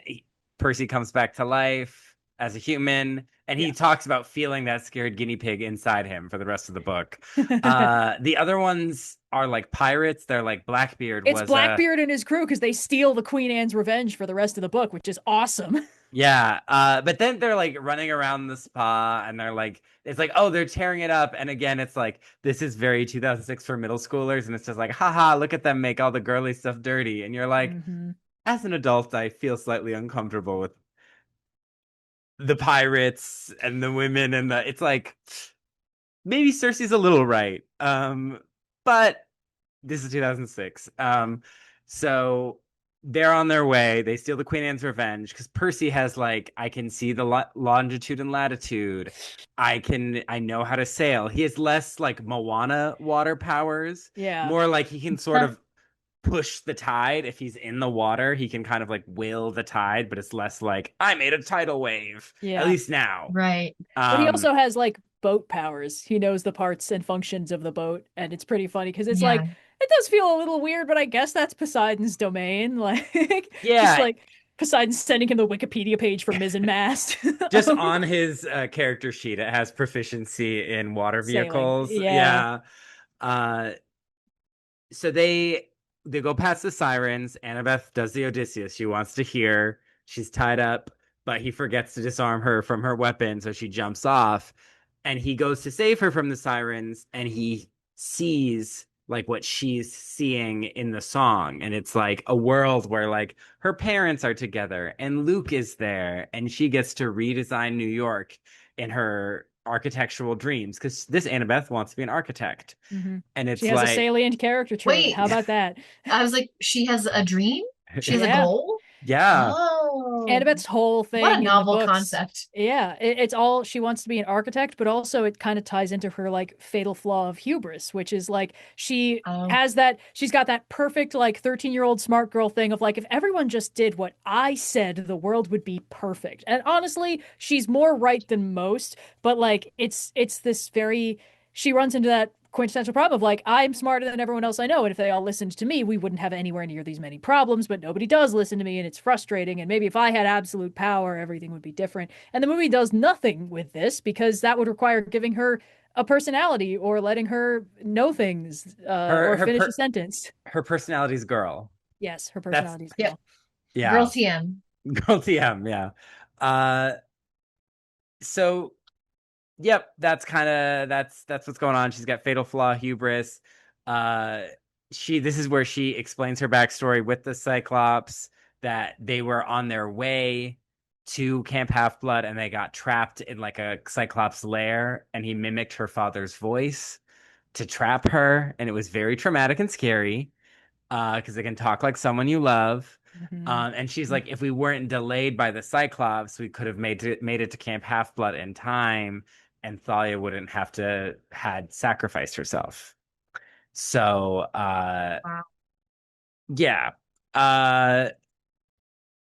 Percy comes back to life as a human. And he Yeah. talks about feeling that scared guinea pig inside him for the rest of the book. The other ones are like pirates. They're like Blackbeard It's was a Blackbeard and his crew because they steal the Queen Anne's revenge for the rest of the book, which is awesome. yeah. But then they're like running around the spa and they're like, it's like, oh, they're tearing it up. And again, it's like, this is very 2006 for middle schoolers. And it's just like, haha, look at them make all the girly stuff dirty. And you're like, Hmm. as an adult, I feel slightly uncomfortable with the pirates and the women and the it's like maybe Cersei's a little right. But this is 2006. So they're on their way. They steal the Queen Anne's revenge because Percy has like I can see the longitude and latitude. I know how to sail. He has less like Moana water powers, Yeah. more like he can sort of push the tide. If he's in the water, he can kind of like will the tide, but it's less like I made a tidal wave, at Yeah. least now. Right. But he Um, also has like boat powers. He knows the parts and functions of the boat, and it's pretty funny because it's like Yeah. it does feel a little weird, but I guess that's Poseidon's domain. Like just yeah, like Poseidon sending him the Wikipedia page for mizzen mast. just um, on his character sheet, it has proficiency in water Sailing. vehicles. Yeah. Yeah. Uh, so they go past the sirens. Annabeth does the Odysseus. She wants to hear. She's tied up, but he forgets to disarm her from her weapon, so she jumps off. And he goes to save her from the sirens, and he sees like what she's seeing in the song. And it's like a world where like her parents are together and Luke is there, and she gets to redesign New York in her architectural dreams because this Annabeth wants to be an architect. hmm And She it's has a like, salient character trait. How Wait, about that? I was like, she has a dream? She has a Yeah. goal? yeah, Oh, Annabeth's whole what a thing in the novel books, concept. yeah, it's all she wants to be an architect, but also it kind of ties into her like fatal flaw of hubris, which is like Oh, she's got that perfect like 13-year-old smart girl thing of like if everyone just did what I said, the world would be perfect. And honestly, she's more right than most, but like it's this very she runs into that quintessential problem of like I'm smarter than everyone else I know, and if they all listened to me we wouldn't have anywhere near these many problems, but nobody does listen to me and it's frustrating, and maybe if I had absolute power everything would be different. And the movie does nothing with this because that would require giving her a personality or letting her know things her or her finish a per sentence. her personality's girl. Yes, her That's personality is yep. girl. Girl yeah, TM. girl TM. Yeah. Uh, so yep, that's what's going on. She's got fatal flaw, hubris. Uh, she this is where she explains her backstory with the Cyclops that they were on their way to Camp Half Blood and they got trapped in like a Cyclops lair, and he mimicked her father's voice to trap her, and it was very traumatic and scary because they can talk like someone you love. Mm-hmm. And she's like, if we weren't delayed by the Cyclops, we could have made it to Camp Half Blood in time, and Thalia wouldn't have to had sacrificed herself. So Wow. yeah. Uh,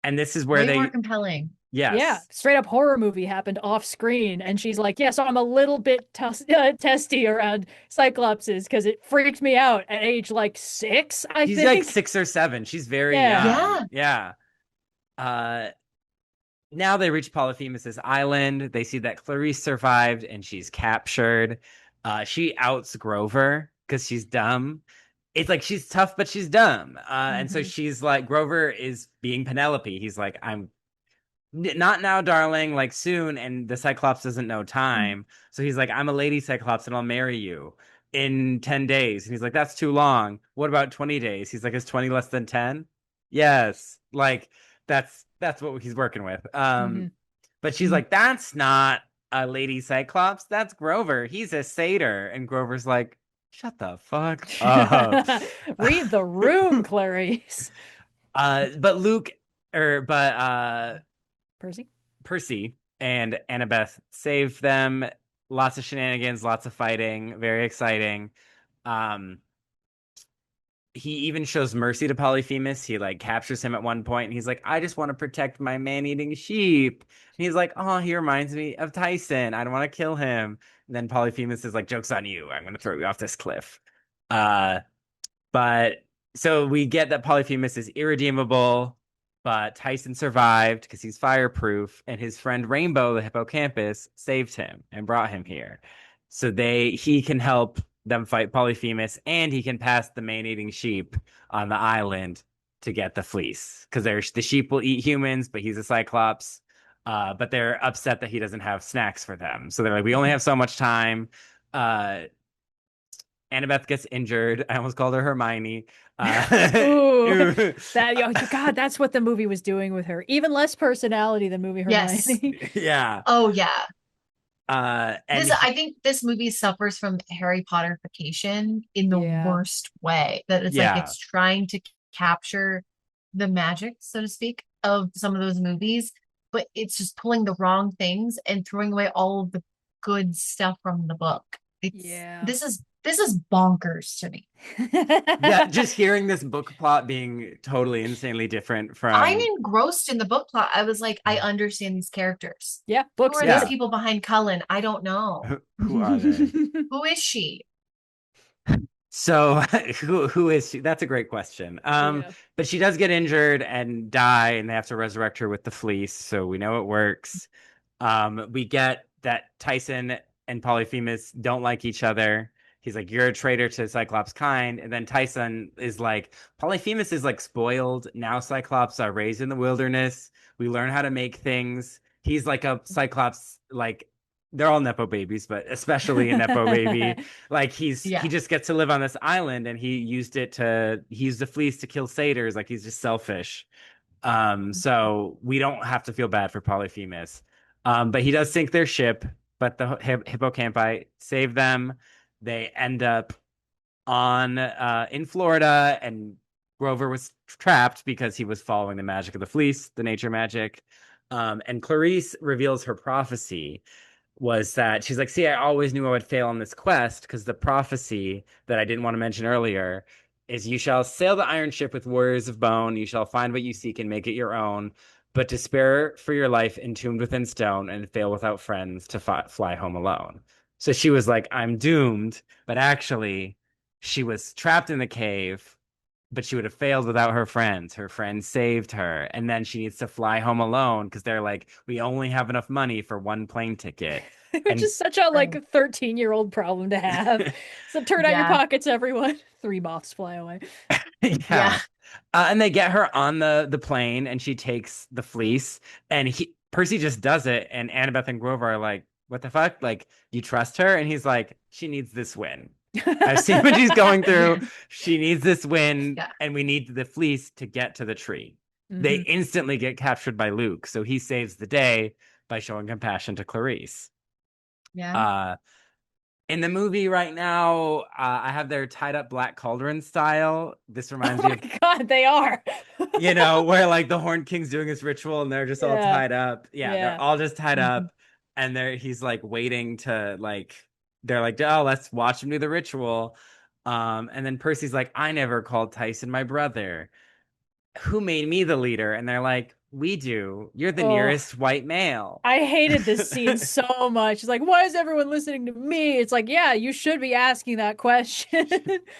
and this is where Way more they compelling. Yeah, yes. straight up horror movie happened off screen, and she's like, "Yeah, so I'm a little bit testy around Cyclopses because it freaked me out at age like 6, I She's like think." 6 or 7. She's very Yeah. young. Yeah. Yeah. Uh Now they reach Polyphemus's island. They see that Clarice survived and she's captured. She outs Grover because she's dumb. It's like she's tough, but she's dumb. And so hmm she's like, Grover is being Penelope. He's like, I'm not now, darling, like soon. And the Cyclops doesn't know time. So he's like, I'm a lady Cyclops and I'll marry you in 10 days. And he's like, that's too long. What about 20 days? He's like, is 20 less than 10? Yes. Like, that's what he's working with. hmm But she's like, that's not a lady Cyclops. That's Grover. He's a satyr. And Grover's like, shut the fuck up. Read the room, Clarice. But Luke, but Percy. Percy and Annabeth save them. Lots of shenanigans, lots of fighting, very exciting. Um, he even shows mercy to Polyphemus. He like captures him at one point, and he's like, "I just want to protect my man-eating sheep." And he's like, "Oh, he reminds me of Tyson. I don't want to kill him." And then Polyphemus is like, "Joke's on you. I'm going to throw you off this cliff." Uh, but so we get that Polyphemus is irredeemable, but Tyson survived because he's fireproof, and his friend Rainbow, the hippocampus, saved him and brought him here. So he can help them fight Polyphemus, and he can pass the man-eating sheep on the island to get the fleece because the sheep will eat humans, but he's a Cyclops. But they're upset that he doesn't have snacks for them. So they're like, we only have so much time. Uh, Annabeth gets injured. I almost called her Hermione. Ooh, God, that's what the movie was doing with her. Even less personality than movie Yes. Hermione. Yeah. Oh yeah. And I think this movie suffers from Harry Potterification in the Yeah. worst way. That it's like yeah. it's trying to capture the magic, so to speak, of some of those movies, but it's just pulling the wrong things and throwing away all of the good stuff from the book. It's Yeah. this is This is bonkers to me. Yeah, just hearing this book plot being totally insanely different I'm from engrossed in the book plot. I was like, I understand these characters. Yeah, Who books are these good. yeah. people behind Cullen? I don't know. Who are they? Who is she? So who is she? That's a great question. Yeah. But she does get injured and die, and they have to resurrect her with the fleece, so we know it works. We get that Tyson and Polyphemus don't like each other. He's like, "You're a traitor to Cyclops' kind," and then Tyson is like, "Polyphemus is like spoiled. Now Cyclops are raised in the wilderness. We learn how to make things. He's like a Cyclops like." They're all Nepo babies, but especially a Nepo baby. Like he Yeah. just gets to live on this island and he used the fleece to kill satyrs. Like he's just selfish. So we don't have to feel bad for Polyphemus. But he does sink their ship, but the hippocampi save them. They end up on in Florida, and Grover was trapped because he was following the magic of the fleece, the nature magic. And Clarice reveals her prophecy was that she's like, see, I always knew I would fail on this quest because the prophecy that I didn't want to mention earlier is you shall sail the iron ship with warriors of bone, you shall find what you seek and make it your own, but despair for your life entombed within stone and fail without friends to fly home alone. So she was like, I'm doomed, but actually she was trapped in the cave, but she would have failed without her friends. Her friends saved her, and then she needs to fly home alone because they're like, we only have enough money for one plane ticket. Which And is such a Right. 13-year-old problem to have. So turn out your Yeah. pockets, everyone. Three moths fly away. Yeah. yeah, and they get her on the plane, and she takes the fleece, and Percy just does it, and Annabeth and Grover are like, what the fuck? Like, you trust her? And he's like, she needs this win. I've seen what she's going through. She needs this win, Yeah. and we need the fleece to get to the tree. They Mhm. instantly get captured by Luke, so he saves the day by showing compassion to Clarice. Yeah. Uh, in the movie right now, I have their tied up Black Cauldron style. This Oh reminds me my of, God, they are. where like the Horned King's doing his ritual and they're just all Yeah, tied up. Yeah, they're yeah. all just tied Mhm. up, and he's like waiting to like, they're like, oh, let's watch him do the ritual. And then Percy's like, I never called Tyson my brother. Who made me the leader? And they're like, we do. You're the Oh, nearest white male. I hated this scene so much. It's like, why is everyone listening to me? It's like, yeah, you should be asking that question.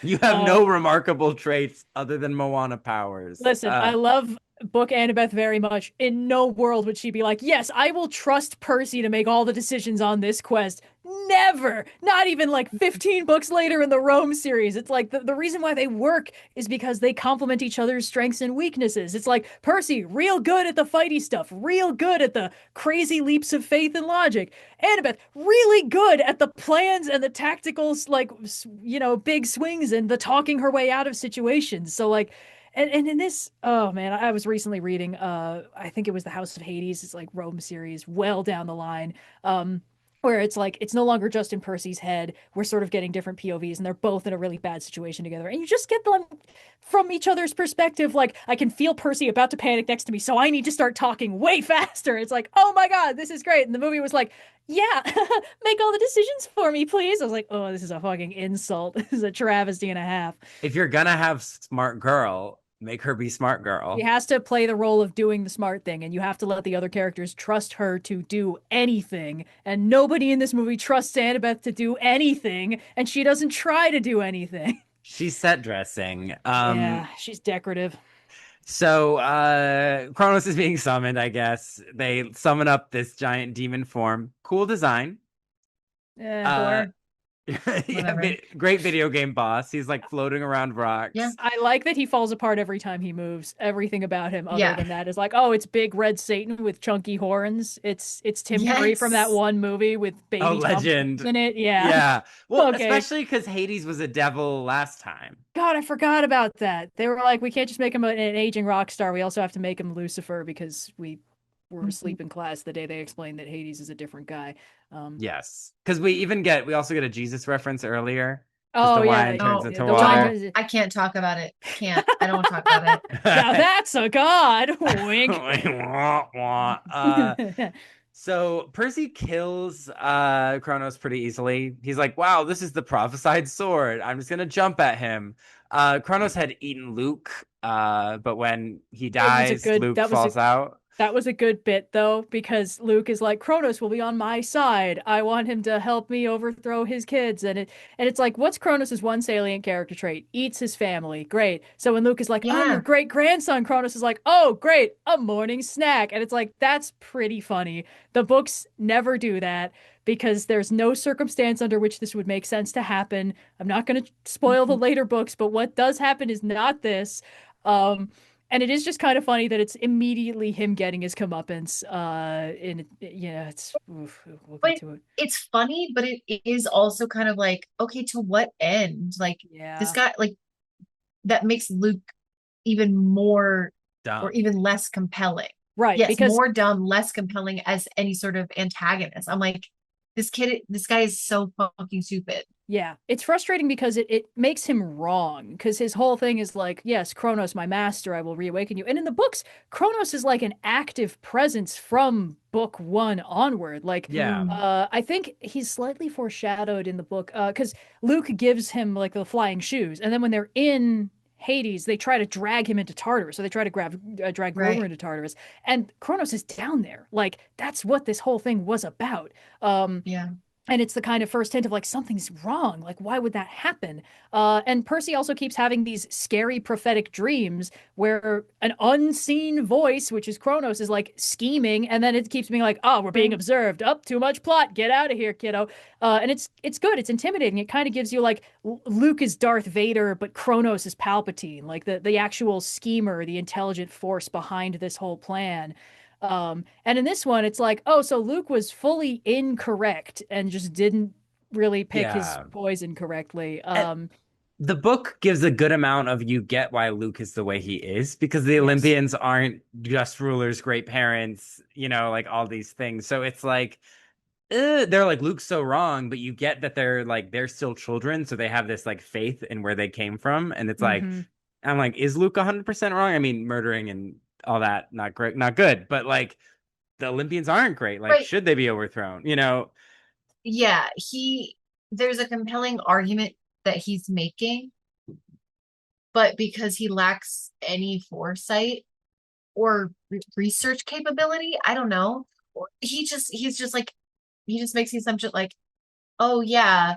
You have Uh, no remarkable traits other than Moana powers. Listen, I love Book Annabeth very much. In no world would she be like, yes, I will trust Percy to make all the decisions on this quest. Never. Not even like 15 books later in the Rome series. It's like the reason why they work is because they complement each other's strengths and weaknesses. It's like Percy, real good at the fighty stuff, real good at the crazy leaps of faith and logic. Annabeth, really good at the plans and the tactical, like, big swings and the talking her way out of situations. So, like, and in this, oh man, I was recently reading I think it was the House of Hades. It's like Rome series, well down the line. Where it's like it's no longer just in Percy's head. We're sort of getting different POVs, and they're both in a really bad situation together. And you just get them from each other's perspective. Like, I can feel Percy about to panic next to me, so I need to start talking way faster. It's like, oh my God, this is great. And the movie was like, yeah, make all the decisions for me, please. I was like, oh, this is a fucking insult. This is a travesty and a half. If you're gonna have smart girl, make her be smart She girl. has to play the role of doing the smart thing, and you have to let the other characters trust her to do anything. And nobody in this movie trusts Annabeth to do anything, and she doesn't try to do anything. She's set dressing. Yeah, she's decorative. So Kronos is being summoned, I guess. They summon up this giant demon form. Cool design. Uh Sure. yeah, Whatever. great video game boss. He's like floating around Yeah. rocks. I like that he falls apart every time he moves. Everything about him, other Yeah. than that, is like, oh, it's big red Satan with chunky horns. It's Tim Curry from that Yes. one movie with Oh, baby Tom Cruise legend. in it. Yeah. Yeah. Well, Okay. especially because Hades was a devil last time. God, I forgot about that. They were like, we can't just make him an aging rock star. We also have to make him Lucifer because we were Mhm. asleep in class the day they explained that Hades is a different guy. Yes. Because we also get a Jesus reference earlier. Because Oh the yeah, wine turns into the wine water. was. I can't talk about it. Can't. I don't want to talk about it. Now that's a god. Wink. Wah, wah. So Percy kills Kronos pretty easily. He's like, "Wow, this is the prophesied sword. I'm just gonna jump at him." Kronos had eaten Luke, but when he It was a dies, good Luke that was a falls out. That was a good bit, though, because Luke is like, Kronos will be on my side. I want him to help me overthrow his kids. And it's like, what's Kronos's one salient character trait? Eats his family. Great. So when Luke is like, I'm your Yeah. great grandson, Kronos is like, oh, great, a morning snack. And it's like, that's pretty funny. The books never do that because there's no circumstance under which this would make sense to happen. I'm not going to spoil the Mhm. later books, but what does happen is not this. And it is just kind of funny that it's immediately him getting his comeuppance. In yeah, it's oof, we'll get But to it. it's funny, but it is also kind of like, okay, to what end? Like this Yeah, guy, like that makes Luke even more or Dumb. even less compelling. right. Yes, Because more dumb, less compelling as any sort of antagonist. I'm like, this guy is so fucking stupid. yeah, it's frustrating because it makes him wrong. Because his whole thing is like, yes, Kronos, my master, I will reawaken you. And in the books, Kronos is like an active presence from book one onward. Like, Yeah. I think he's slightly foreshadowed in the book, because Luke gives him like the flying shoes, and then when they're in Hades, they try to drag him into Tartarus. So they try to drag Grover Right. into Tartarus, and Kronos is down there. Like that's what this whole thing was about. Yeah. And it's the kind of first hint of like something's wrong. Like, why would that happen? And Percy also keeps having these scary prophetic dreams where an unseen voice, which is Kronos, is like scheming, and then it keeps being like, "Oh, we're being Right. observed. Up, too much plot. Get out of here, kiddo." And it's good. It's intimidating. It kind of gives you like Luke is Darth Vader, but Kronos is Palpatine, like the actual schemer, the intelligent force behind this whole plan. And in this one, it's like, oh, so Luke was fully incorrect and just didn't really pick his Yeah. poison correctly. And the book gives a good amount of you get why Luke is the way he is because the Yes. Olympians aren't just rulers, great parents, like all these things. So it's like they're like Luke's so wrong, but you get that they're still children, so they have this like faith in where they came from, and it's like Mm-hmm. I'm like, is Luke 100% wrong? I mean, murdering and all that, not great, not good, but like the Olympians aren't great. Like, Right. should they be overthrown? Yeah. There's a compelling argument that he's making, but because he lacks any foresight or research capability, I don't know. He's just like, he just makes the assumption like, oh yeah,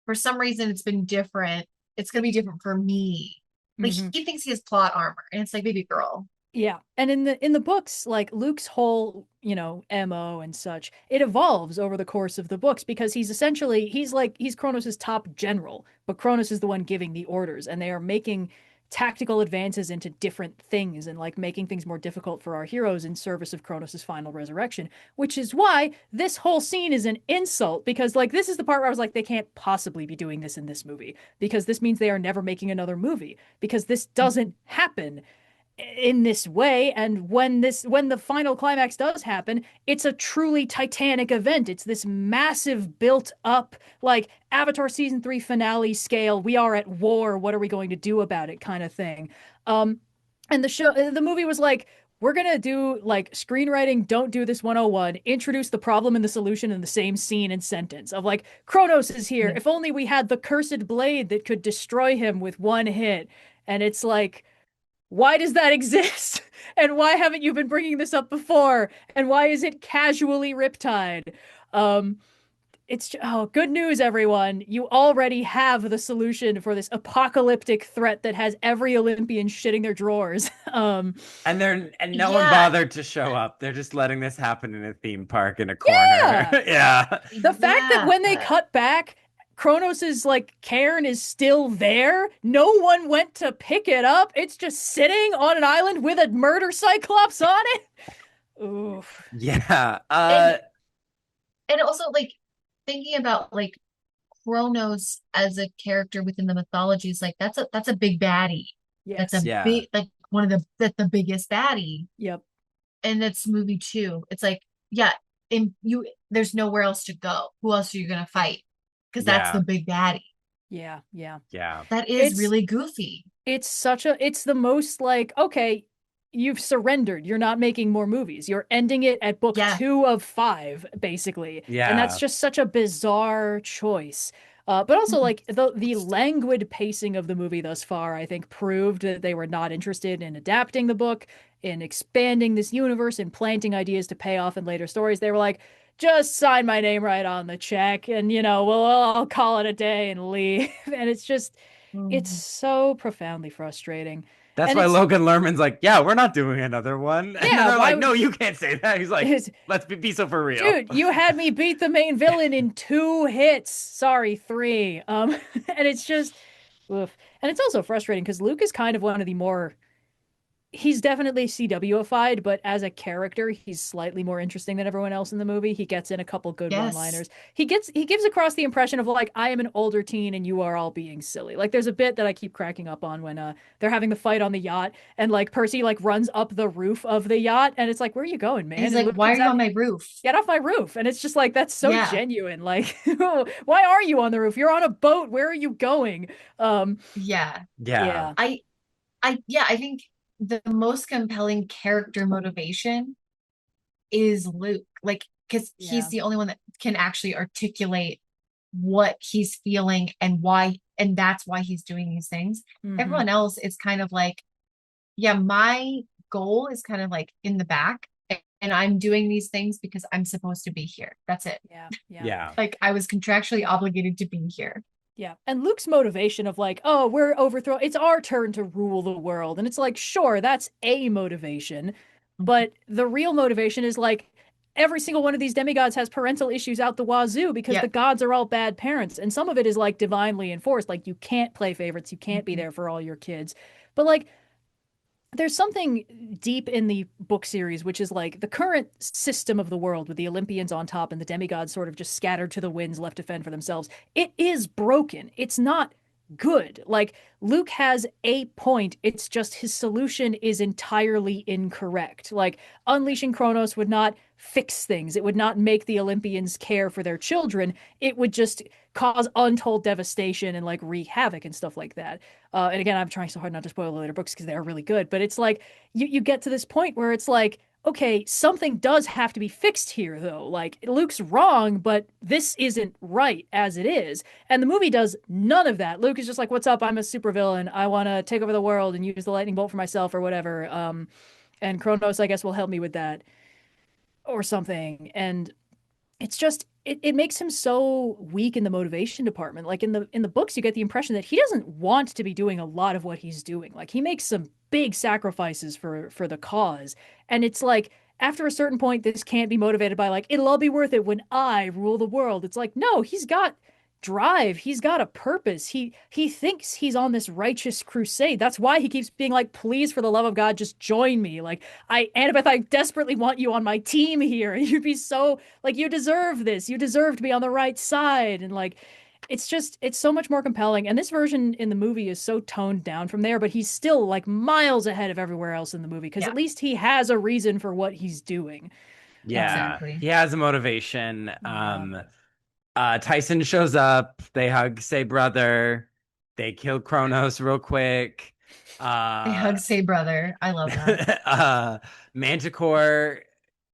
for some reason it's been different. It's gonna be different for me. Like Mm-hmm. he thinks he has plot armor, and it's like, baby girl. Yeah. And in the books, like Luke's whole, MO and such, it evolves over the course of the books because he's Kronos' top general, but Kronos is the one giving the orders, and they are making tactical advances into different things and like making things more difficult for our heroes in service of Kronos' final resurrection, which is why this whole scene is an insult because like this is the part where I was like, they can't possibly be doing this in this movie because this means they are never making another movie because this doesn't happen in this way. And when the final climax does happen, it's a truly titanic event. It's this massive built up like Avatar season 3 finale scale, we are at war, what are we going to do about it kind of thing. um and the movie was like, we're gonna do like screenwriting don't do this 101, introduce the problem and the solution in the same scene and sentence of like, Kronos is here, Yeah. if only we had the cursed blade that could destroy him with one hit. And it's like, why does that exist? And why haven't you been bringing this up before? And why is it casually Riptide? Um, good news, everyone. You already have the solution for this apocalyptic threat that has every Olympian shitting their drawers. And no one Yeah. bothered to show up. They're just letting this happen in a theme park in a corner. Yeah. Yeah. The fact that Yeah. when they cut back, Kronos's like cairn is still there. No one went to pick it up. It's just sitting on an island with a murder cyclops on it. Oof. Yeah. And and also like thinking about like Kronos as a character within the mythology is like that's a big baddie. That's a Yes. big Yeah. like one of that's the biggest baddie. Yep. And that's movie two. It's like, yeah, and there's nowhere else to go. Who else are you gonna fight? Because that's the Yeah. big baddie. Yeah. Yeah. Yeah. That is It's really goofy. it's the most like, okay, you've surrendered. You're not making more movies. You're ending it at book Yeah. 2 of 5, basically. And that's Yeah. just such a bizarre choice. But also, Mhm. like the languid pacing of the movie thus far, I think, proved that they were not interested in adapting the book, in expanding this universe, and planting ideas to pay off in later stories. They were like, just sign my name right on the check, and I'll call it a day and leave. And it's Mhm. so profoundly frustrating. That's And why it's Logan Lerman's like, yeah, we're not doing another one. And then yeah, they're why like, no, would you can't say that. He's like, it's, let's be so for real. dude, you had me beat the main villain in 2 hits. Sorry, 3. And it's just oof. And it's also frustrating because Luke is kind of one of the more he's definitely CWified, but as a character, he's slightly more interesting than everyone else in the movie. He gets in a couple good Yes. one-liners. He gives across the impression of like, I am an older teen and you are all being silly. Like there's a bit that I keep cracking up on when they're having the fight on the yacht and like Percy like runs up the roof of the yacht and it's like, where are you going, And man? he's And like, Luke why are comes you out, on my roof? get off my roof. And it's just like that's so Yeah. genuine. Like, why are you on the roof? You're on a boat. Where are you going? Um, Yeah. Yeah. yeah. I think the most compelling character motivation is Luke. Like, because he's Yeah. the only one that can actually articulate what he's feeling and why, and that's why he's doing these things. Hmm. Everyone else is kind of like, yeah, my goal is kind of like in the back, and I'm doing these things because I'm supposed to be here. That's it. Yeah. Yeah. Yeah. Like, I was contractually obligated to be here. Yeah. And Luke's motivation of like, oh, we're overthrown. It's our turn to rule the world. And it's like, sure, that's a motivation. Mhm. But the real motivation is like every single one of these demigods has parental issues out the wazoo because the Yep. gods are all bad parents. And some of it is like divinely enforced. Like you can't play favorites. You can't be Mhm. there for all your kids. But like there's something deep in the book series, which is like the current system of the world with the Olympians on top and the demigods sort of just scattered to the winds, left to fend for themselves. It is broken. It's not good. Like Luke has a point. It's just his solution is entirely incorrect. Like unleashing Kronos would not fix things. It would not make the Olympians care for their children. It would just cause untold devastation and like wreak havoc and stuff like that. And again, I'm trying so hard not to spoil the later books because they are really good. But it's like you get to this point where it's like, okay, something does have to be fixed here, though. Like Luke's wrong, but this isn't right as it is. And the movie does none of that. Luke is just like, "What's up? I'm a supervillain. I want to take over the world and use the lightning bolt for myself or whatever." And Kronos, I guess, will help me with that or something. And it's just it makes him so weak in the motivation department. Like in the books, you get the impression that he doesn't want to be doing a lot of what he's doing. Like he makes some big sacrifices for the cause, and it's like after a certain point, this can't be motivated by like it'll all be worth it when I rule the world. It's like no, he's got drive. He's got a purpose. He thinks he's on this righteous crusade. That's why he keeps being like, please, for the love of God, just join me. Like Annabeth, I desperately want you on my team here. You'd be so like you deserve this. You deserve to be on the right side. And like it's so much more compelling. And this version in the movie is so toned down from there, but he's still like miles ahead of everywhere else in the movie because Yeah, at least he has a reason for what he's doing. Um, Yeah. exactly. He has a motivation. yeah. Tyson shows up. They hug, say brother. They kill Kronos real quick. They Uh, hug, say brother. I love that. uh, Manticore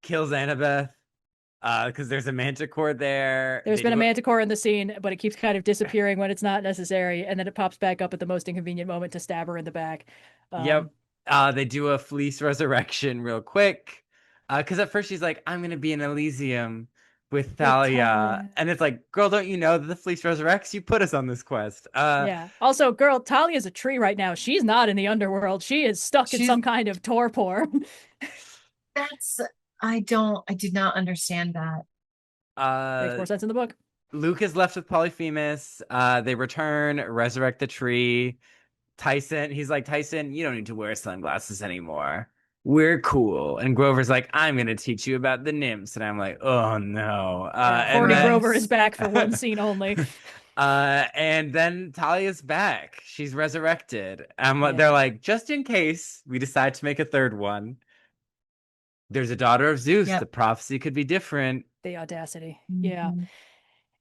kills Annabeth. Because there's a Manticore there. There's They been a do it. manticore in the scene, but it keeps kind of disappearing when it's not necessary, and then it pops back up at the most inconvenient moment to stab her in the back. Yep. Um, They do a fleece resurrection real quick. Because at first she's like, I'm gonna be in Elysium with with Thalia. Talia. And it's like, girl, don't you know that the fleece resurrects? You put us on this quest. Yeah. Also, girl, Talia's a tree right now. She's not in the underworld. She is stuck in She's some kind of torpor. that's I did not understand that. Makes uh more sense in the book. Luke is left with Polyphemus. They return, resurrect the tree. Tyson, he's like, Tyson, you don't need to wear sunglasses anymore. We're cool. And Grover's like, I'm gonna teach you about the nymphs. And I'm like, oh no. Yeah, And horny then Grover is back for one scene only. and then Talia's back. She's resurrected. They're Yeah, like, just in case we decide to make a third one, there's a daughter of Zeus. The Yep. prophecy could be different. the audacity. Yeah. Mhm.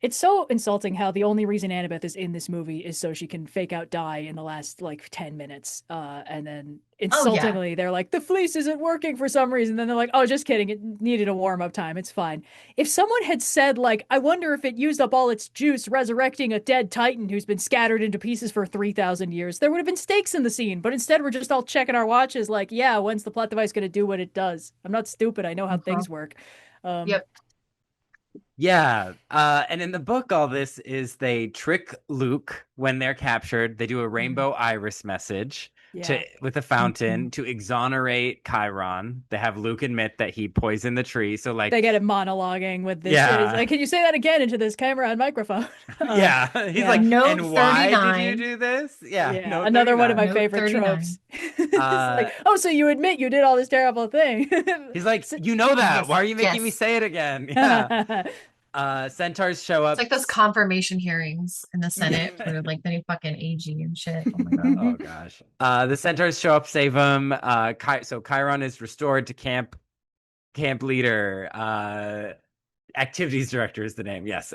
It's so insulting how the only reason Annabeth is in this movie is so she can fake out die in the last like 10 minutes. And then Oh yeah. insultingly, they're like, the fleece isn't working for some reason. Then they're like, oh, just kidding. It needed a warm up time. It's fine. If someone had said, like, I wonder if it used up all its juice resurrecting a dead Titan who's been scattered into pieces for 3,000 years, there would have been stakes in the scene. But instead, we're just all checking our watches, like, yeah, when's the plot device going to do what it does? I'm not stupid. I know how Uh-huh. things work. Um, Yep. Yeah. And in the book, all this is they trick Luke when they're captured. They do a rainbow iris message to yeah. with a Mhm. fountain to exonerate Chiron. They have Luke admit that he poisoned the tree. So like, They get him monologuing with this. Is yeah. like, can you say that again into this camera and microphone? Yeah. He's Yeah, like, Note and why did you 39. do this? Yeah, yeah. note Another one of my 39. Note favorite tropes. 39. It's Uh like, oh, so you admit you did all this terrible thing? he's like, So- you know that. Yes. Why are you making me Yes. say it again? Yeah. Centaurs show It's up. like those confirmation hearings in the Senate for like the new fucking AG and shit. Oh my God. Oh gosh. The centaurs show up, save him. So Chiron is restored to camp leader. Activities director is the name. Yes.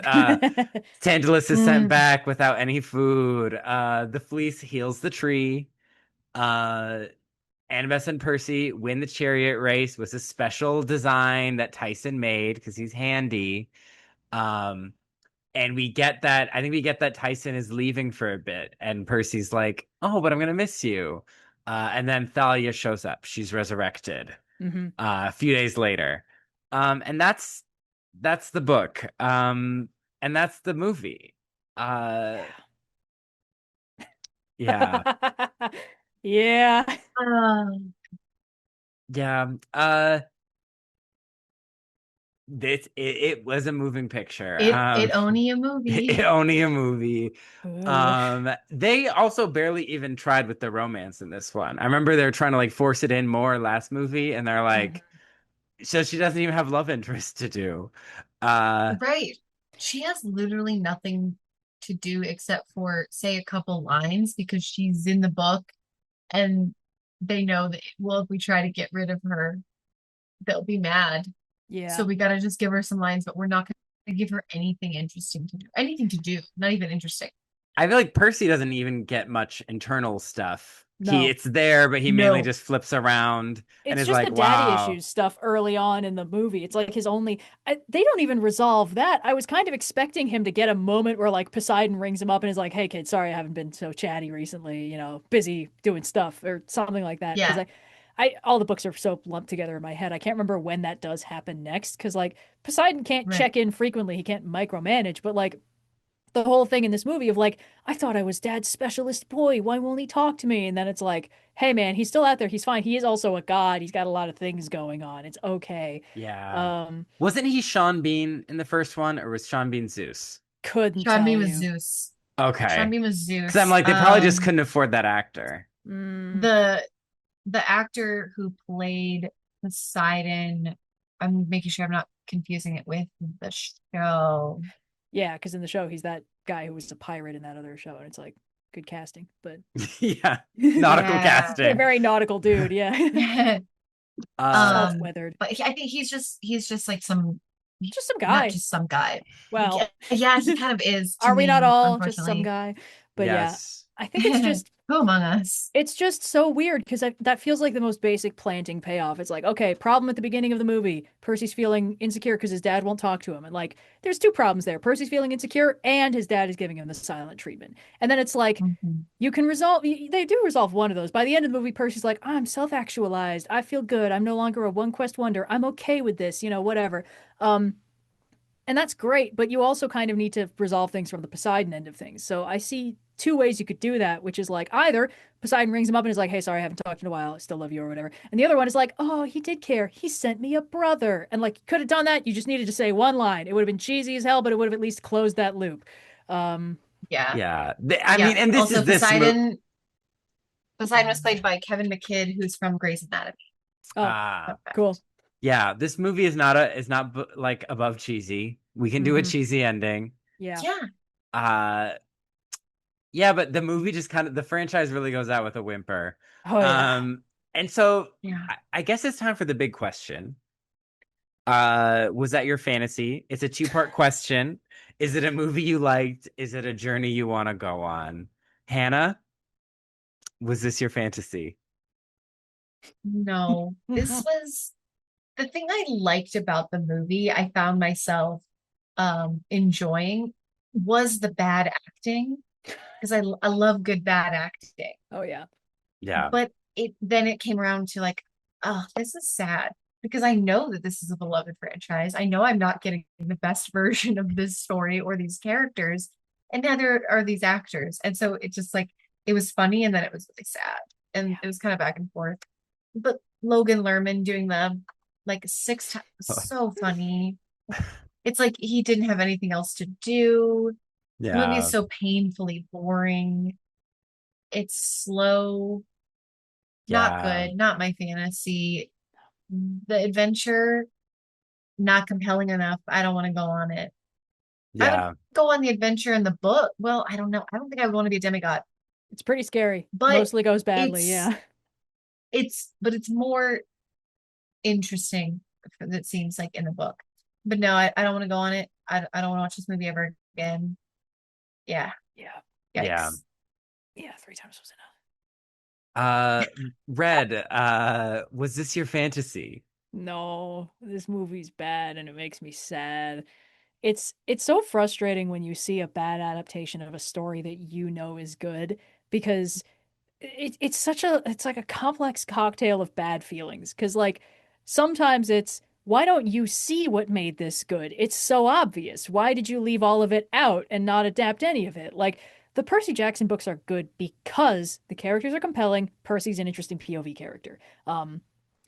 Tantalus is sent Mm, back without any food. The fleece heals the tree. Uh, Annabeth and Percy win the chariot race with a special design that Tyson made because he's handy. Um, and we get that. I think we get that Tyson is leaving for a bit, and Percy's like, "Oh, but I'm gonna miss you." And then Thalia shows up. She's resurrected hmm a few days later. And that's the book. And that's the movie. Uh, yeah, Yeah. um, yeah. It was a moving picture. it only a movie. Only a movie. Ugh. They also barely even tried with the romance in this one. I remember they were trying to like force it in more last movie, and they're like, Mhm. so she doesn't even have love interest to do. Uh, Right. She has literally nothing to do except for say a couple lines because she's in the book and they know that, well, if we try to get rid of her, they'll be mad. So Yeah. we gotta just give her some lines, but we're not gonna give her anything interesting to do. Anything to do, not even interesting. I feel like Percy doesn't even get much internal stuff. No. It's there, but he mainly No. just flips around and It's is just the like, daddy wow. issues stuff early on in the movie. It's like his only. They don't even resolve that. I was kind of expecting him to get a moment where like Poseidon rings him up and is like, "Hey kid, sorry I haven't been so chatty recently. You know, busy doing stuff or something like that." Because Yeah, all the books are so lumped together in my head. I can't remember when that does happen next. Because like Poseidon can't right. check in frequently. He can't micromanage. But like the whole thing in this movie of like, I thought I was dad's specialist boy. Why won't he talk to me? And then it's like, hey man, he's still out there. He's fine. He is also a god. He's got a lot of things going on. It's okay. Yeah. Um, Wasn't he Sean Bean in the first one, or was Sean Bean Zeus? couldn't Sean tell Bean was you. Zeus. Sean Okay. Bean was Because I'm Zeus. like, they probably just couldn't afford that actor. Mm, The the actor who played Poseidon, I'm making sure I'm not confusing it with the show. yeah, because in the show he's that guy who was a pirate in that other show, and it's like good casting, but Yeah. Nautical Yeah. a casting. very nautical dude. Yeah, salt Uh, weathered, But I think he's just like some, just some not guy. just some guy. Well, Yeah, he kind of is to are we not me, all just some unfortunately. guy? But yeah, yes. I think it's just Who among us? it's just so weird because that feels like the most basic planting payoff. It's like, okay, problem at the beginning of the movie. Percy's feeling insecure because his dad won't talk to him. And like, there's two problems there. Percy's feeling insecure and his dad is giving him the silent treatment. And then it's like, Mhm. you can resolve, they do resolve one of those. By the end of the movie, Percy's like, I'm self actualized. I feel good. I'm no longer a one quest wonder. I'm okay with this, whatever. Um, and that's great, but you also kind of need to resolve things from the Poseidon end of things. So I see two ways you could do that, which is like either Poseidon rings him up and is like, hey, sorry, I haven't talked in a while. I still love you or whatever. And the other one is like, oh, he did care. He sent me a brother. And like, could have done that. You just needed to say one line. It would have been cheesy as hell, but it would have at least closed that loop. Um, Yeah. Yeah. I Yeah. mean, and this Also, is this mo Poseidon was played by Kevin McKidd, who's from Grey's Anatomy. oh, Fun cool. fact. yeah, this movie is not like above cheesy. We can do a hmm cheesy ending. Yeah. Yeah. Uh yeah, but the movie just kind of the franchise really goes out with a whimper. Oh, yeah. Um and so Yeah. I guess it's time for the big question. Was that your fantasy? It's a two-part question. Is it a movie you liked? Is it a journey you want to go on? Hannah, was this your fantasy? No, this was the thing I liked about the movie. I found myself enjoying was the bad acting because I love good bad acting. Oh yeah. Yeah. But it came around to like, oh, this is sad because I know that this is a beloved franchise. I know I'm not getting the best version of this story or these characters, and neither are these actors. And so it just like it was funny and then it was really sad. And it was kind of back and forth. But Logan Lerman doing the like six times so funny. It's like he didn't have anything else to do. The movie is Yeah. so painfully boring. It's slow, not Yeah. good, not my fantasy. The adventure, not compelling enough. I don't want to go on it. I would Yeah. go on the adventure in the book. Well, I don't know. I don't think I would want to be a demigod, It's pretty scary. but Mostly goes badly, it's yeah. it's more interesting than it seems like in the book. But no, I don't want to go on it. I don't want to watch this movie ever again. Yeah, Yeah. Yeah. yikes. Yeah, three times was enough. Uh, Red, was this your fantasy? No, this movie's bad and it makes me sad. It's so frustrating when you see a bad adaptation of a story that you know is good because it's like a complex cocktail of bad feelings because like sometimes it's why don't you see what made this good? It's so obvious. Why did you leave all of it out and not adapt any of it? Like the Percy Jackson books are good because the characters are compelling. Percy's an interesting POV character.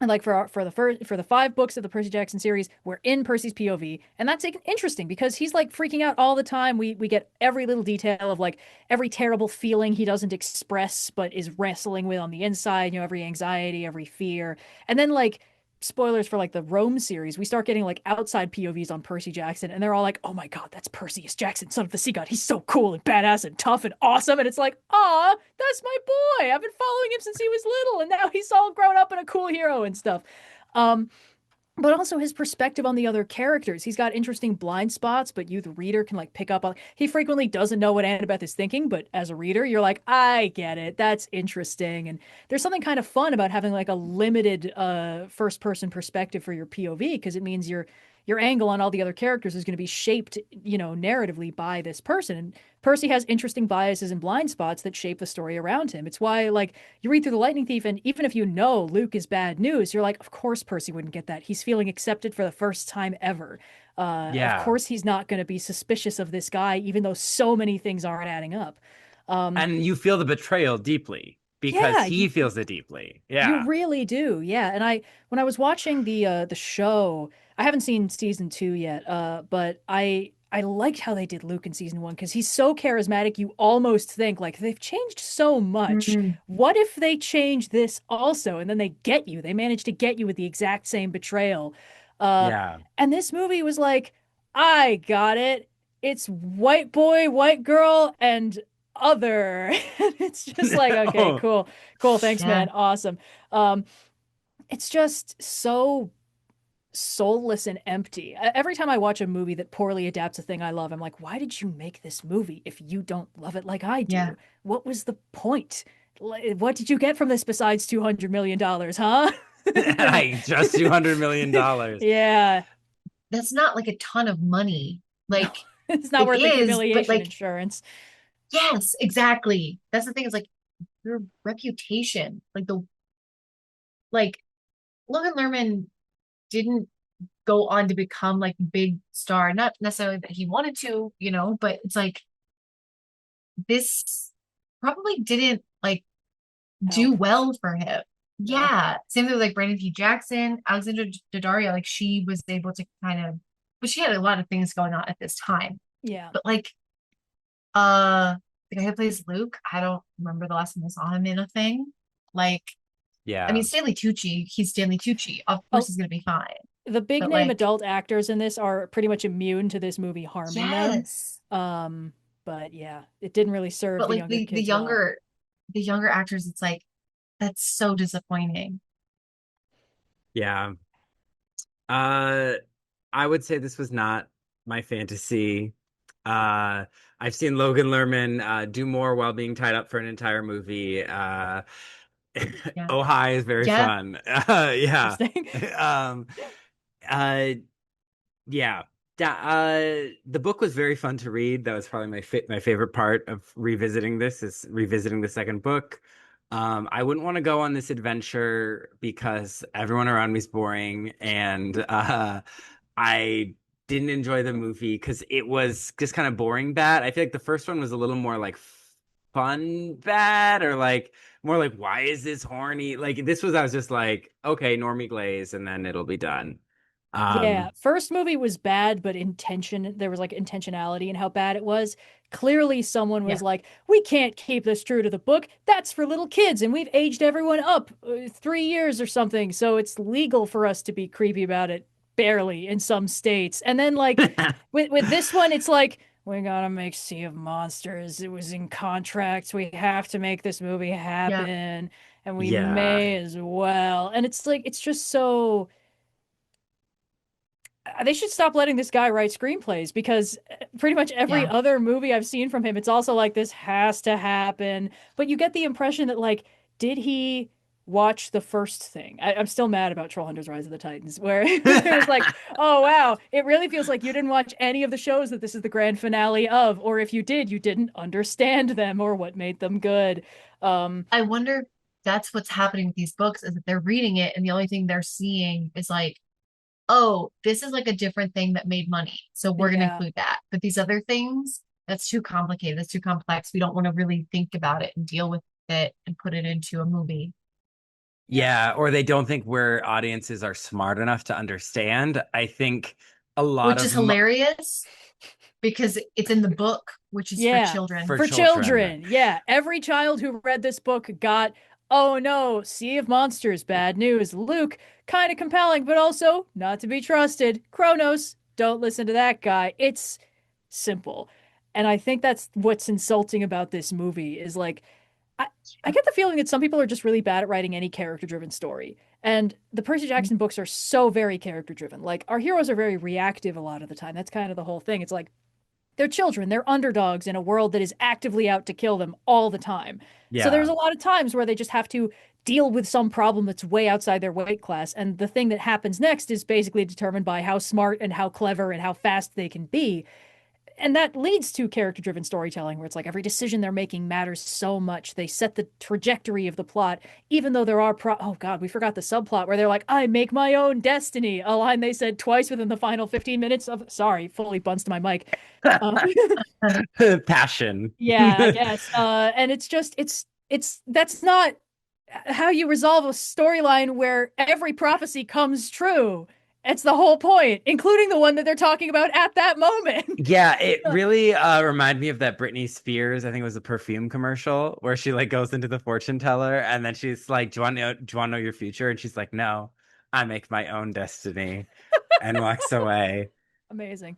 And like for the five books of the Percy Jackson series, we're in Percy's POV, and that's interesting because he's like freaking out all the time. We get every little detail of like every terrible feeling he doesn't express but is wrestling with on the inside, you know, every anxiety, every fear. And then like spoilers for like the Rome series, we start getting like outside POVs on Percy Jackson and they're all like, "Oh my god, that's Percy Jackson, son of the sea god. He's so cool and badass and tough and awesome." And it's like, "Aw, that's my boy. I've been following him since he was little and now he's all grown up and a cool hero and stuff." Um but also his perspective on the other characters. He's got interesting blind spots, but you, the reader, can like pick up on. He frequently doesn't know what Annabeth is thinking, but as a reader, you're like, I get it. That's interesting. And there's something kind of fun about having like a limited first person perspective for your POV because it means your angle on all the other characters is going to be shaped, you know, narratively by this person. And Percy has interesting biases and blind spots that shape the story around him. It's why, like, you read through The Lightning Thief, and even if you know Luke is bad news, you're like, of course Percy wouldn't get that. He's feeling accepted for the first time ever. Of Yeah. course he's not going to be suspicious of this guy, even though so many things aren't adding up. Um, And you feel the betrayal deeply because yeah, he feels it deeply. you Yeah. really do. Yeah. And I when I was watching the show, I haven't seen season 2 yet, but I liked how they did Luke in season 1 because he's so charismatic you almost think like they've changed so much. Mm, What if they change this also? And then they get you. They manage to get you with the exact same betrayal. Uh Yeah. and this movie was like, I got it. It's white boy, white girl, and other. It's just like, okay, Oh, cool. Cool, thanks, yeah, man. Awesome. Um, it's just so soulless and empty. Every time I watch a movie that poorly adapts a thing I love, I'm like, why did you make this movie if you don't love it like I yeah. do? What was the point? What did you get from this besides $200 million, huh? I just $200 million. Yeah. That's not like a ton of money. No, Like it's not it worth the is, but humiliation like, insurance. yes, exactly. That's the thing, is like your reputation. Like Logan Lerman didn't go on to become like big star. Not necessarily that he wanted to, but it's like this probably didn't like do Help. well for him. No. Yeah. Same thing with like Brandon T. Jackson, Alexandra Daddario, like she was able to kind of, but she had a lot of things going on at this time. Yeah. But like the guy who plays Luke, I don't remember the last time I saw him in a thing. Like, I mean Yeah. Stanley Tucci, he's Stanley Tucci. Of course Oh, he's gonna be fine. the big But name like, adult actors in this are pretty much immune to this movie harming them. yes. Um, but yeah, it didn't really serve But the like younger the kids well. younger actors, it's like that's so disappointing. Yeah. Uh, I would say this was not my fantasy. Uh, I've seen Logan Lerman do more while being tied up for an entire movie. Yeah. Oh Hi is very Yeah. fun. Yeah. Interesting. Um, uh, yeah. The book was very fun to read. That was probably my favorite part of revisiting this is revisiting the second book. I wouldn't want to go on this adventure because everyone around me is boring, and I didn't enjoy the movie because it was just kind of boring bad. I feel like the first one was a little more like fun bad, or like more like why is this horny? Like this was I was just like okay, Normie Glaze, and then it'll be done. Yeah, Um, first movie was bad, but there was like intentionality in how bad it was. Clearly, someone Yeah. was like, we can't keep this true to the book. That's for little kids, and we've aged everyone up 3 years or something. So it's legal for us to be creepy about it, barely in some states. And then, like, with this one, it's like, we gotta make Sea of Monsters. It was in contracts. We have to make this movie Yeah. happen, and we yeah. may as well. And it's like, it's just so they should stop letting this guy write screenplays because pretty much every Yeah. other movie I've seen from him, it's also like this has to happen. But you get the impression that like, did he watch the first thing? I'm still mad about Trollhunters: Rise of the Titans, where it was like, oh wow, it really feels like you didn't watch any of the shows that this is the grand finale of, or if you did, you didn't understand them or what made them good. Um, I wonder if that's what's happening with these books is that they're reading it and the only thing they're seeing is like, oh, this is like a different thing that made money. So we're going to yeah. include that. But these other things, that's too complicated. That's too complex. We don't want to really think about it and deal with it and put it into a movie, Yep. Yeah, or they don't think where audiences are smart enough to understand. I think a lot which of is hilarious because it's in the book, which is for Yeah, children. for for children. children. Yeah, every child who read this book got, oh no, Sea of Monsters, bad news. Luke, kind of compelling, but also not to be trusted. Kronos, don't listen to that guy. It's simple. And I think that's what's insulting about this movie is like, I, I get the feeling that some people are just really bad at writing any character driven story. And the Percy Jackson books are so very character driven. Like, our heroes are very reactive a lot of the time. That's kind of the whole thing. It's like, they're children, they're underdogs in a world that is actively out to kill them all the time. So there's Yeah. a lot of times where they just have to deal with some problem that's way outside their weight class. And the thing that happens next is basically determined by how smart and how clever and how fast they can be. And that leads to character driven storytelling where it's like every decision they're making matters so much. They set the trajectory of the plot, even though there are oh god, we forgot the subplot where they're like, I make my own destiny, a line they said twice within the final 15 minutes of, sorry, fully bunched my mic. um, Passion. yeah, I guess. And it's just it's that's not how you resolve a storyline where every prophecy comes true. It's the whole point, including the one that they're talking about at that moment. Yeah, it really reminded me of that Britney Spears, I think it was a perfume commercial where she like goes into the fortune teller and then she's like, do you want to know your future? And she's like, no, I make my own destiny and walks away. Amazing.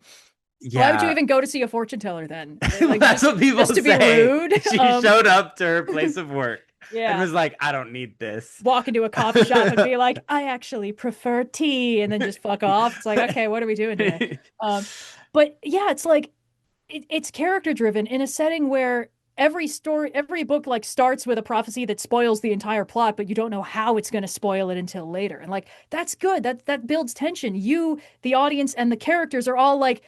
Why would you Yeah. even go to see a fortune teller then? Like That's what people just to be say. rude? She showed up to her place of work and Yeah. was like, I don't need this. Walk into a coffee shop and be like, I actually prefer tea, and then just fuck off. It's like, okay, what are we doing here? Um, but yeah, it's like it's character driven in a setting where every book like starts with a prophecy that spoils the entire plot, but you don't know how it's going to spoil it until later. And like that's good. That builds tension. You, the audience, and the characters are all like,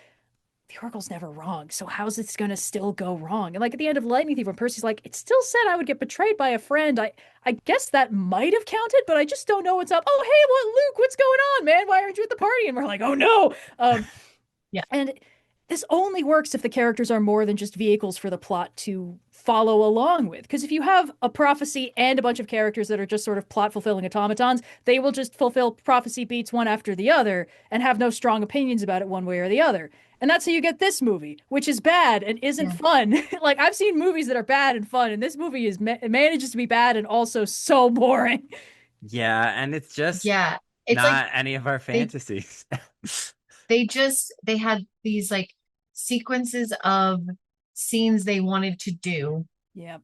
the Oracle's never wrong. So how's this going to still go wrong? And like at the end of Lightning Thief, when Percy's like, it still said I would get betrayed by a friend. I guess that might have counted, but I just don't know what's up. Oh, hey, what, Luke? What's going on, man? Why aren't you at the party? And we're like, oh no. Yeah. And this only works if the characters are more than just vehicles for the plot to follow along with. Because if you have a prophecy and a bunch of characters that are just sort of plot fulfilling automatons, they will just fulfill prophecy beats one after the other and have no strong opinions about it one way or the other. And that's how you get this movie, which is bad and isn't Yeah. fun. Like I've seen movies that are bad and fun, and this movie is manages to be bad and also so boring. Yeah, and it's just Yeah. It's like not any of our they fantasies. they had these like sequences of scenes they wanted to do Yep.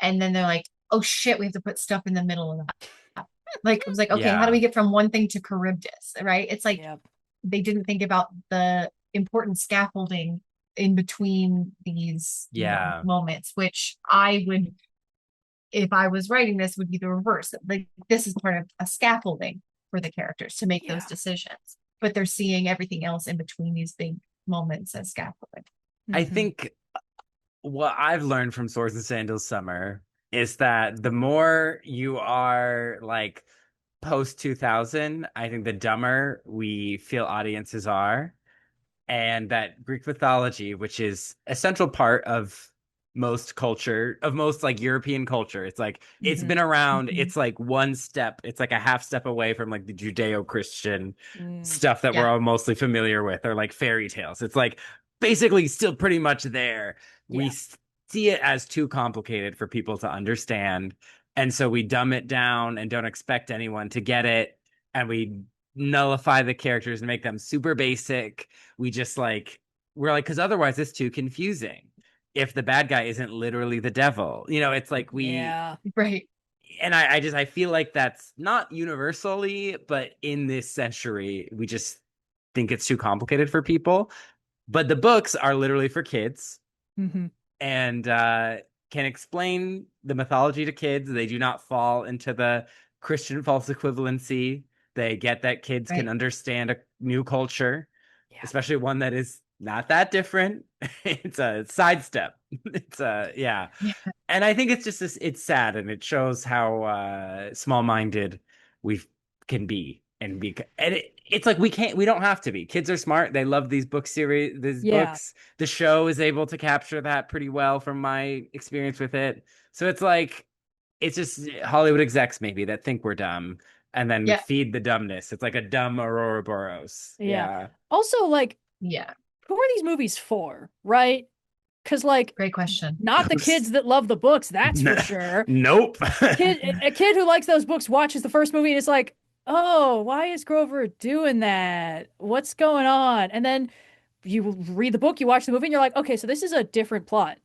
and then they're like, oh shit, we have to put stuff in the middle of that. Like it was like, okay, how do Yeah. we get from one thing to Charybdis, right? It's like Yep. they didn't think about the important scaffolding in between these, Yeah. moments, which I would, if I was writing this, would be the reverse. Like this is part of a scaffolding for the characters to make those Yeah. decisions, but they're seeing everything else in between these big moments as scaffolding. I Hmm. think what I've learned from Swords and Sandals Summer is that the more you are like post 2000, I think the dumber we feel audiences are. And that Greek mythology, which is a central part of most culture, of most like European culture, it's like it's Hmm. been around, Mhm. it's like one step, it's like a half step away from like the Judeo-Christian Mm. stuff that we're Yeah, all mostly familiar with, or like fairy tales. It's like basically still pretty much there. We Yeah. see it as too complicated for people to understand. And so we dumb it down and don't expect anyone to get it. And we nullify the characters and make them super basic. We just like, we're like, because otherwise it's too confusing. If the bad guy isn't literally the devil, it's like Yeah. right. and I feel like that's not universally, but in this century, we just think it's too complicated for people. But the books are literally for kids Hmm. and can explain the mythology to kids. They do not fall into the Christian false equivalency. They get that kids can Right. understand a new culture, Yeah. especially one that is not that different. It's a sidestep. It's a, yeah. Yeah. And I think it's just this, it's sad and it shows how small-minded we can be and it's like we don't have to be. Kids are smart. They love these Yeah. books. The show is able to capture that pretty well from my experience with it. So it's like it's just Hollywood execs maybe that think we're dumb and then Yeah. feed the dumbness. It's like a dumb Aurora Boros. Yeah. Yeah. Also, like, Yeah. who are these movies for, right? Because, like, Great question. not the kids that love the books, that's for sure. Nope. A kid who likes those books watches the first movie and is like, oh, why is Grover doing that? What's going on? And then you read the book, you watch the movie, and you're like, okay, so this is a different plot,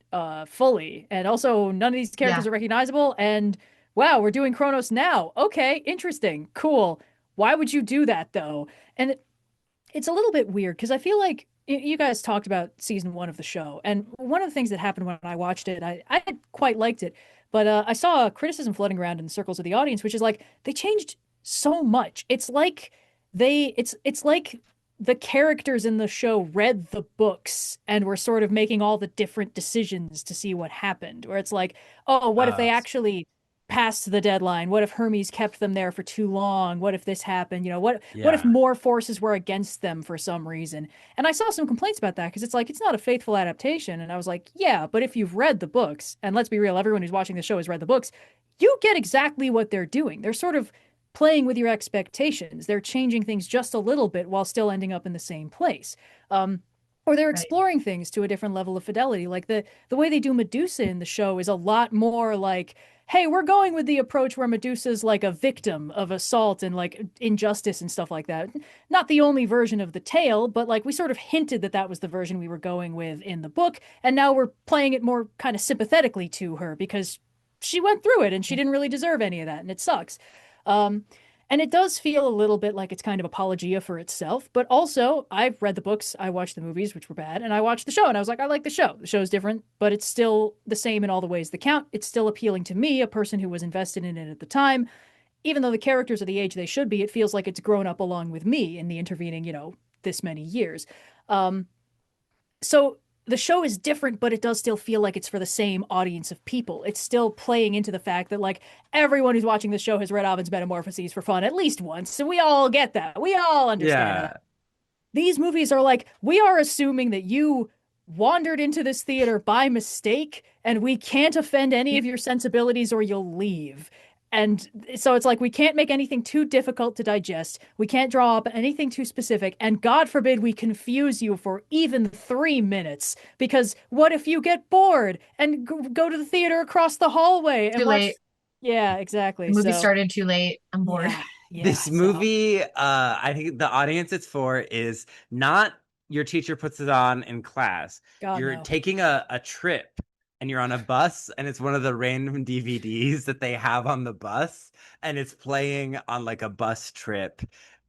fully. And also, none of these characters Yeah. are recognizable. And wow, we're doing Kronos now. Okay, interesting, cool. Why would you do that though? And it's a little bit weird because I feel like you guys talked about season one of the show, and one of the things that happened when I watched it, I quite liked it, but I saw a criticism floating around in circles of the audience, which is like they changed so much. It's like the characters in the show read the books and were sort of making all the different decisions to see what happened. Where it's like, oh, what if they uh, actually past the deadline? What if Hermes kept them there for too long? What if this happened? What if yeah. more forces were against them for some reason? And I saw some complaints about that because it's like it's not a faithful adaptation. And I was like, yeah, but if you've read the books, and let's be real, everyone who's watching the show has read the books, you get exactly what they're doing. They're sort of playing with your expectations. They're changing things just a little bit while still ending up in the same place. Or they're Right. exploring things to a different level of fidelity. Like the way they do Medusa in the show is a lot more like, hey, we're going with the approach where Medusa's like a victim of assault and like injustice and stuff like that. Not the only version of the tale, but like we sort of hinted that that was the version we were going with in the book, and now we're playing it more kind of sympathetically to her because she went through it and she Yeah. didn't really deserve any of that, and it sucks. Um, and it does feel a little bit like it's kind of apologia for itself, but also I've read the books, I watched the movies, which were bad, and I watched the show, and I was like, I like the show. The show's different, but it's still the same in all the ways that count. It's still appealing to me, a person who was invested in it at the time. Even though the characters are the age they should be, it feels like it's grown up along with me in the intervening, this many years. Um, so the show is different, but it does still feel like it's for the same audience of people. It's still playing into the fact that like everyone who's watching this show has read Ovid's Metamorphoses for fun at least once, so we all get that. We all understand how that. Yeah. These movies are like we are assuming that you wandered into this theater by mistake, and we can't offend any Yep. of your sensibilities or you'll leave. And so it's like we can't make anything too difficult to digest. We can't draw up anything too specific. And God forbid we confuse you for even 3 minutes. Because what if you get bored and go to the theater across the hallway and Too watch? late. Yeah, The exactly. movie So, started too late. I'm bored. yeah, yeah. This So, movie, I think the audience it's for is not your teacher puts it on in class. God, You're no. taking a trip and you're on a bus, and it's one of the random DVDs that they have on the bus, and it's playing on like a bus trip,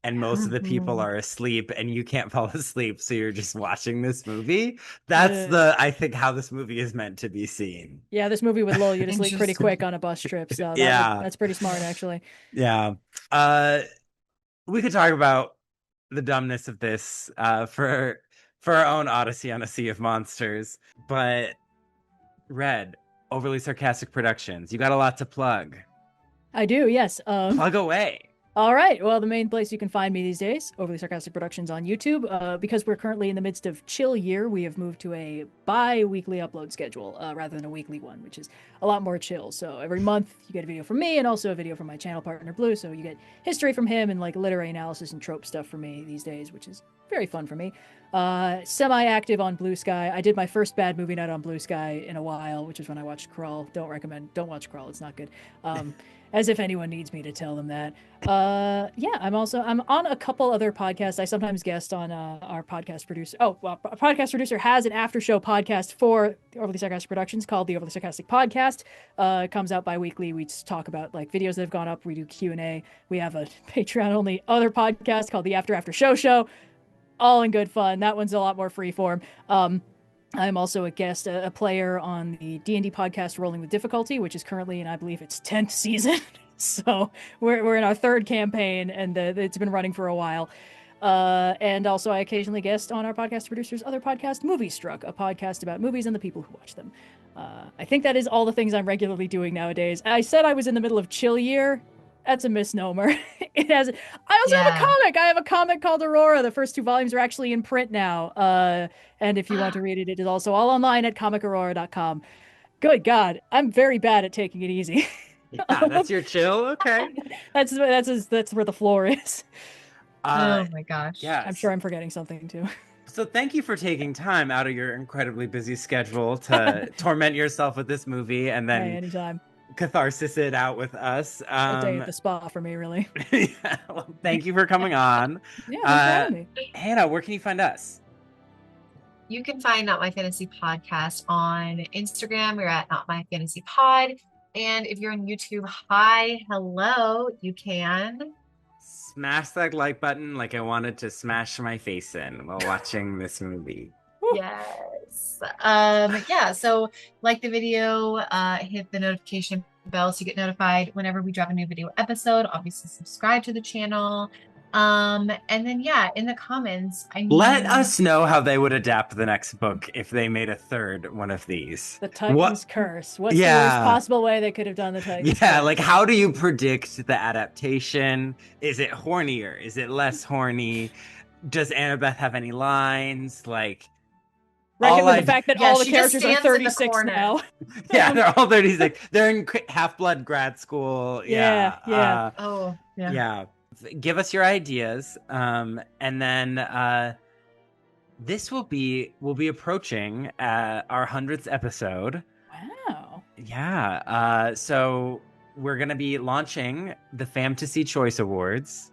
and most of the people Mhm. are asleep, and you can't fall asleep, so you're just watching this movie. That's Uh, I think, how this movie is meant to be seen. yeah, this movie would lull you to sleep pretty Interesting. quick on a bus trip, so Yeah, that's pretty smart actually. yeah. Uh, we could talk about the dumbness of this for our own Odyssey on a Sea of Monsters, but Red, Overly Sarcastic Productions, you got a lot to plug. I do, yes. Plug away. All right. Well, the main place you can find me these days, Overly Sarcastic Productions on YouTube. Because we're currently in the midst of chill year, we have moved to a bi-weekly upload schedule rather than a weekly one, which is a lot more chill. So every month you get a video from me and also a video from my channel partner Blue. So you get history from him and like literary analysis and trope stuff from me these days, which is very fun for me. Semi-active on Blue Sky. I did my first bad movie night on Blue Sky in a while, which is when I watched Crawl. Don't recommend. Don't watch Crawl. It's not good. As if anyone needs me to tell them that. Yeah, I'm on a couple other podcasts. I sometimes guest on our podcast producer. Oh, well, a podcast producer has an after show podcast for Overly Sarcastic Productions called the Overly Sarcastic Podcast. It comes out bi-weekly. We just talk about like videos that have gone up. We do Q&A. We have a Patreon only other podcast called the After Show. All in good fun. That one's a lot more freeform. I'm also a guest, a player on the D&D podcast Rolling with Difficulty, which is currently in, I believe, its 10th season. So we're in our third campaign, and it's been running for a while. And also, I occasionally guest on our podcast producer's other podcast, Movie Struck, a podcast about movies and the people who watch them. I think that is all the things I'm regularly doing nowadays. I said I was in the middle of chill year. That's a misnomer. It has. I also have a Yeah. comic. I have a comic called Aurora. The first 2 volumes are actually in print now. And if you want to read it, it is also all online at comicaurora.com. Good God, I'm very bad at taking it easy. Yeah, that's your chill. Okay. That's where the floor is. Uh, Oh my gosh. I'm yes. sure I'm forgetting something too. So thank you for taking time out of your incredibly busy schedule to torment yourself with this movie and Hey, then anytime. catharsis it out with us. A day at the spa for me, really. Yeah, well, thank you for coming on. Yeah, thanks for having me. Hannah, where can you find us? You can find Not My Fantasy Podcast on Instagram. We're at Not My Fantasy Pod. And if you're on YouTube, hi, hello, you can. Smash that like button like I wanted to smash my face in while watching this movie. Yes. Yeah, so like the video, hit the notification bell so you get notified whenever we drop a new video episode. Obviously subscribe to the channel. And then yeah, in the comments, I mean, Let us know how they would adapt the next book if they made a third one of these. The Titan's Curse. What's the Yeah. worst possible way they could have done the Titan's Yeah, Curse? like how do you predict the adaptation? Is it hornier? Is it less horny? Does Annabeth have any lines? Like, Reckon all with I- the fact that Yeah, all the she just characters are stands in the 36 corner. now. yeah, they're all 36. They're in Half-Blood grad school. Yeah, yeah. oh yeah. Yeah. Give us your ideas. And then this we'll be approaching our 100th episode. Wow. Yeah. So we're gonna be launching the Fantasy Choice Awards.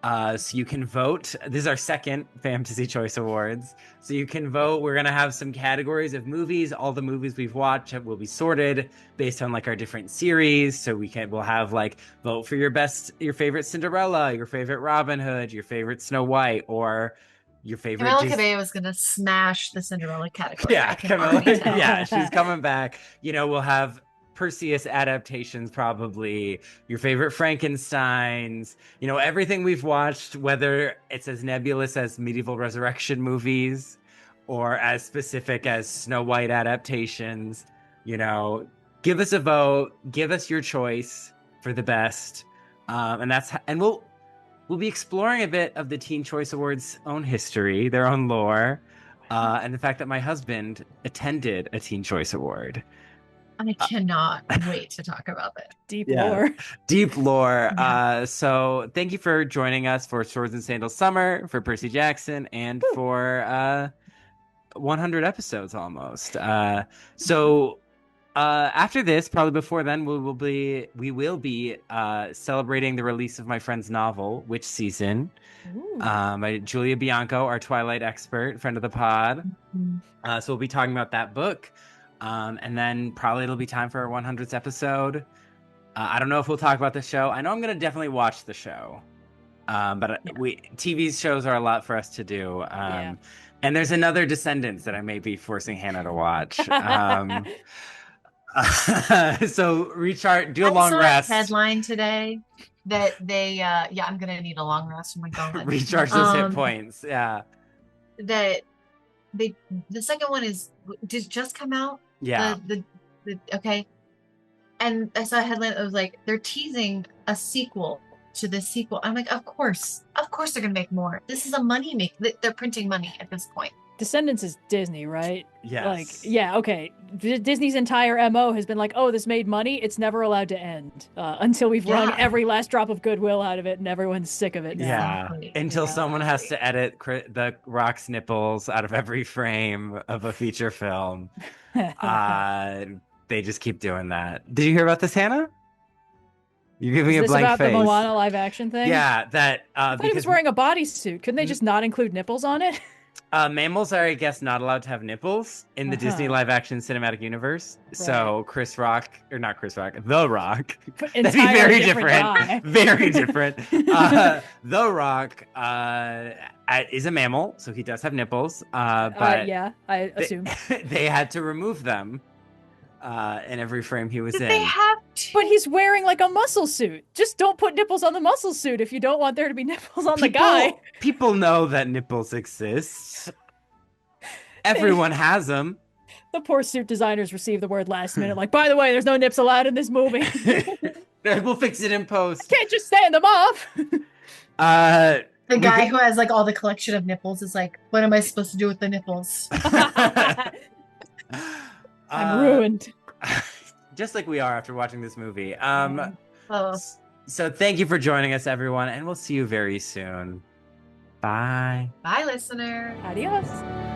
So you can vote. This is our second Fantasy Choice Awards. So you can vote. We're gonna have some categories of movies. All the movies we've watched will be sorted based on like our different series. So we'll have like vote for your favorite Cinderella, your favorite Robin Hood, your favorite Snow White, or your favorite. Camila Cabello was gonna smash the Cinderella category. Yeah, I can already tell. yeah, she's coming back. We'll have Perseus adaptations, probably your favorite Frankensteins, everything we've watched, whether it's as nebulous as medieval resurrection movies or as specific as Snow White adaptations. Give us a vote, give us your choice for the best. And we'll be exploring a bit of the Teen Choice Awards' own history, their own lore, and the fact that my husband attended a Teen Choice Award. I cannot wait to talk about that. Deep Yeah. lore. Deep lore. Yeah. So thank you for joining us for Swords and Sandals Summer, for Percy Jackson, and for 100 episodes almost. So after this, probably before then, we will be celebrating the release of my friend's novel, Witch Season, Ooh. by Julia Bianco, our Twilight expert, friend of the pod. Mhm. So we'll be talking about that book. And then probably it'll be time for our 100th episode. I don't know if we'll talk about the show. I know I'm gonna definitely watch the show. But Yeah. TV shows are a lot for us to do. Yeah. And there's another Descendants that I may be forcing Hannah to watch. So recharge, do a I long saw a rest, headline today that they yeah, I'm gonna need a long rest. Oh my god. recharge those hit points. Yeah, That they the second one did just come out. yeah, The okay. And I saw a headline that was like they're teasing a sequel to the sequel. I'm like, of course they're gonna make more. This is a money make. They're printing money at this point. Descendants is Disney, right? yes, Like, yeah, okay. Disney's entire MO has been like, oh, this made money. It's never allowed to end until we've wrung Yeah. every last drop of goodwill out of it, and everyone's sick of it now. yeah. Exactly. Until someone has Exactly. to edit the Rock's nipples out of every frame of a feature film. They just keep doing that. Did you hear about this, Hannah? You're giving Is me a this blank about face. the Moana live action thing? Yeah, that I thought he was wearing a bodysuit. Couldn't they just not include nipples on it? mammals are, I guess, not allowed to have nipples in the Disney live action cinematic universe. So Chris Rock, or not Chris Rock, The Rock. That'd be very different. Very different. The Rock is a mammal, so he does have nipples. But yeah, I assume. they had to remove them in every frame he was Did in. they have to? But he's wearing like a muscle suit. Just don't put nipples on the muscle suit if you don't want there to be nipples on the guy. People know that nipples exist. Everyone has them. The poor suit designers received the word last minute, like, by the way, there's no nips allowed in this movie. We'll fix it in post. Can't just stand them off. The guy who has like all the collection of nipples is like, what am I supposed to do with the nipples? I'm ruined. Just like we are after watching this movie. Oh. So thank you for joining us, everyone, and we'll see you very soon. Bye. Bye, listener. Adios.